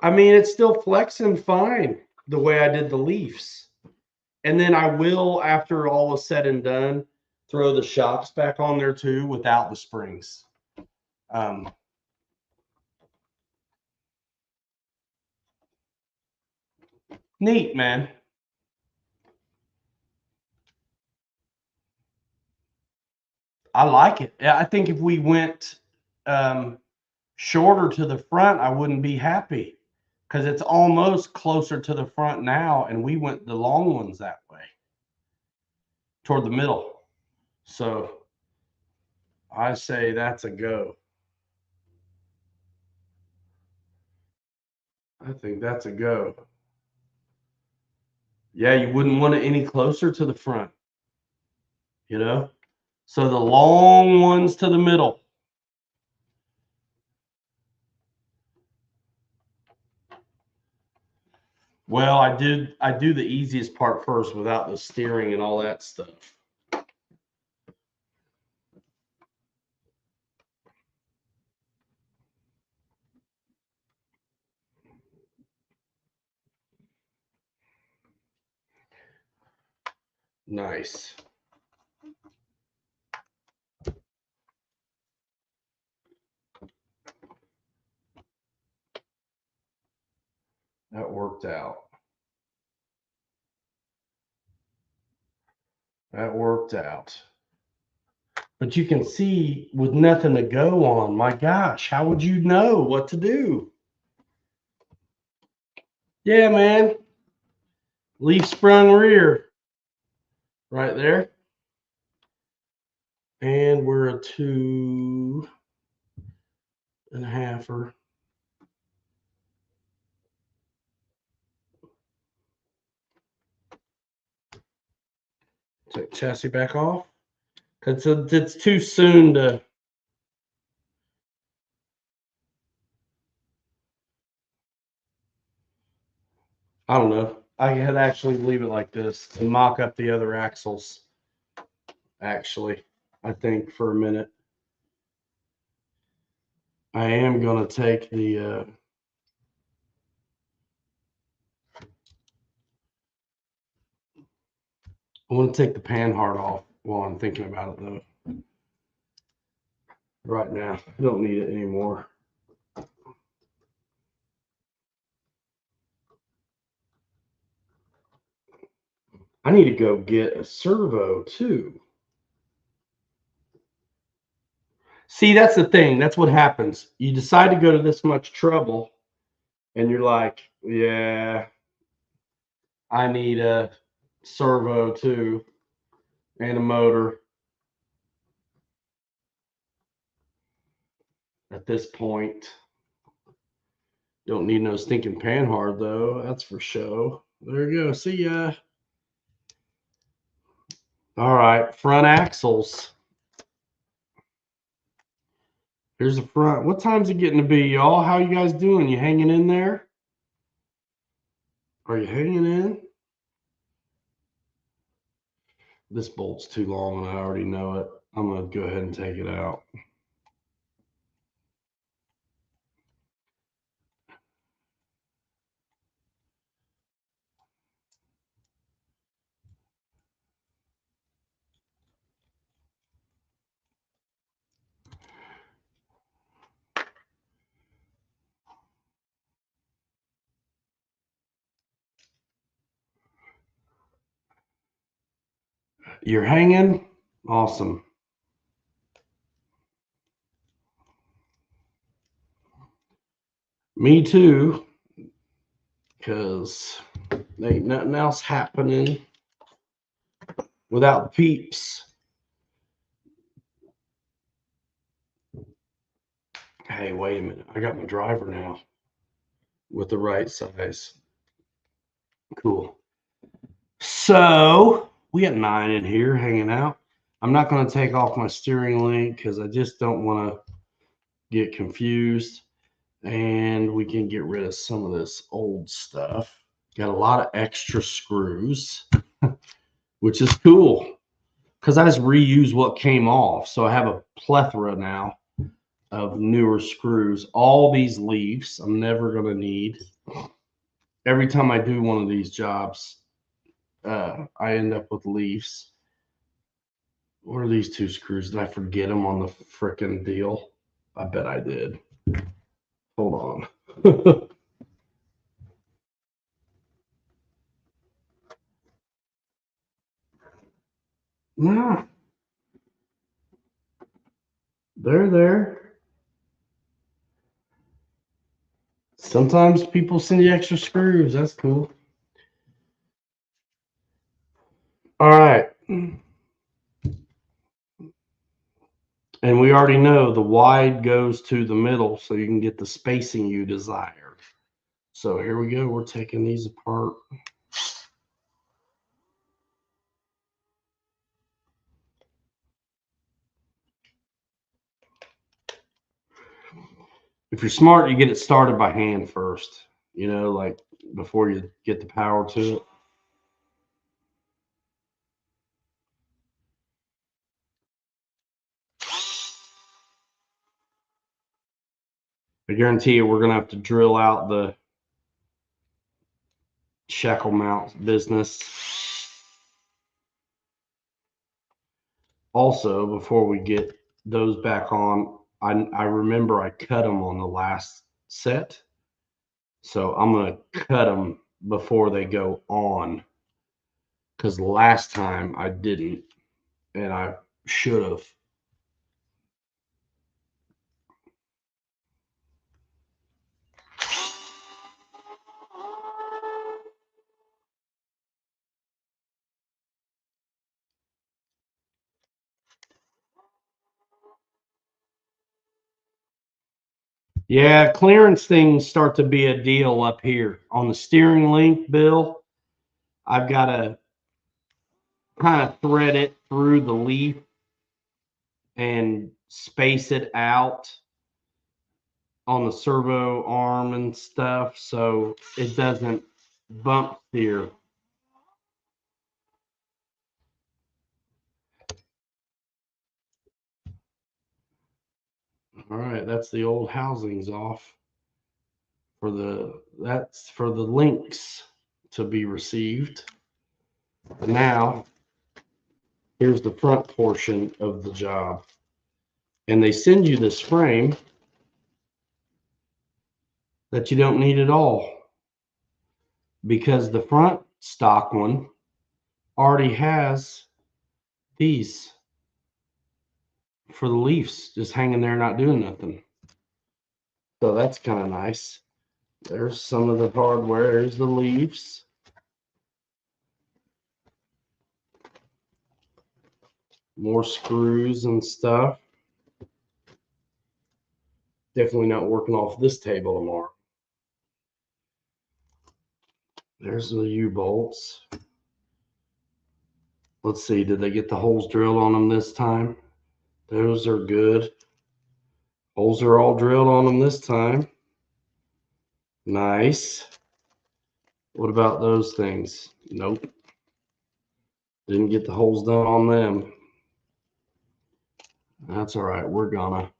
I mean, it's still flexing fine the way I did the Leafs. And then I will, after all is said and done, throw the shocks back on there too without the springs. Neat, man. I like it. I think if we went shorter to the front, I wouldn't be happy because it's almost closer to the front now, and we went the long ones that way toward the middle. So I say that's a go. I think that's a go. Yeah, you wouldn't want it any closer to the front, you know? So the long ones to the middle. Well, I do the easiest part first without the steering and all that stuff. Nice. That worked out. That worked out. But you can see with nothing to go on, my gosh, how would you know what to do? Yeah, man. Leaf sprung rear. Right there. And we're a 2.5er. Take chassis back off. Because it's too soon to. I don't know. I could actually leave it like this and mock up the other axles. Actually, I think for a minute. I am going to take the. I want to take the panhard off while I'm thinking about it, though. Right now, I don't need it anymore. I need to go get a servo too. See, that's the thing. That's what happens. You decide to go to this much trouble, and you're like, yeah, I need a servo too and a motor. At this point, don't need no stinking panhard though. That's for show. There you go. See ya. All right, front axles. Here's the front. What time's it getting to be, y'all? How you guys doing? You hanging in there? Are you hanging in? This bolt's too long and I already know it. I'm going to go ahead and take it out. You're hanging? Awesome. Me too, because there ain't nothing else happening without peeps. Hey, wait a minute. I got my driver now with the right size. Cool. So we got 9 in here hanging out. I'm not going to take off my steering link because I just don't want to get confused. And we can get rid of some of this old stuff. Got a lot of extra screws, which is cool because I just reuse what came off. So I have a plethora now of newer screws. All these leaves I'm never going to need. Every time I do one of these jobs, I end up with leaves. What are these 2 screws? Did I forget them on the frickin' deal? I bet I did. Hold on. Nah, they're there. Sometimes people send you extra screws. That's cool. All right. And we already know the wide goes to the middle so you can get the spacing you desire. So here we go. We're taking these apart. If you're smart, you get it started by hand first, you know, like before you get the power to it. I guarantee you we're going to have to drill out the shackle mount business. Also, before we get those back on, I remember I cut them on the last set. So I'm going to cut them before they go on. Because last time I didn't, and I should have. Yeah, clearance things start to be a deal up here. On the steering link, Bill, I've got to kind of thread it through the leaf and space it out on the servo arm and stuff so it doesn't bump steer. All right, that's the old housings off that's for the links to be received. Now, here's the front portion of the job. And they send you this frame that you don't need at all because the front stock one already has these for the leaves just hanging there not doing nothing. So that's kind of nice. There's some of the hardware. There's the leaves. More screws and stuff. Definitely not working off this table tomorrow. There's the U-bolts. Let's see, did they get the holes drilled on them this time? Those are good. Holes are all drilled on them this time. Nice. What about those things? Nope. Didn't get the holes done on them. That's all right. We're gonna.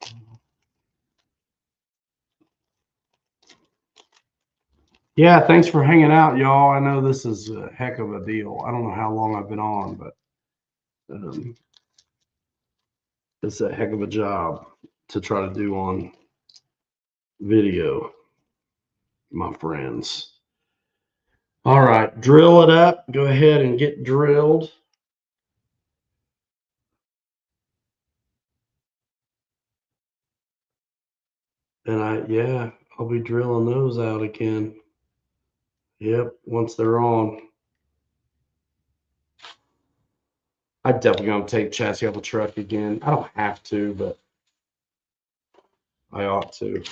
Yeah, thanks for hanging out, y'all. I know this is a heck of a deal. I don't know how long I've been on, but it's a heck of a job to try to do on video, my friends. All right, drill it up. Go ahead and get drilled. And yeah, I'll be drilling those out again. Yep, once they're on. I'm definitely gonna take chassis off the truck again. I don't have to, but I ought to.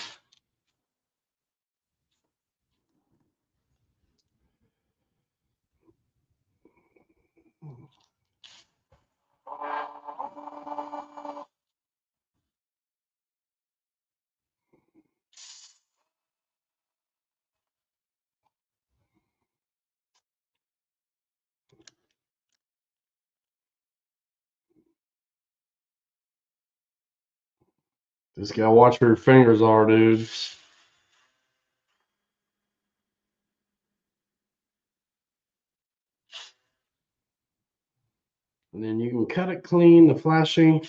Just gotta watch where your fingers are, dude. And then you can cut it clean, the flashing,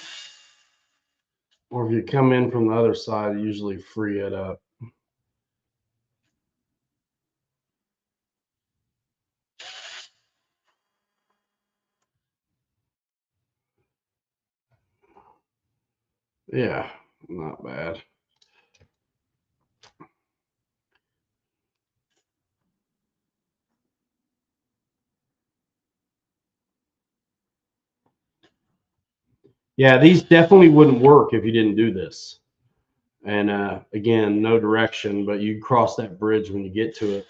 or if you come in from the other side, you usually free it up. Yeah, not bad. Yeah, these definitely wouldn't work if you didn't do this. And again, no direction, but you cross that bridge when you get to it.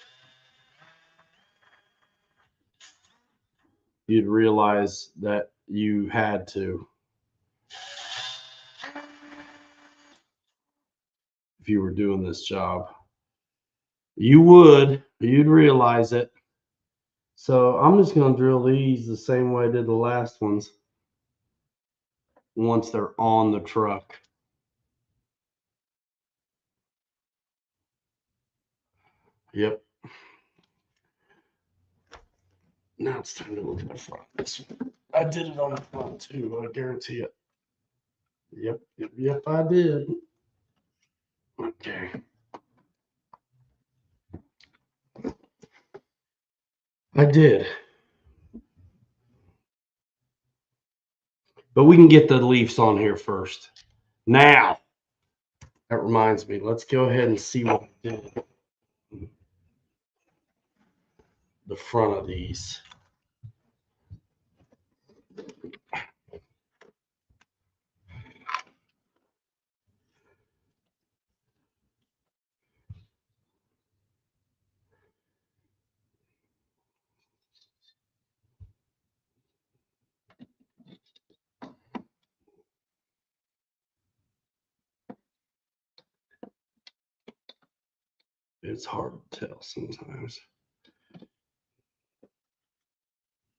You'd realize that you had to if you were doing this job. You'd realize it. So I'm just going to drill these the same way I did the last ones once they're on the truck. Yep. Now it's time to look at the front. I did it on the front too, I guarantee it. Yep, I did. Okay. I did. But we can get the leaves on here first. Now, that reminds me, let's go ahead and see what I did. The front of these. It's hard to tell sometimes.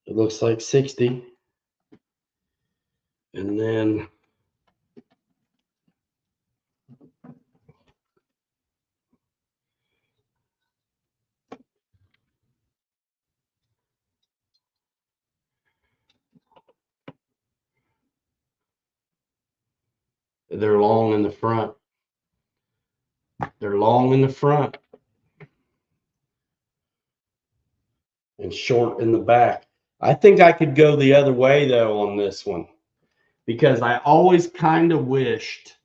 It looks like 60. And then they're long in the front. They're long in the front and short in the back. I think I could go the other way though on this one, because I always kind of wished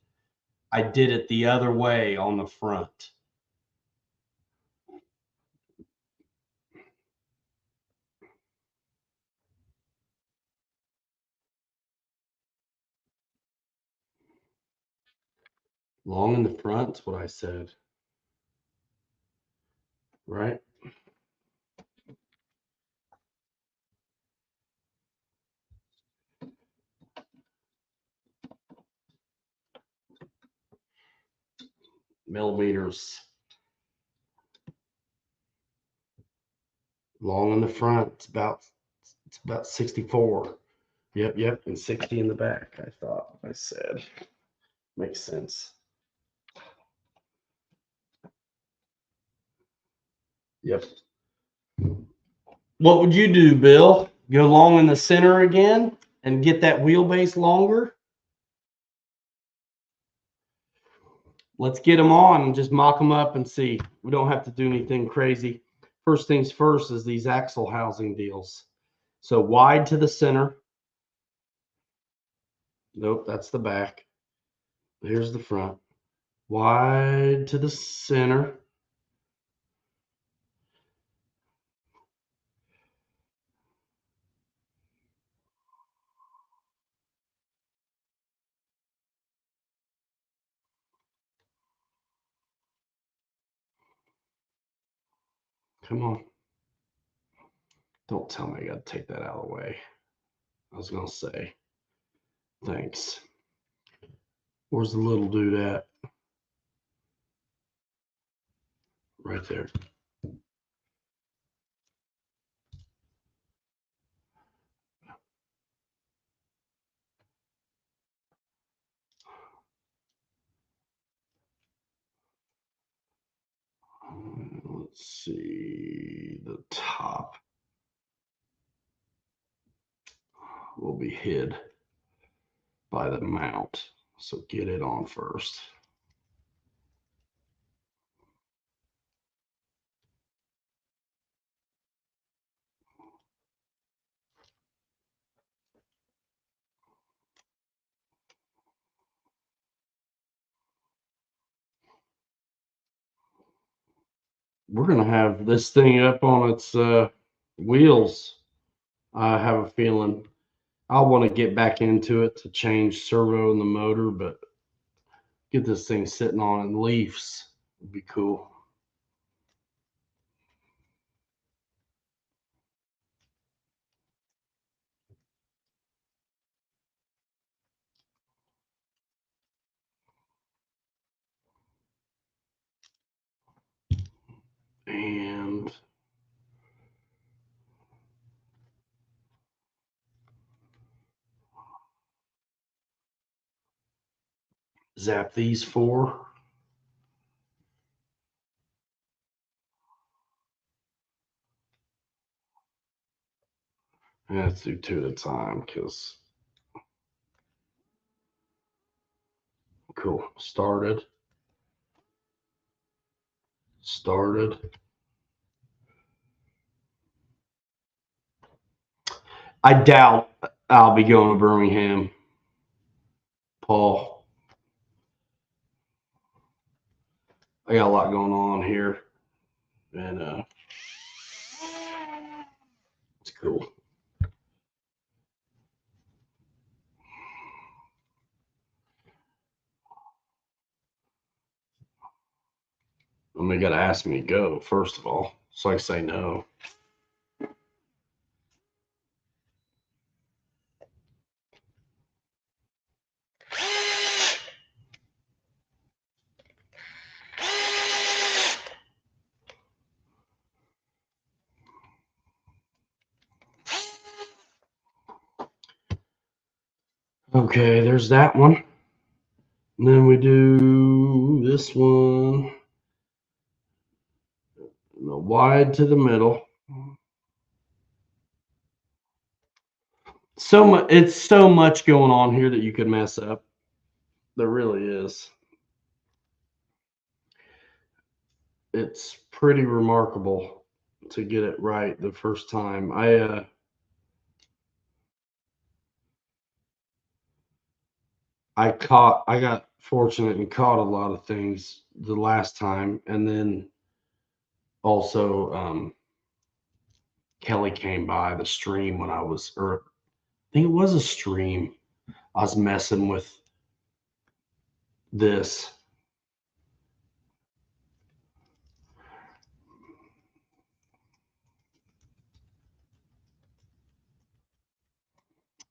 I did it the other way on the front. Long in the front's what I said. Right? Millimeters. Long in the front, it's about 64. Yep, and 60 in the back, I thought I said. Makes sense. Yep. What would you do, Bill? Go long in the center again and get that wheelbase longer? Let's get them on and just mock them up and see. We don't have to do anything crazy. First things first is these axle housing deals. So wide to the center. Nope, that's the back. Here's the front. Wide to the center. Come on. Don't tell me I got to take that out of the way. I was going to say, thanks. Where's the little dude at? Right there. Let's see. The top will be hid by the mount. So get it on first. We're going to have this thing up on its wheels. I have a feeling. I'll want to get back into it to change servo in the motor, but get this thing sitting on in leaves would be cool. And zap these four. And let's do two at a time because cool. Started. I doubt I'll be going to Birmingham, Paul. I got a lot going on here, and it's cool. I mean, got to ask me to go first of all, so I can say no. Okay, there's that one. And then we do this one. The wide to the middle. It's so much going on here that you could mess up. There really is. It's pretty remarkable to get it right the first time. I got fortunate and caught a lot of things the last time, and then also Kelly came by the stream when I was, or I think it was a stream. I was messing with this.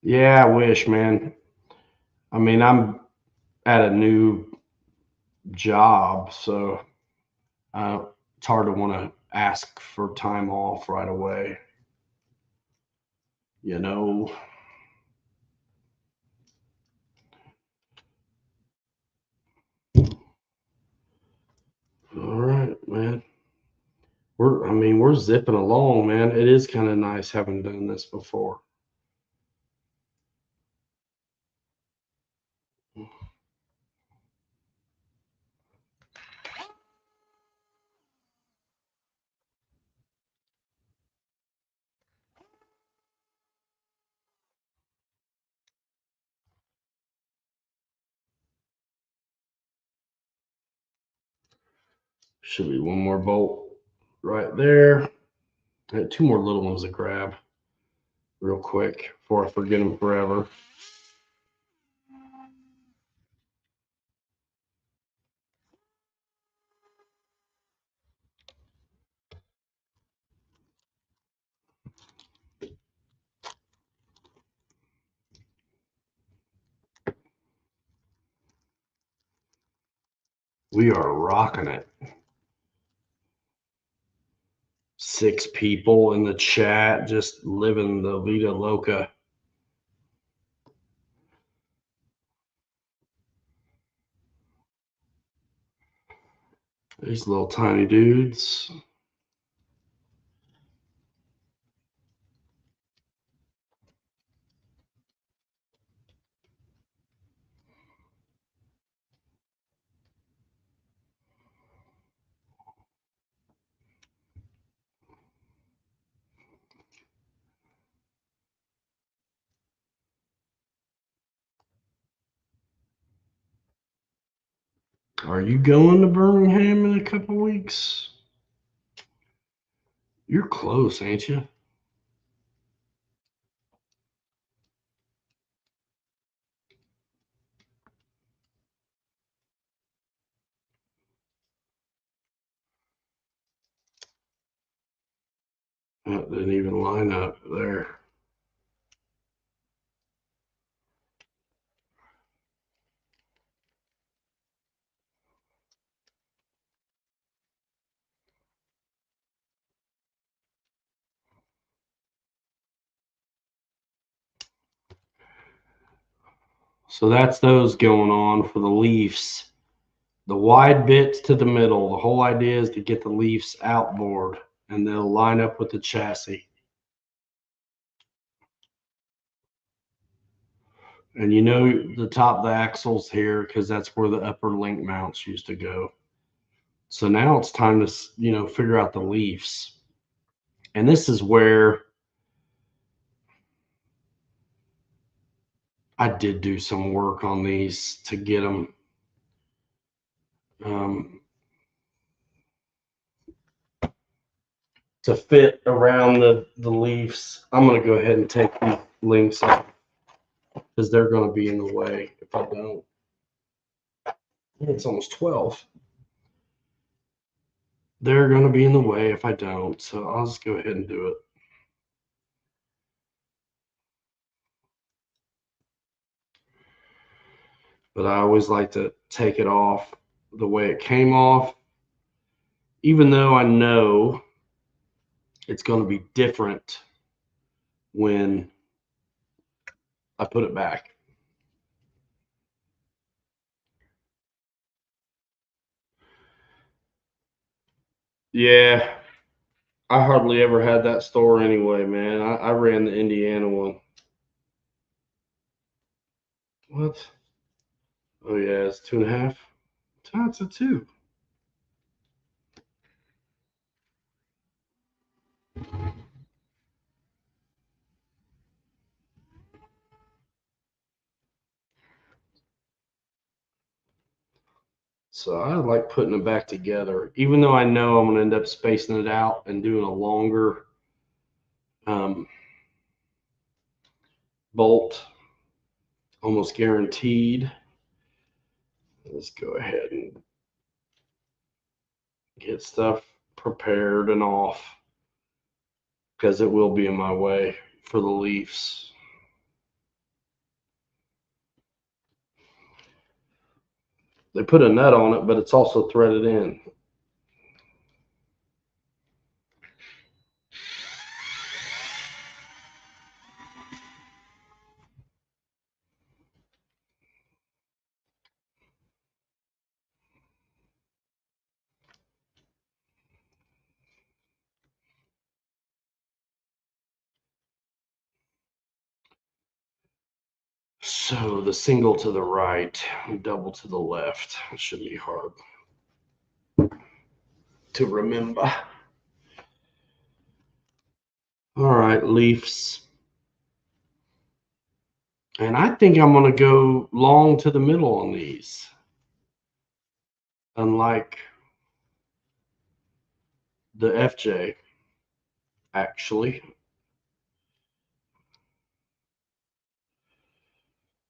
Yeah, I wish, man. I mean, I'm at a new job, so it's hard to want to ask for time off right away. You know. All right, man. We're zipping along, man. It is kind of nice having done this before. Should be one more bolt right there. Two more little ones to grab real quick before I forget them forever. We are rocking it. 6 people in the chat just living the Vida Loca. These little tiny dudes. Are you going to Birmingham in a couple weeks? You're close, ain't you? That didn't even line up there. So that's those going on for the Leafs. The wide bits to the middle. The whole idea is to get the Leafs outboard, and they'll line up with the chassis. And you know the top of the axles here because that's where the upper link mounts used to go. So now it's time to figure out the Leafs, and this is where I did do some work on these to get them to fit around the Leafs. I'm going to go ahead and take the links off because they're going to be in the way if I don't. It's almost 12. They're going to be in the way if I don't, so I'll just go ahead and do it. But I always like to take it off the way it came off, even though I know it's going to be different when I put it back. Yeah, I hardly ever had that store anyway, man. I ran the Indiana one. What? Oh, yeah, it's 2.5. That's a 2. So I like putting it back together, even though I know I'm going to end up spacing it out and doing a longer bolt, almost guaranteed. Let's go ahead and get stuff prepared and off, because it will be in my way for the leaves. They put a nut on it, but it's also threaded in. So the single to the right, double to the left. It shouldn't be hard to remember. All right, leaves. And I think I'm going to go long to the middle on these. Unlike the FJ, actually.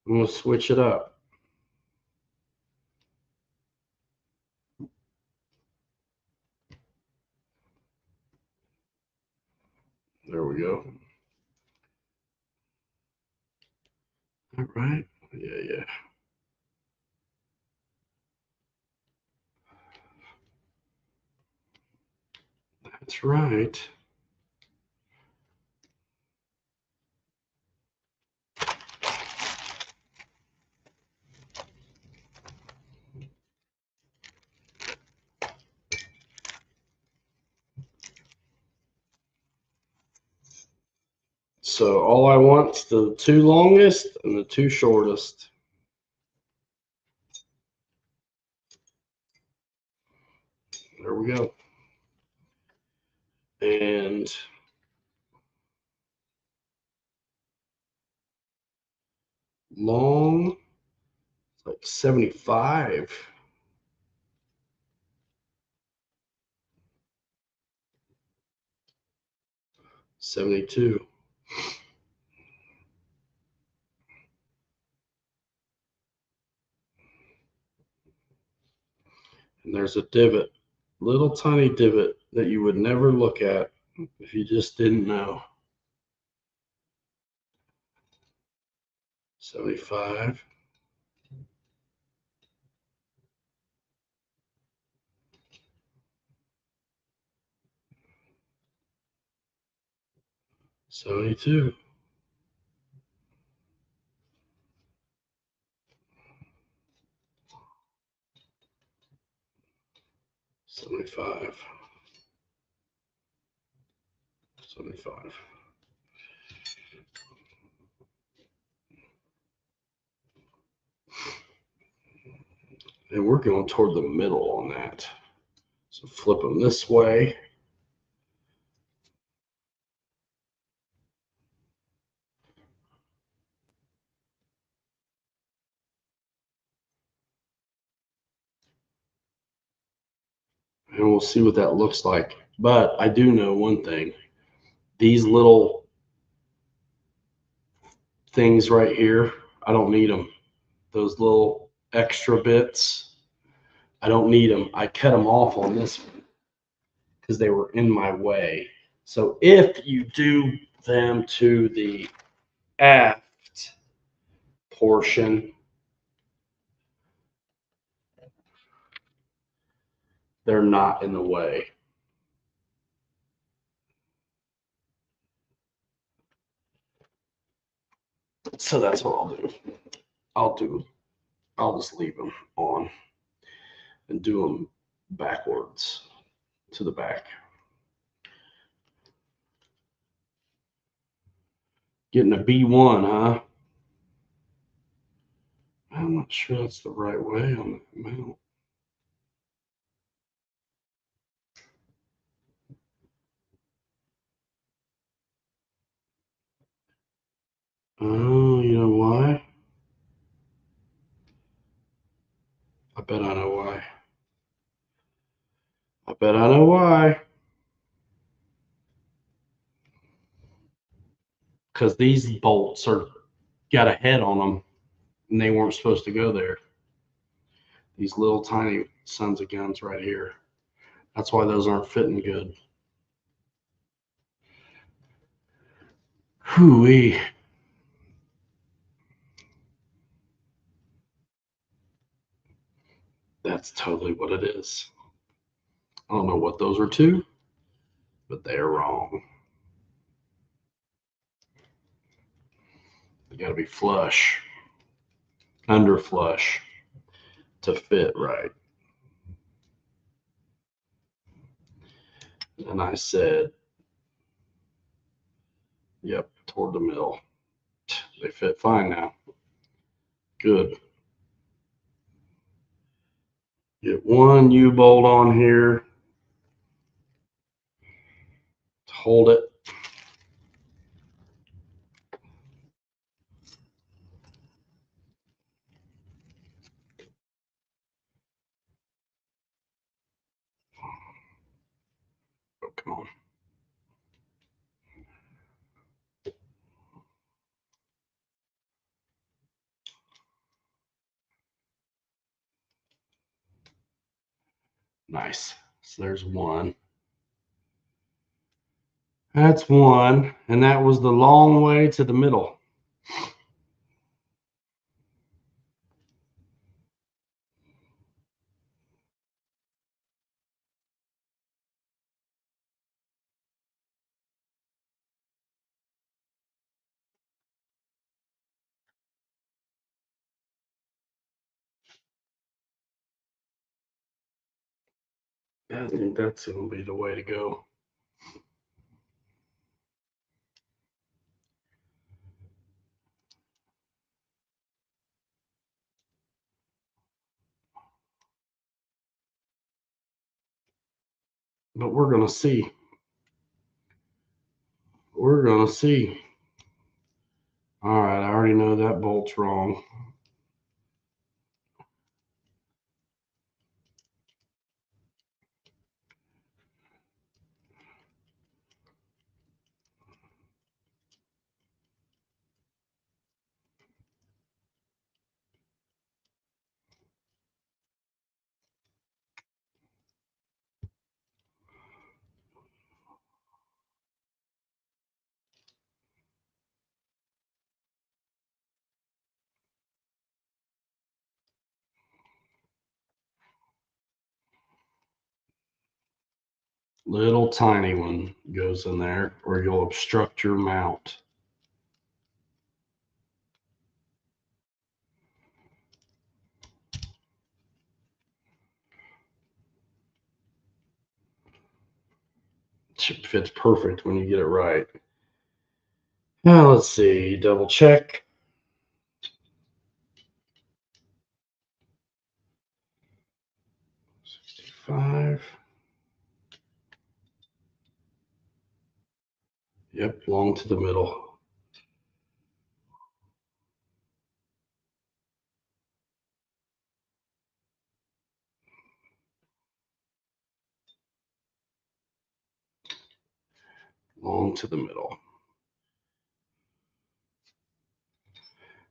I'm going to switch it up. There we go. All right. Yeah. That's right. So all I want is the two longest and the two shortest. There we go. And long, like 75. 72. And there's a divot, little tiny divot that you would never look at if you just didn't know. 75. 72. 75. 75. And we're going toward the middle on that. So flip them this way. And we'll see what that looks like. But I do know one thing. These little things right here, I don't need them. Those little extra bits, I don't need them. I cut them off on this one because they were in my way. So if you do them to the aft portion, they're not in the way. So that's what I'll do. I'll just leave them on and do them backwards to the back. Getting a B1, huh? I'm not sure that's the right way on the mount. Oh, you know why? I bet I know why. bet I know why. Because these bolts got a head on them, and they weren't supposed to go there. These little tiny sons of guns right here. That's why those aren't fitting good. Hooey. That's totally what it is. I don't know what those are to, but they're wrong. They got to be flush, under flush to fit right. And I said, yep, toward the middle. They fit fine now. Good. Get one U-bolt on here to hold it. Oh, come on. Nice. So there's one. That's one. And that was the long way to the middle. I think that's going to be the way to go. But we're going to see. We're going to see. All right, I already know that bolt's wrong. Little tiny one goes in there, or you'll obstruct your mount. It fits perfect when you get it right. Now let's see, double check. $65. Yep, long to the middle. Long to the middle.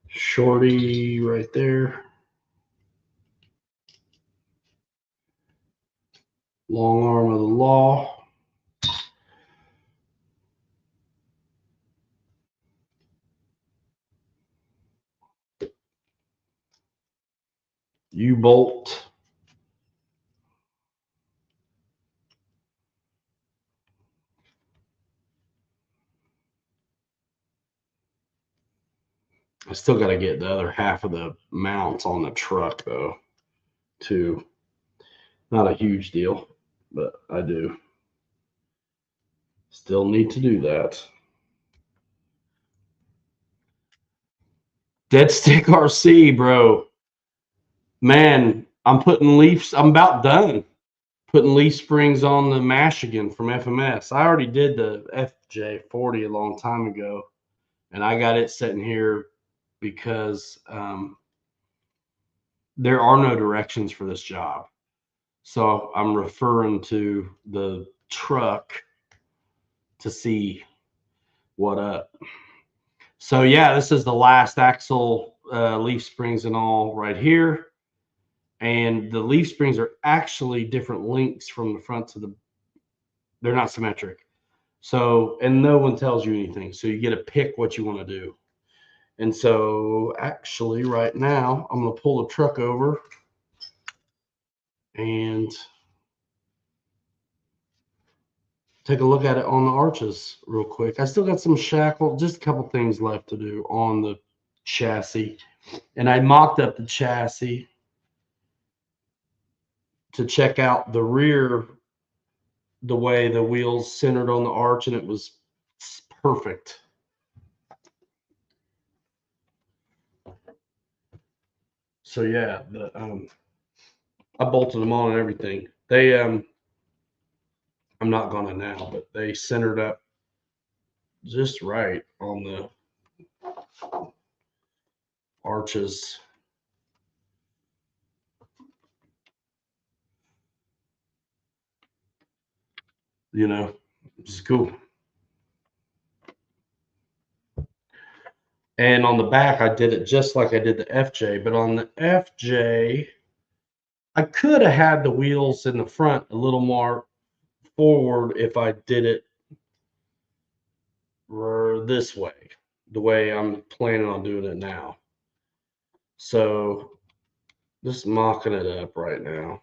Shorty right there. Long arm of the law. U-bolt. I still got to get the other half of the mounts on the truck, though, too. Not a huge deal, but I do. Still need to do that. Dead Stick RC, bro. Man, I'm putting leafs. I'm about done putting leaf springs on the Mashigan from FMS. I already did the FJ40 a long time ago, and I got it sitting here because there are no directions for this job. So I'm referring to the truck to see what up. So yeah, this is the last axle, leaf springs and all right here. And the leaf springs are actually different lengths from the front to the, they're not symmetric. So, and no one tells you anything. So you get to pick what you want to do. And so actually right now, I'm going to pull the truck over and take a look at it on the arches real quick. I still got some shackle, just a couple things left to do on the chassis. And I mocked up the chassis to check out the rear, the way the wheels centered on the arch, and it was perfect. So yeah, I bolted them on and everything. They I'm not gonna now, but they centered up just right on the arches. You know, it's cool. And on the back, I did it just like I did the FJ, but on the FJ, I could have had the wheels in the front a little more forward if I did it this way, the way I'm planning on doing it now. So just mocking it up right now.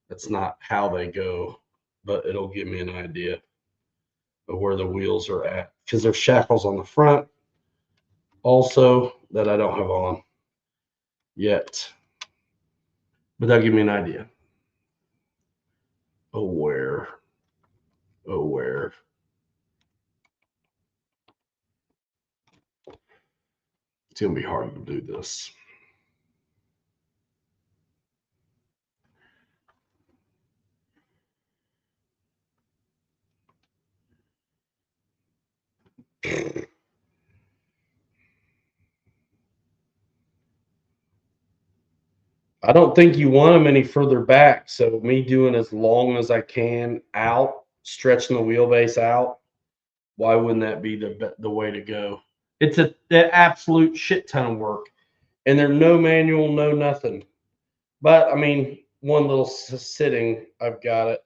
That's not how they go, but it'll give me an idea of where the wheels are at, because there's shackles on the front also that I don't have on yet, but that'll give me an idea. Oh, where? It's gonna be hard to do this. I don't think you want them any further back. So me doing as long as I can out, stretching the wheelbase out, why wouldn't that be the way to go? It's an absolute shit ton of work, and there's no manual, no nothing. But I mean, one little sitting, I've got it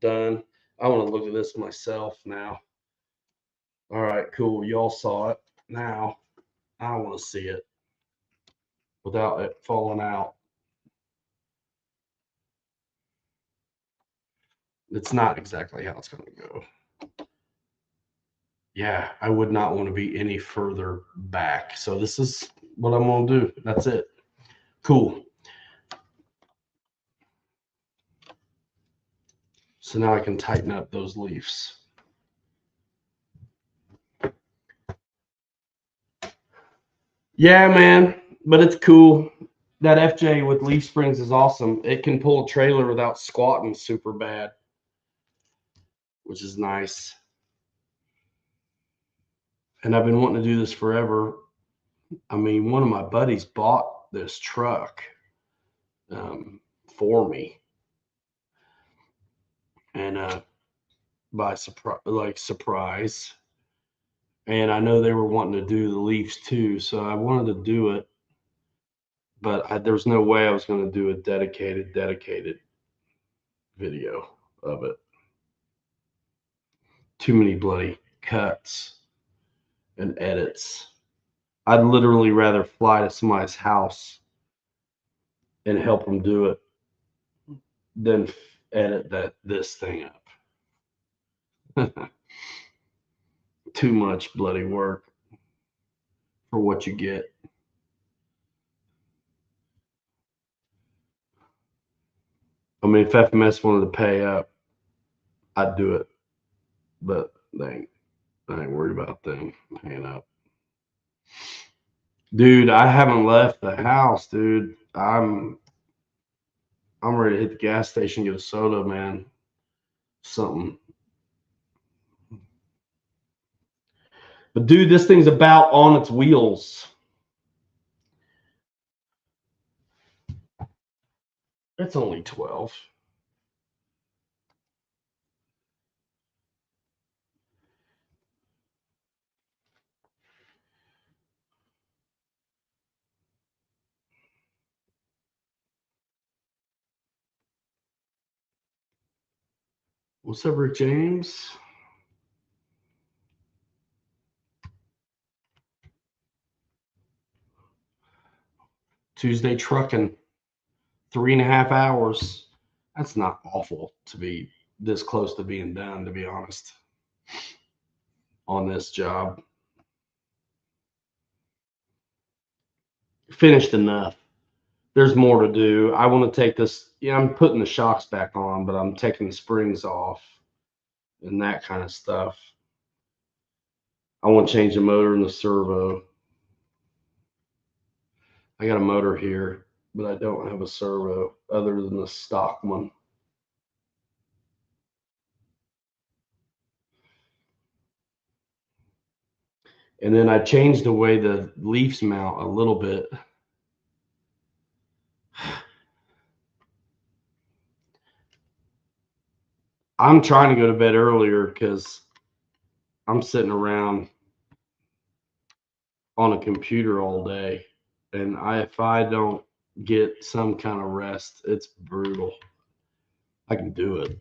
done. I want to look at this myself now. All right, cool. Y'all saw it. Now I want to see it without it falling out. It's not exactly how it's going to go. Yeah, I would not want to be any further back. So this is what I'm going to do. That's it. Cool. So now I can tighten up those leaves. Yeah, man, but it's cool. That FJ with leaf springs is awesome. It can pull a trailer without squatting super bad, which is nice. And I've been wanting to do this forever. I mean, one of my buddies bought this truck for me, and by surprise. And I know they were wanting to do the Leafs too, so I wanted to do it, but there was no way I was going to do a dedicated video of it. Too many bloody cuts and edits. I'd literally rather fly to somebody's house and help them do it than edit this thing up. Too much bloody work for what you get. I mean, if FMS wanted to pay up, I'd do it, but I ain't worried about them paying up. Dude, I haven't left the house, dude. I'm ready to hit the gas station, get a soda, man. Something. But dude, this thing's about on its wheels. It's only 12. What's up, Rick James? Tuesday trucking, 3.5 hours. That's not awful to be this close to being done, to be honest, on this job. Finished enough. There's more to do. I want to take this. Yeah, I'm putting the shocks back on, but I'm taking the springs off and that kind of stuff. I want to change the motor and the servo. I got a motor here, but I don't have a servo other than the stock one. And then I changed the way the leaves mount a little bit. I'm trying to go to bed earlier because I'm sitting around on a computer all day. And if I don't get some kind of rest, it's brutal. I can do it,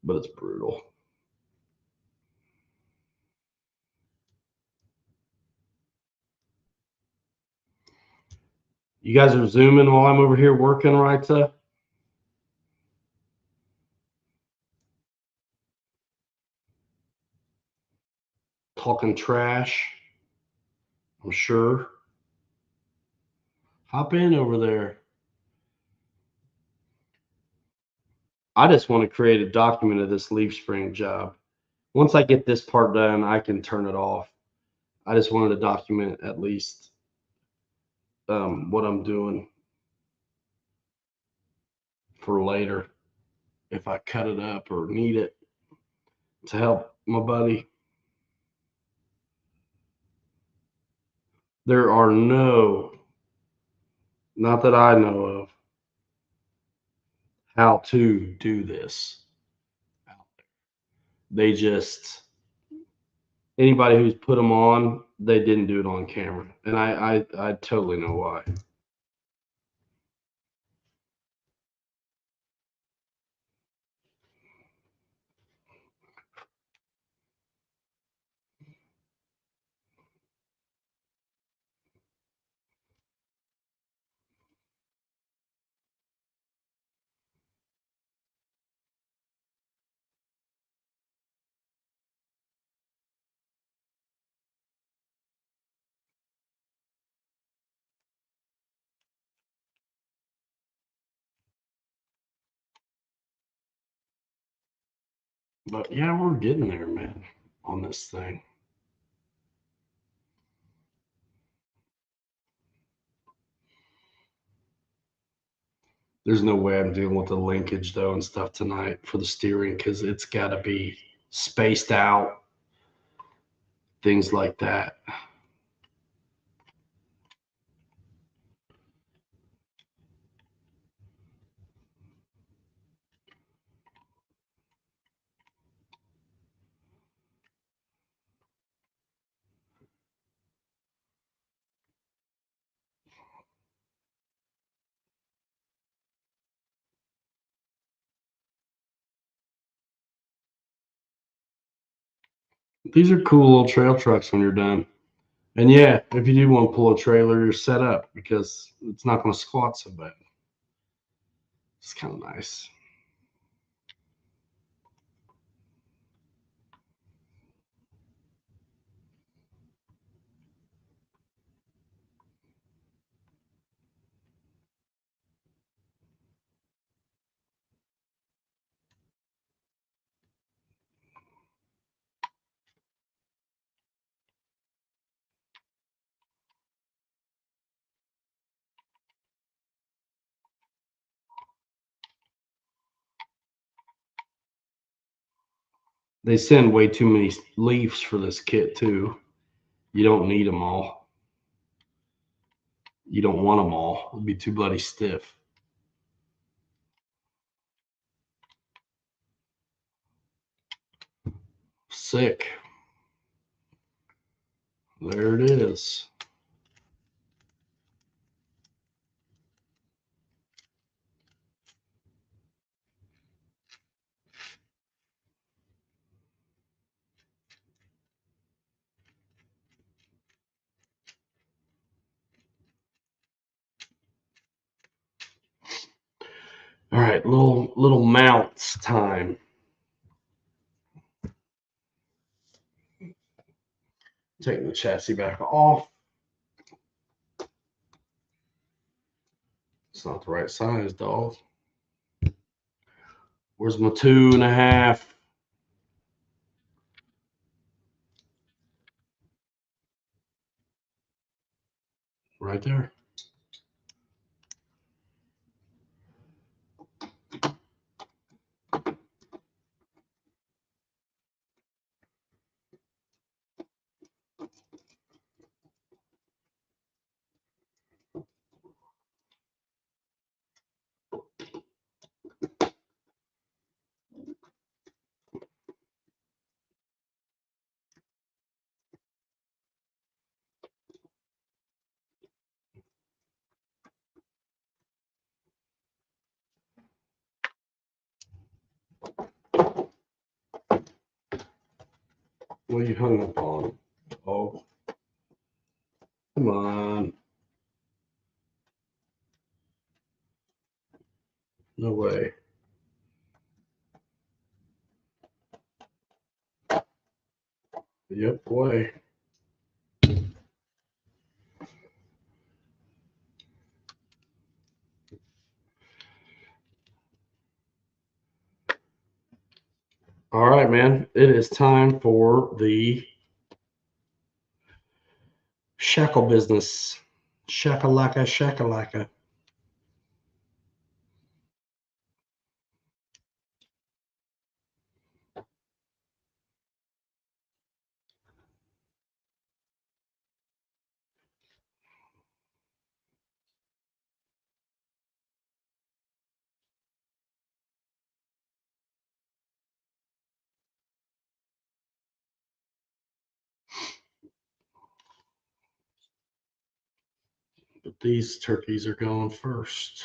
but it's brutal. You guys are zooming while I'm over here working, right? Talking trash, I'm sure. Hop in over there. I just want to create a document of this leaf spring job. Once I get this part done, I can turn it off. I just wanted to document at least what I'm doing for later if I cut it up or need it to help my buddy. There are not that I know of, how to do this. They just, anybody who's put them on, they didn't do it on camera. And I totally know why. But yeah, we're getting there, man, on this thing. There's no way I'm dealing with the linkage though and stuff tonight for the steering because it's got to be spaced out, things like that. These are cool little trail trucks when you're done. And yeah, if you do want to pull a trailer, you're set up because it's not going to squat so bad. It's kind of nice. They send way too many leaves for this kit too. You don't need them all. You don't want them all. It'd be too bloody stiff. Sick. There it is. All right, little mounts time. Taking the chassis back off. It's not the right size, dog. Where's my 2.5? Right there. What are you hung up on? Oh, come on. No way. Yep, boy. All right, man. It is time for the shackle business. Shakalaka, shakalaka. But these turkeys are going first.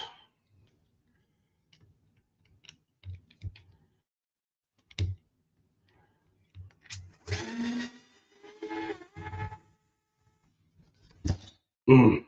Mm.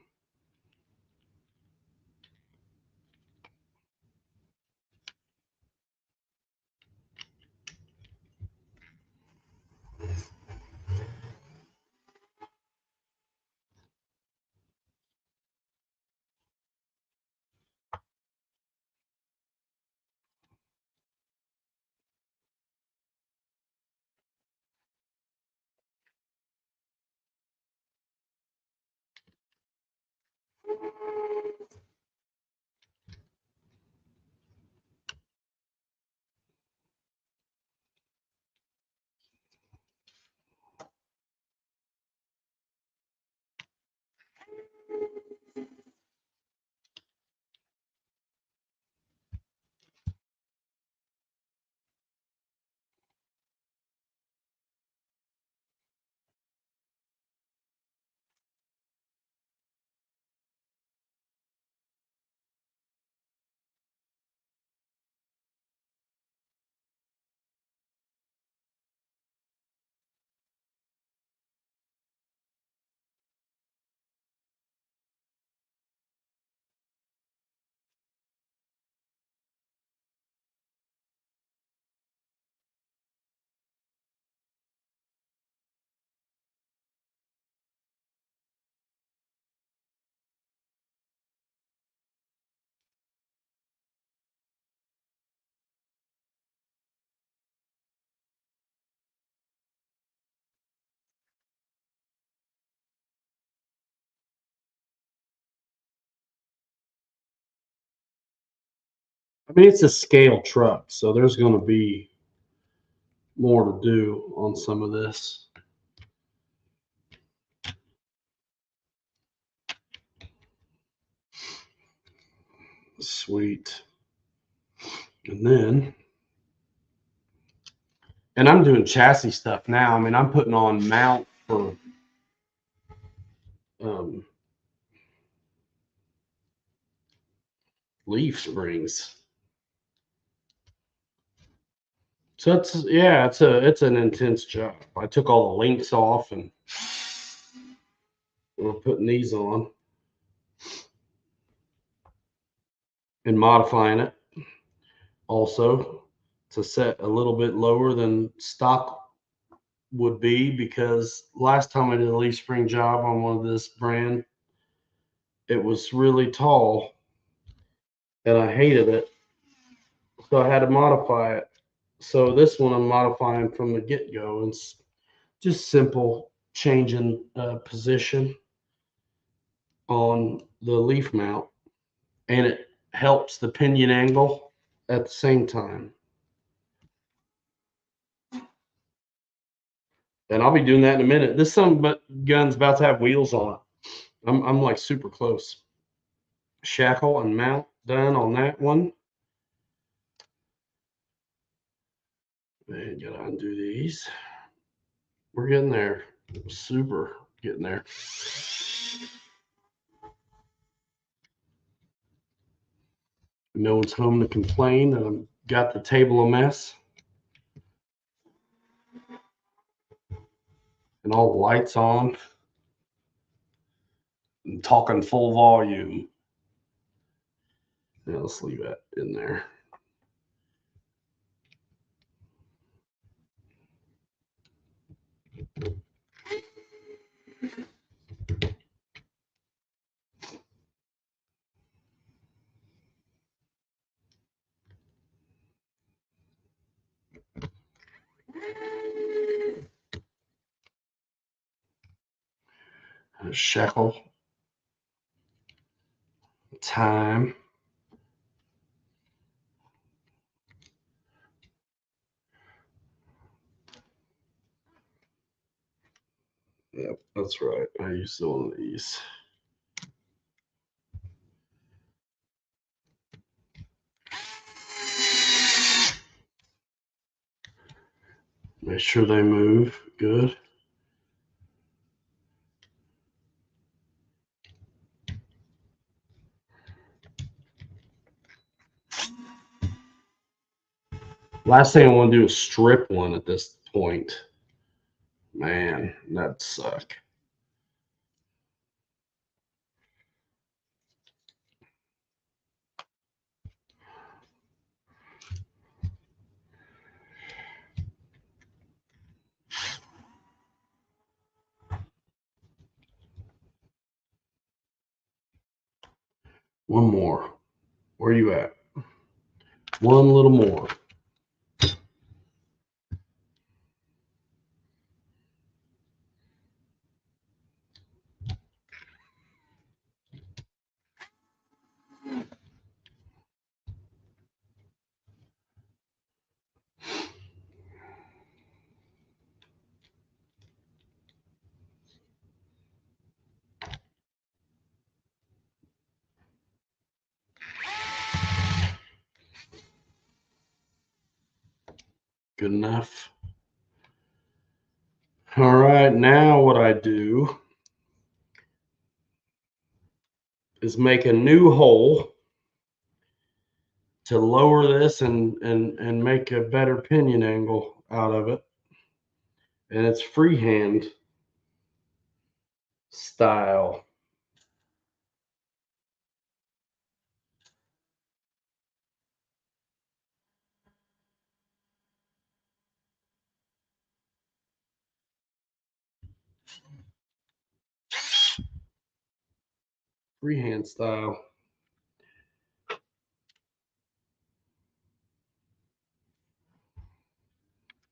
I mean, it's a scale truck, so there's going to be more to do on some of this. Sweet. And then And I'm doing chassis stuff now. I mean, I'm putting on mount for leaf springs. So it's an intense job. I took all the links off and we're putting these on and modifying it also to set a little bit lower than stock would be, because last time I did a leaf spring job on one of this brand, it was really tall and I hated it. So I had to modify it. So this one I'm modifying from the get-go. It's just simple changing position on the leaf mount, and it helps the pinion angle at the same time. And I'll be doing that in a minute. This gun's about to have wheels on it. I'm like super close. Shackle and mount done on that one. And gotta undo these. We're getting there. Super getting there. No one's home to complain that I've got the table a mess. And all the lights on. I'm talking full volume. Yeah, let's leave that in there. Shackle time. Yep, that's right. I used one of these. Make sure they move good. Last thing I want to do is strip one at this point. Man, that'd suck. One more. Where are you at? One little more. Good enough. All right, now what I do is make a new hole to lower this and make a better pinion angle out of it. And it's freehand style. Freehand style.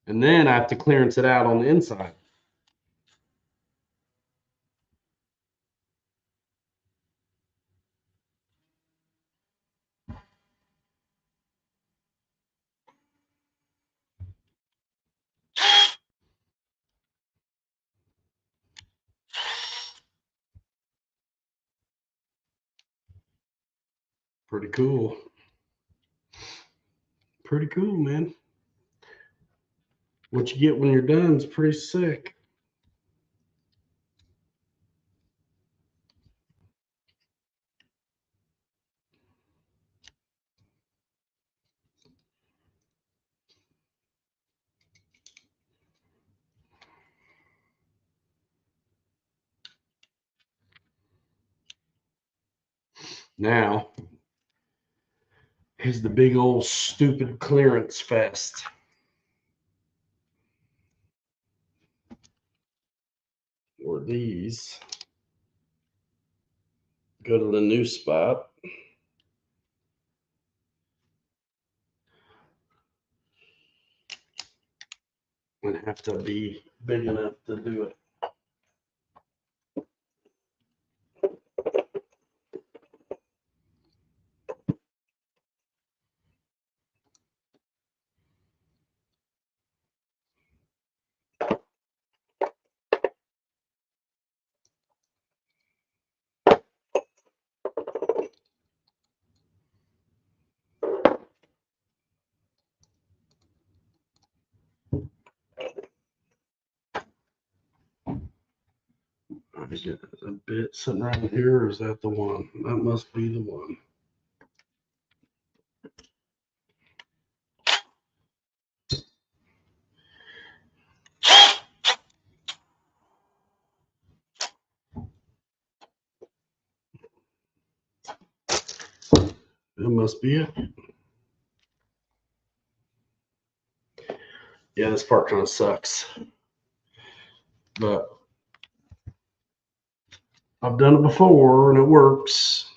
And then I have to clearance it out on the inside. Pretty cool. Pretty cool, man. What you get when you're done is pretty sick. Now is the big old stupid clearance fest. Or these go to the new spot. And have to be big enough to do it. I get a bit sitting around here, or is that the one? That must be the one. That must be it. Yeah, this part kind of sucks. But I've done it before and it works.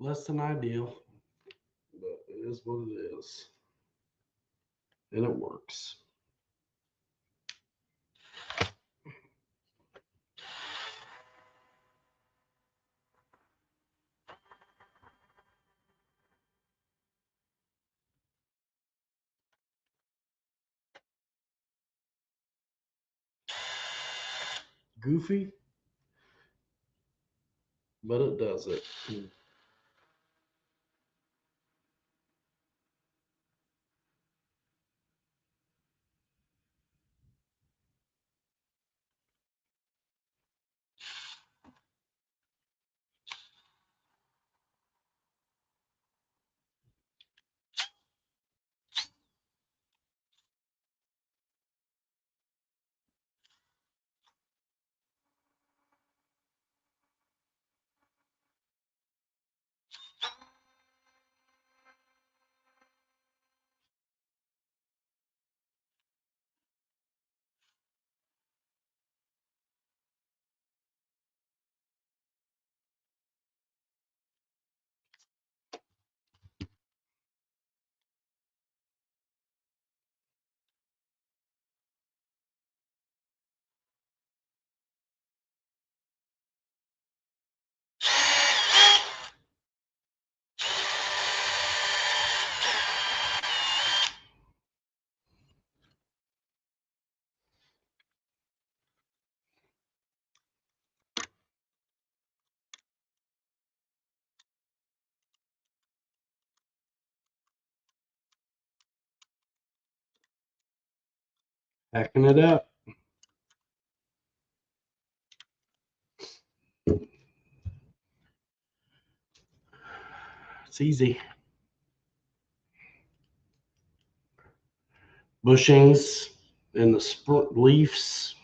Less than ideal, but it is what it is. And it works. Goofy, but it does it. Hacking it up. It's easy. Bushings in the leaves.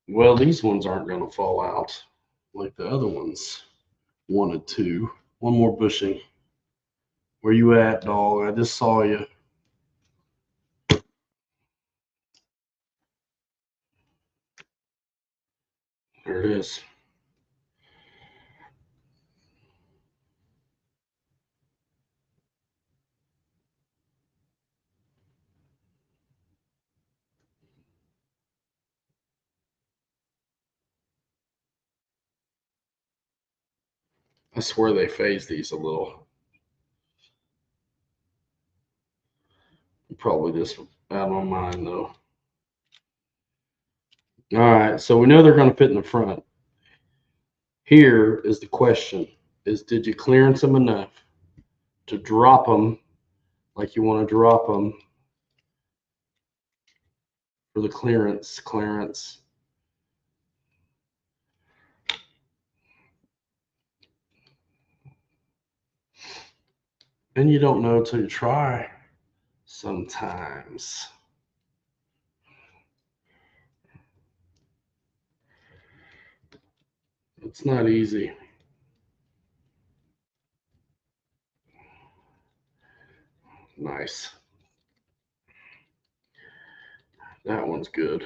Well, these ones aren't going to fall out like the other ones wanted to. One more bushing. Where you at, dog? I just saw you. There it is. I swear they phase these a little. Probably just out of my mind, though. All right, so we know they're going to fit in the front. Here is the question: did you clearance them enough to drop them like you want to drop them for the clearance? And you don't know till you try sometimes. It's not easy. Nice. That one's good.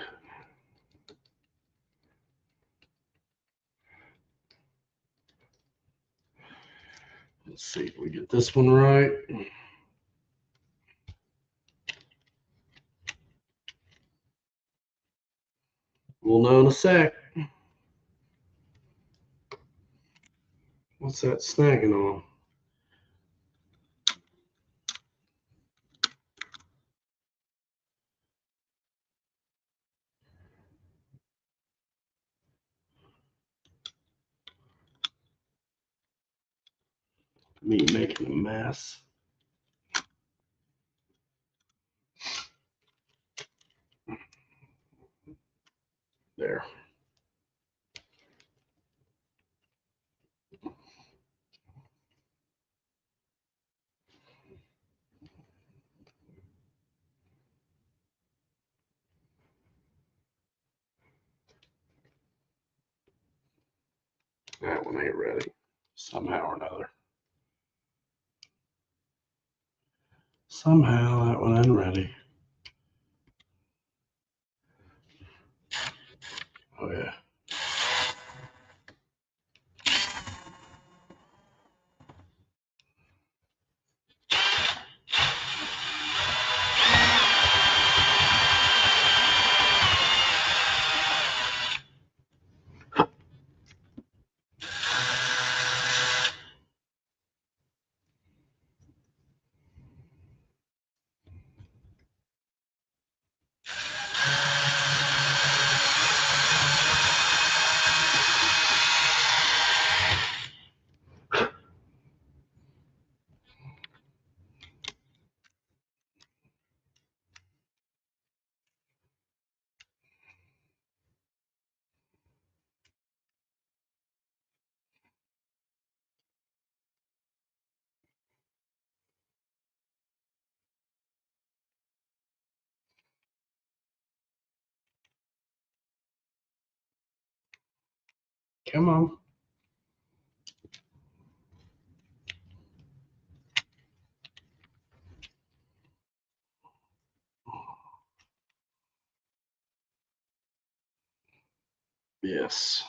Let's see if we get this one right. We'll know in a sec. What's that snagging on? Me making a mess. There. That one ain't ready somehow or another. Somehow that one ain't ready. Oh yeah. Come on. Yes.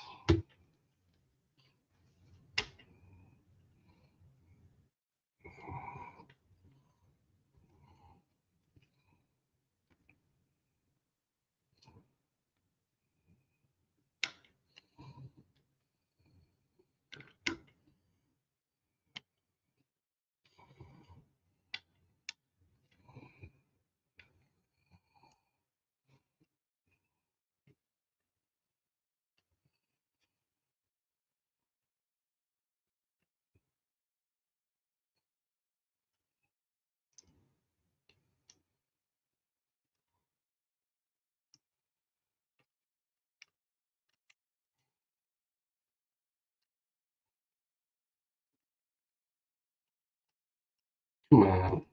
Come on.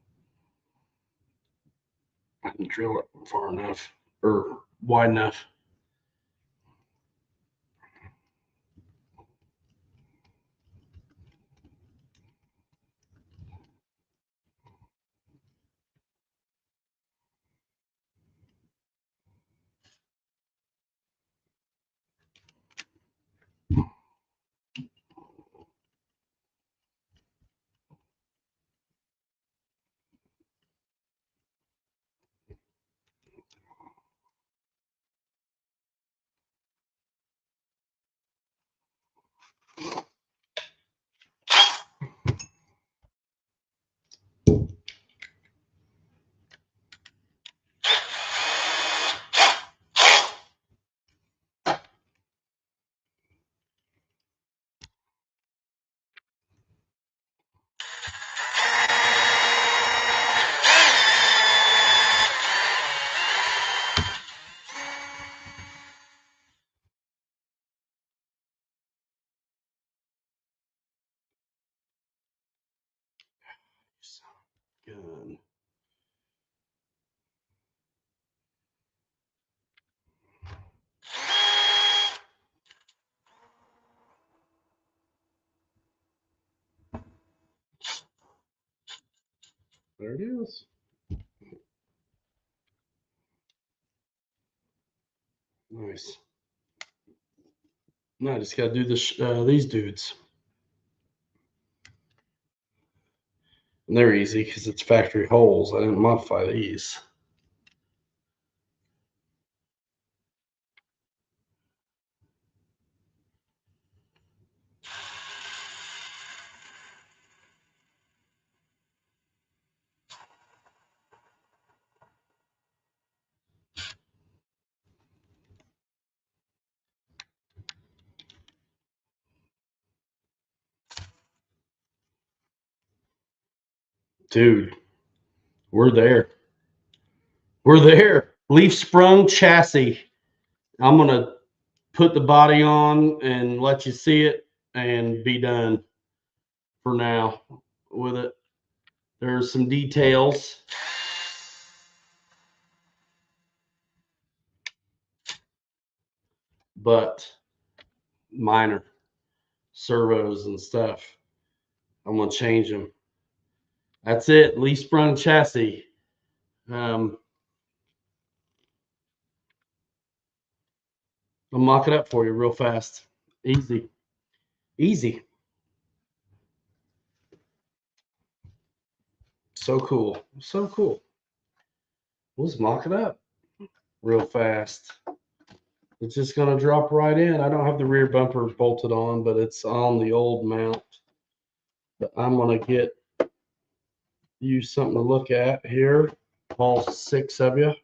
I can drill it far enough or wide enough. Gun. There it is. Nice. Now I just got to do this. These dudes, and they're easy because it's factory holes. I didn't modify these. Dude, we're there. We're there. Leaf sprung chassis. I'm going to put the body on and let you see it and be done for now with it. There's some details. But minor servos and stuff. I'm going to change them. That's it. Leaf sprung chassis. I'll mock it up for you real fast. Easy. Easy. So cool. So cool. We'll just mock it up real fast. It's just going to drop right in. I don't have the rear bumper bolted on, but it's on the old mount. But I'm going to get you something to look at here, all 6 of you.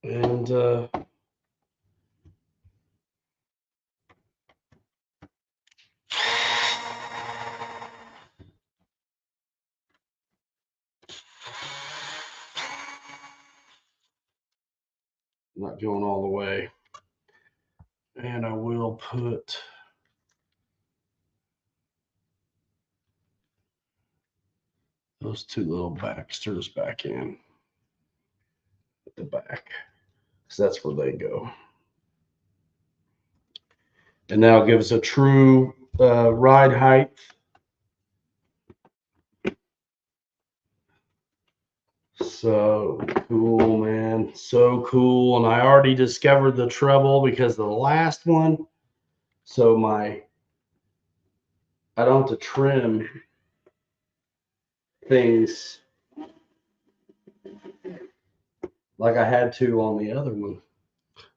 And not going all the way. And I will put those 2 little backsters back in at the back, because that's where they go. And now give us a true ride height. So cool, man. So cool. And I already discovered the treble because the last one. So I don't have to trim things like I had to on the other one,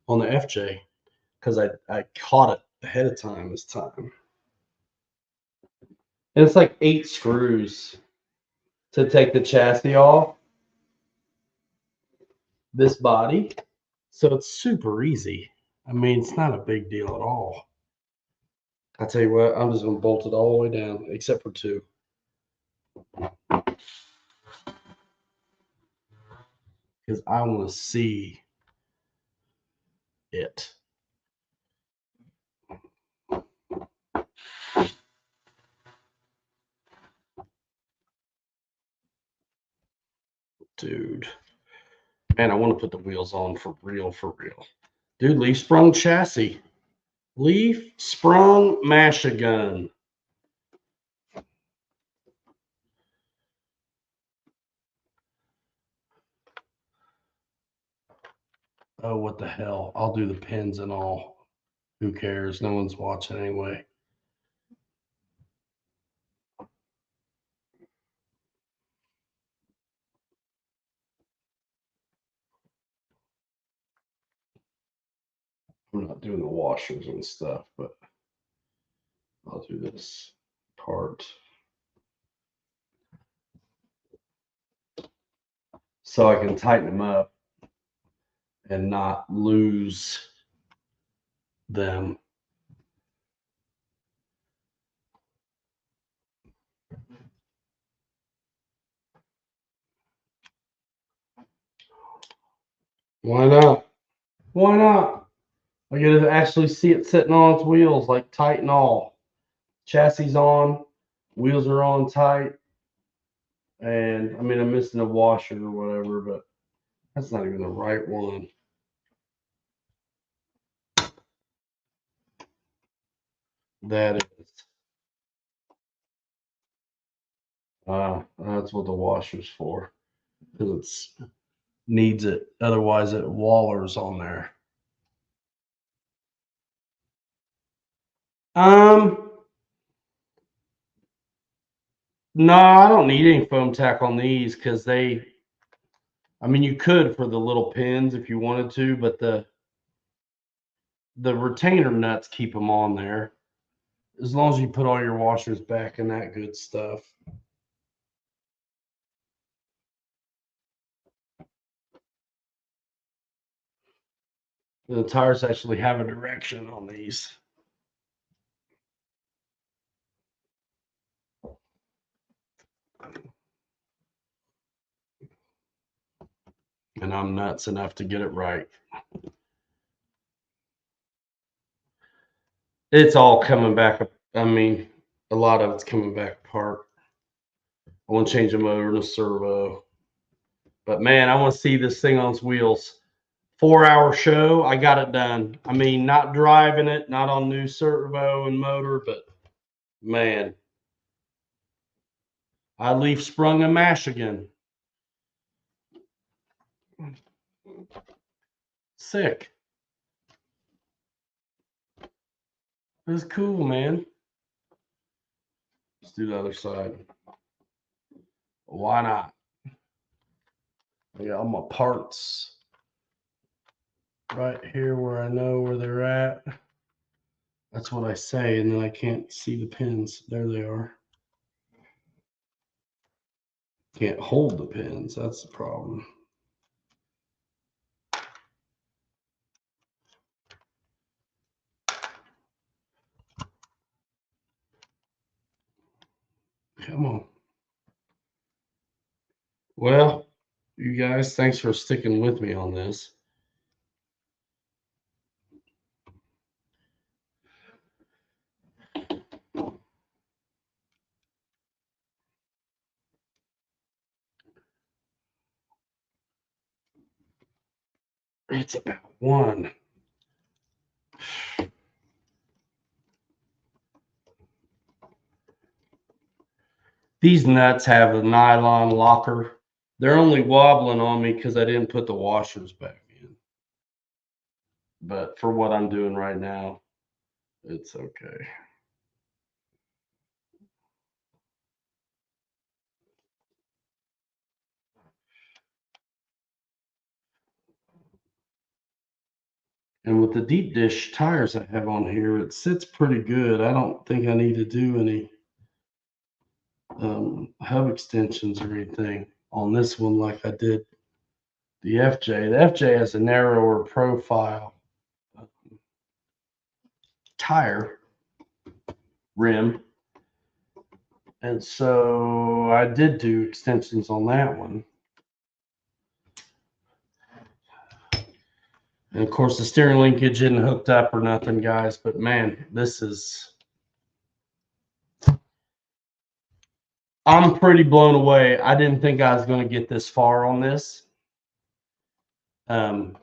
on the FJ, because I caught it ahead of time this time. And it's like 8 screws to take the chassis off this body. So it's super easy. I mean, it's not a big deal at all. I tell you what, I'm just going to bolt it all the way down, except for 2. Because I want to see it. Dude. Man, I want to put the wheels on for real, for real. Dude, leaf sprung chassis. Leaf sprung Mashigan. Oh, what the hell? I'll do the pins and all. Who cares? No one's watching anyway. I'm not doing the washers and stuff, but I'll do this part. So I can tighten them up and not lose them. Why not? Why not? I get to actually see it sitting on its wheels, like tight and all. Chassis on, wheels are on tight. And I mean, I'm missing a washer or whatever, but that's not even the right one. That is. That's what the washer's for, because it needs it. Otherwise, it wallers on there. No, I don't need any foam tack on these because I mean, you could for the little pins if you wanted to, but the retainer nuts keep them on there. As long as you put all your washers back and that good stuff. The tires actually have a direction on these. And I'm nuts enough to get it right. It's all coming back. I mean, a lot of it's coming back apart. I want to change the motor and the servo. But man, I want to see this thing on its wheels. 4-hour show, I got it done. I mean, not driving it, not on new servo and motor, but man, I leaf sprung a Mashigan. Sick. It was cool, man. Let's do the other side. Why not? I got all my parts right here where I know where they're at. That's what I say, and then I can't see the pins. There they are. Can't hold the pins. That's the problem. Come on. Well, you guys, thanks for sticking with me on this. It's about one. These nuts have a nylon locker. They're only wobbling on me because I didn't put the washers back in. But for what I'm doing right now, it's okay. And with the deep dish tires I have on here, it sits pretty good. I don't think I need to do any hub extensions or anything on this one like I did the FJ. The FJ has a narrower profile tire rim. And so I did do extensions on that one. And of course, the steering linkage isn't hooked up or nothing, guys. But man, this is I'm pretty blown away. I didn't think I was going to get this far on this. That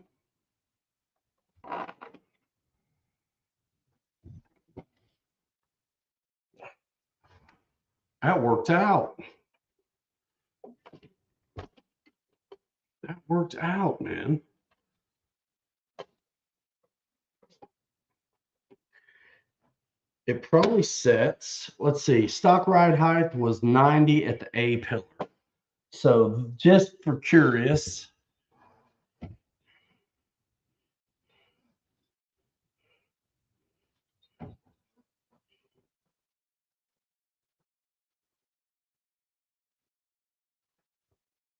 worked out. That worked out, man. It probably sets, let's see, stock ride height was 90 at the A pillar. So just for curious,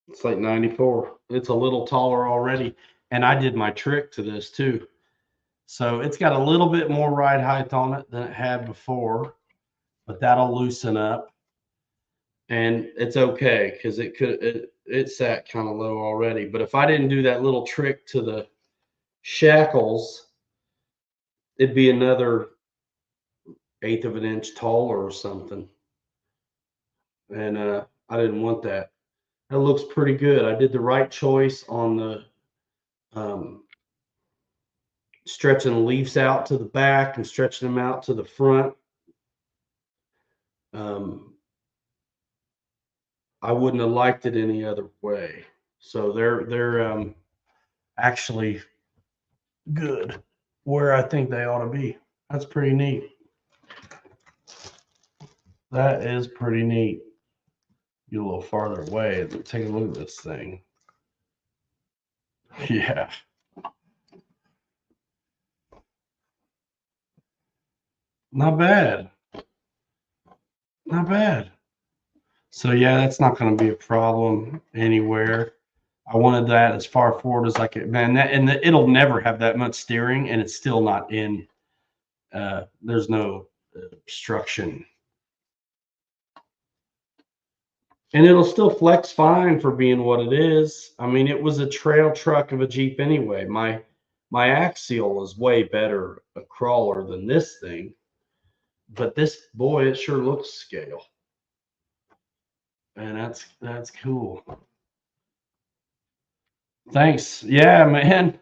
it's like 94. It's a little taller already. And I did my trick to this too. So it's got a little bit more ride height on it than it had before, but that'll loosen up. And it's okay because it sat kind of low already. But if I didn't do that little trick to the shackles, it'd be another eighth of an inch taller or something. And I didn't want that. That looks pretty good. I did the right choice on the stretching the leaves out to the back and stretching them out to the front. I wouldn't have liked it any other way. So they're actually good where I think they ought to be. That's pretty neat. That is pretty neat. Get a little farther away and take a look at this thing. Yeah. Not bad. Not bad. So yeah, that's not going to be a problem anywhere. I wanted that as far forward as I could, man. It'll never have that much steering, and it's still not in. There's no obstruction, and it'll still flex fine for being what it is. I mean, it was a trail truck of a Jeep anyway. My axial is way better a crawler than this thing, but this boy, it sure looks scale, and that's cool. Thanks. Yeah, man.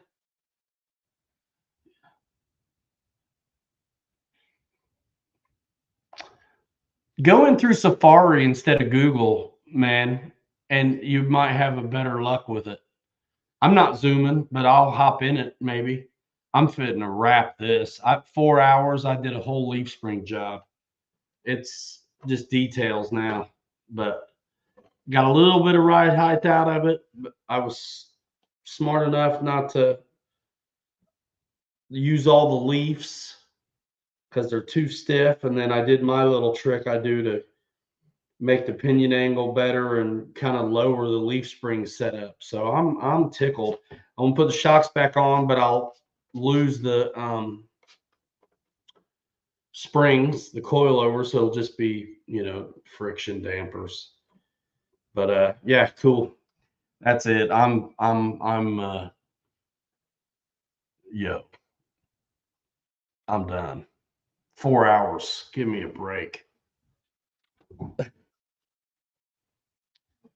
Going through Safari instead of Google, man, and you might have a better luck with it. I'm not zooming, but I'll hop in it maybe. I'm fitting to wrap this. 4 hours, I did a whole leaf spring job. It's just details now, but got a little bit of ride height out of it. But I was smart enough not to use all the leaves because they're too stiff. And then I did my little trick I do to make the pinion angle better and kind of lower the leaf spring setup. So I'm tickled. I'm gonna put the shocks back on, but I'll lose the springs, the coilover, so it'll just be, friction dampers. But yeah, cool. That's it. I'm done. 4 hours. Give me a break.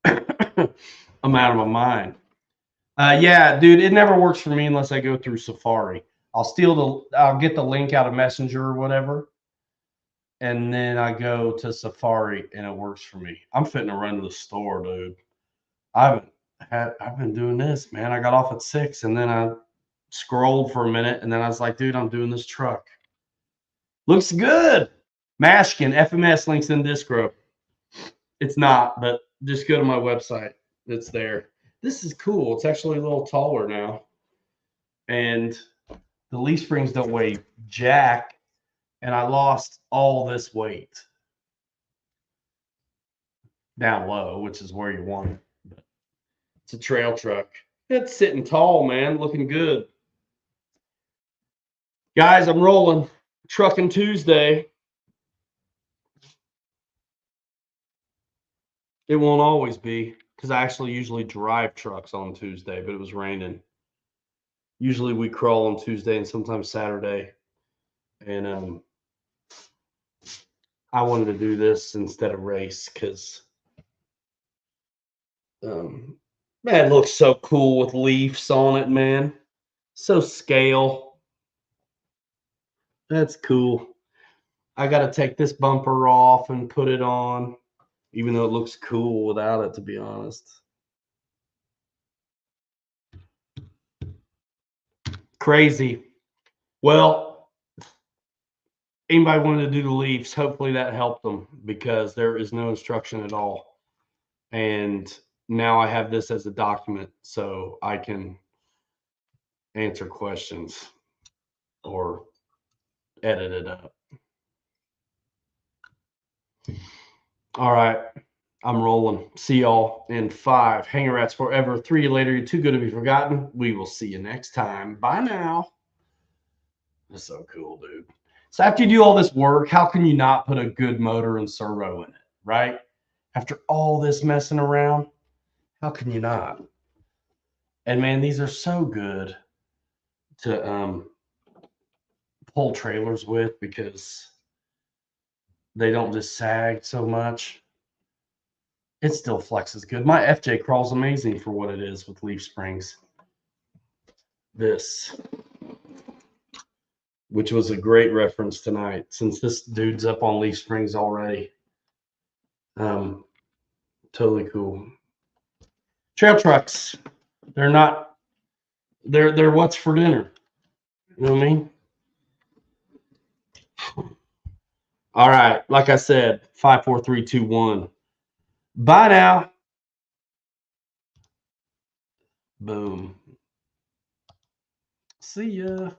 I'm out of my mind. Yeah, dude, it never works for me unless I go through Safari. I'll get the link out of Messenger or whatever, and then I go to Safari and it works for me. I'm fitting to run to the store, dude. I've been doing this, man. I got off at 6 and then I scrolled for a minute and then I was like, dude, I'm doing this truck. Looks good. Mashigan, FMS links in Discro. It's not, but just go to my website. It's there. This is cool. It's actually a little taller now. And the leaf springs don't weigh jack. And I lost all this weight down low, which is where you want it. But it's a trail truck. It's sitting tall, man. Looking good. Guys, I'm rolling. Trucking Tuesday. It won't always be because I actually usually drive trucks on Tuesday, but it was raining. Usually we crawl on Tuesday and sometimes Saturday. And I wanted to do this instead of race because Man, it looks so cool with leaves on it, man. So scale. That's cool. I got to take this bumper off and put it on, even though it looks cool without it, to be honest. Crazy. Well, anybody wanted to do the leaves, hopefully that helped them, because there is no instruction at all. And now I have this as a document so I can answer questions or edit it up. All right. I'm rolling. See y'all in 5. Hanger Rats forever. 3 later. You're too good to be forgotten. We will see you next time. Bye now. That's so cool, dude. So after you do all this work, how can you not put a good motor and servo in it, right? After all this messing around, how can you not? And man, these are so good to pull trailers with because they don't just sag so much. It still flexes good. My FJ crawls amazing for what it is with leaf springs. This, which was a great reference tonight, since this dude's up on leaf springs already. Totally cool. Trail trucks, they're what's for dinner. You know what I mean? All right, like I said, 5, 4, 3, 2, 1. Bye now. Boom. See ya.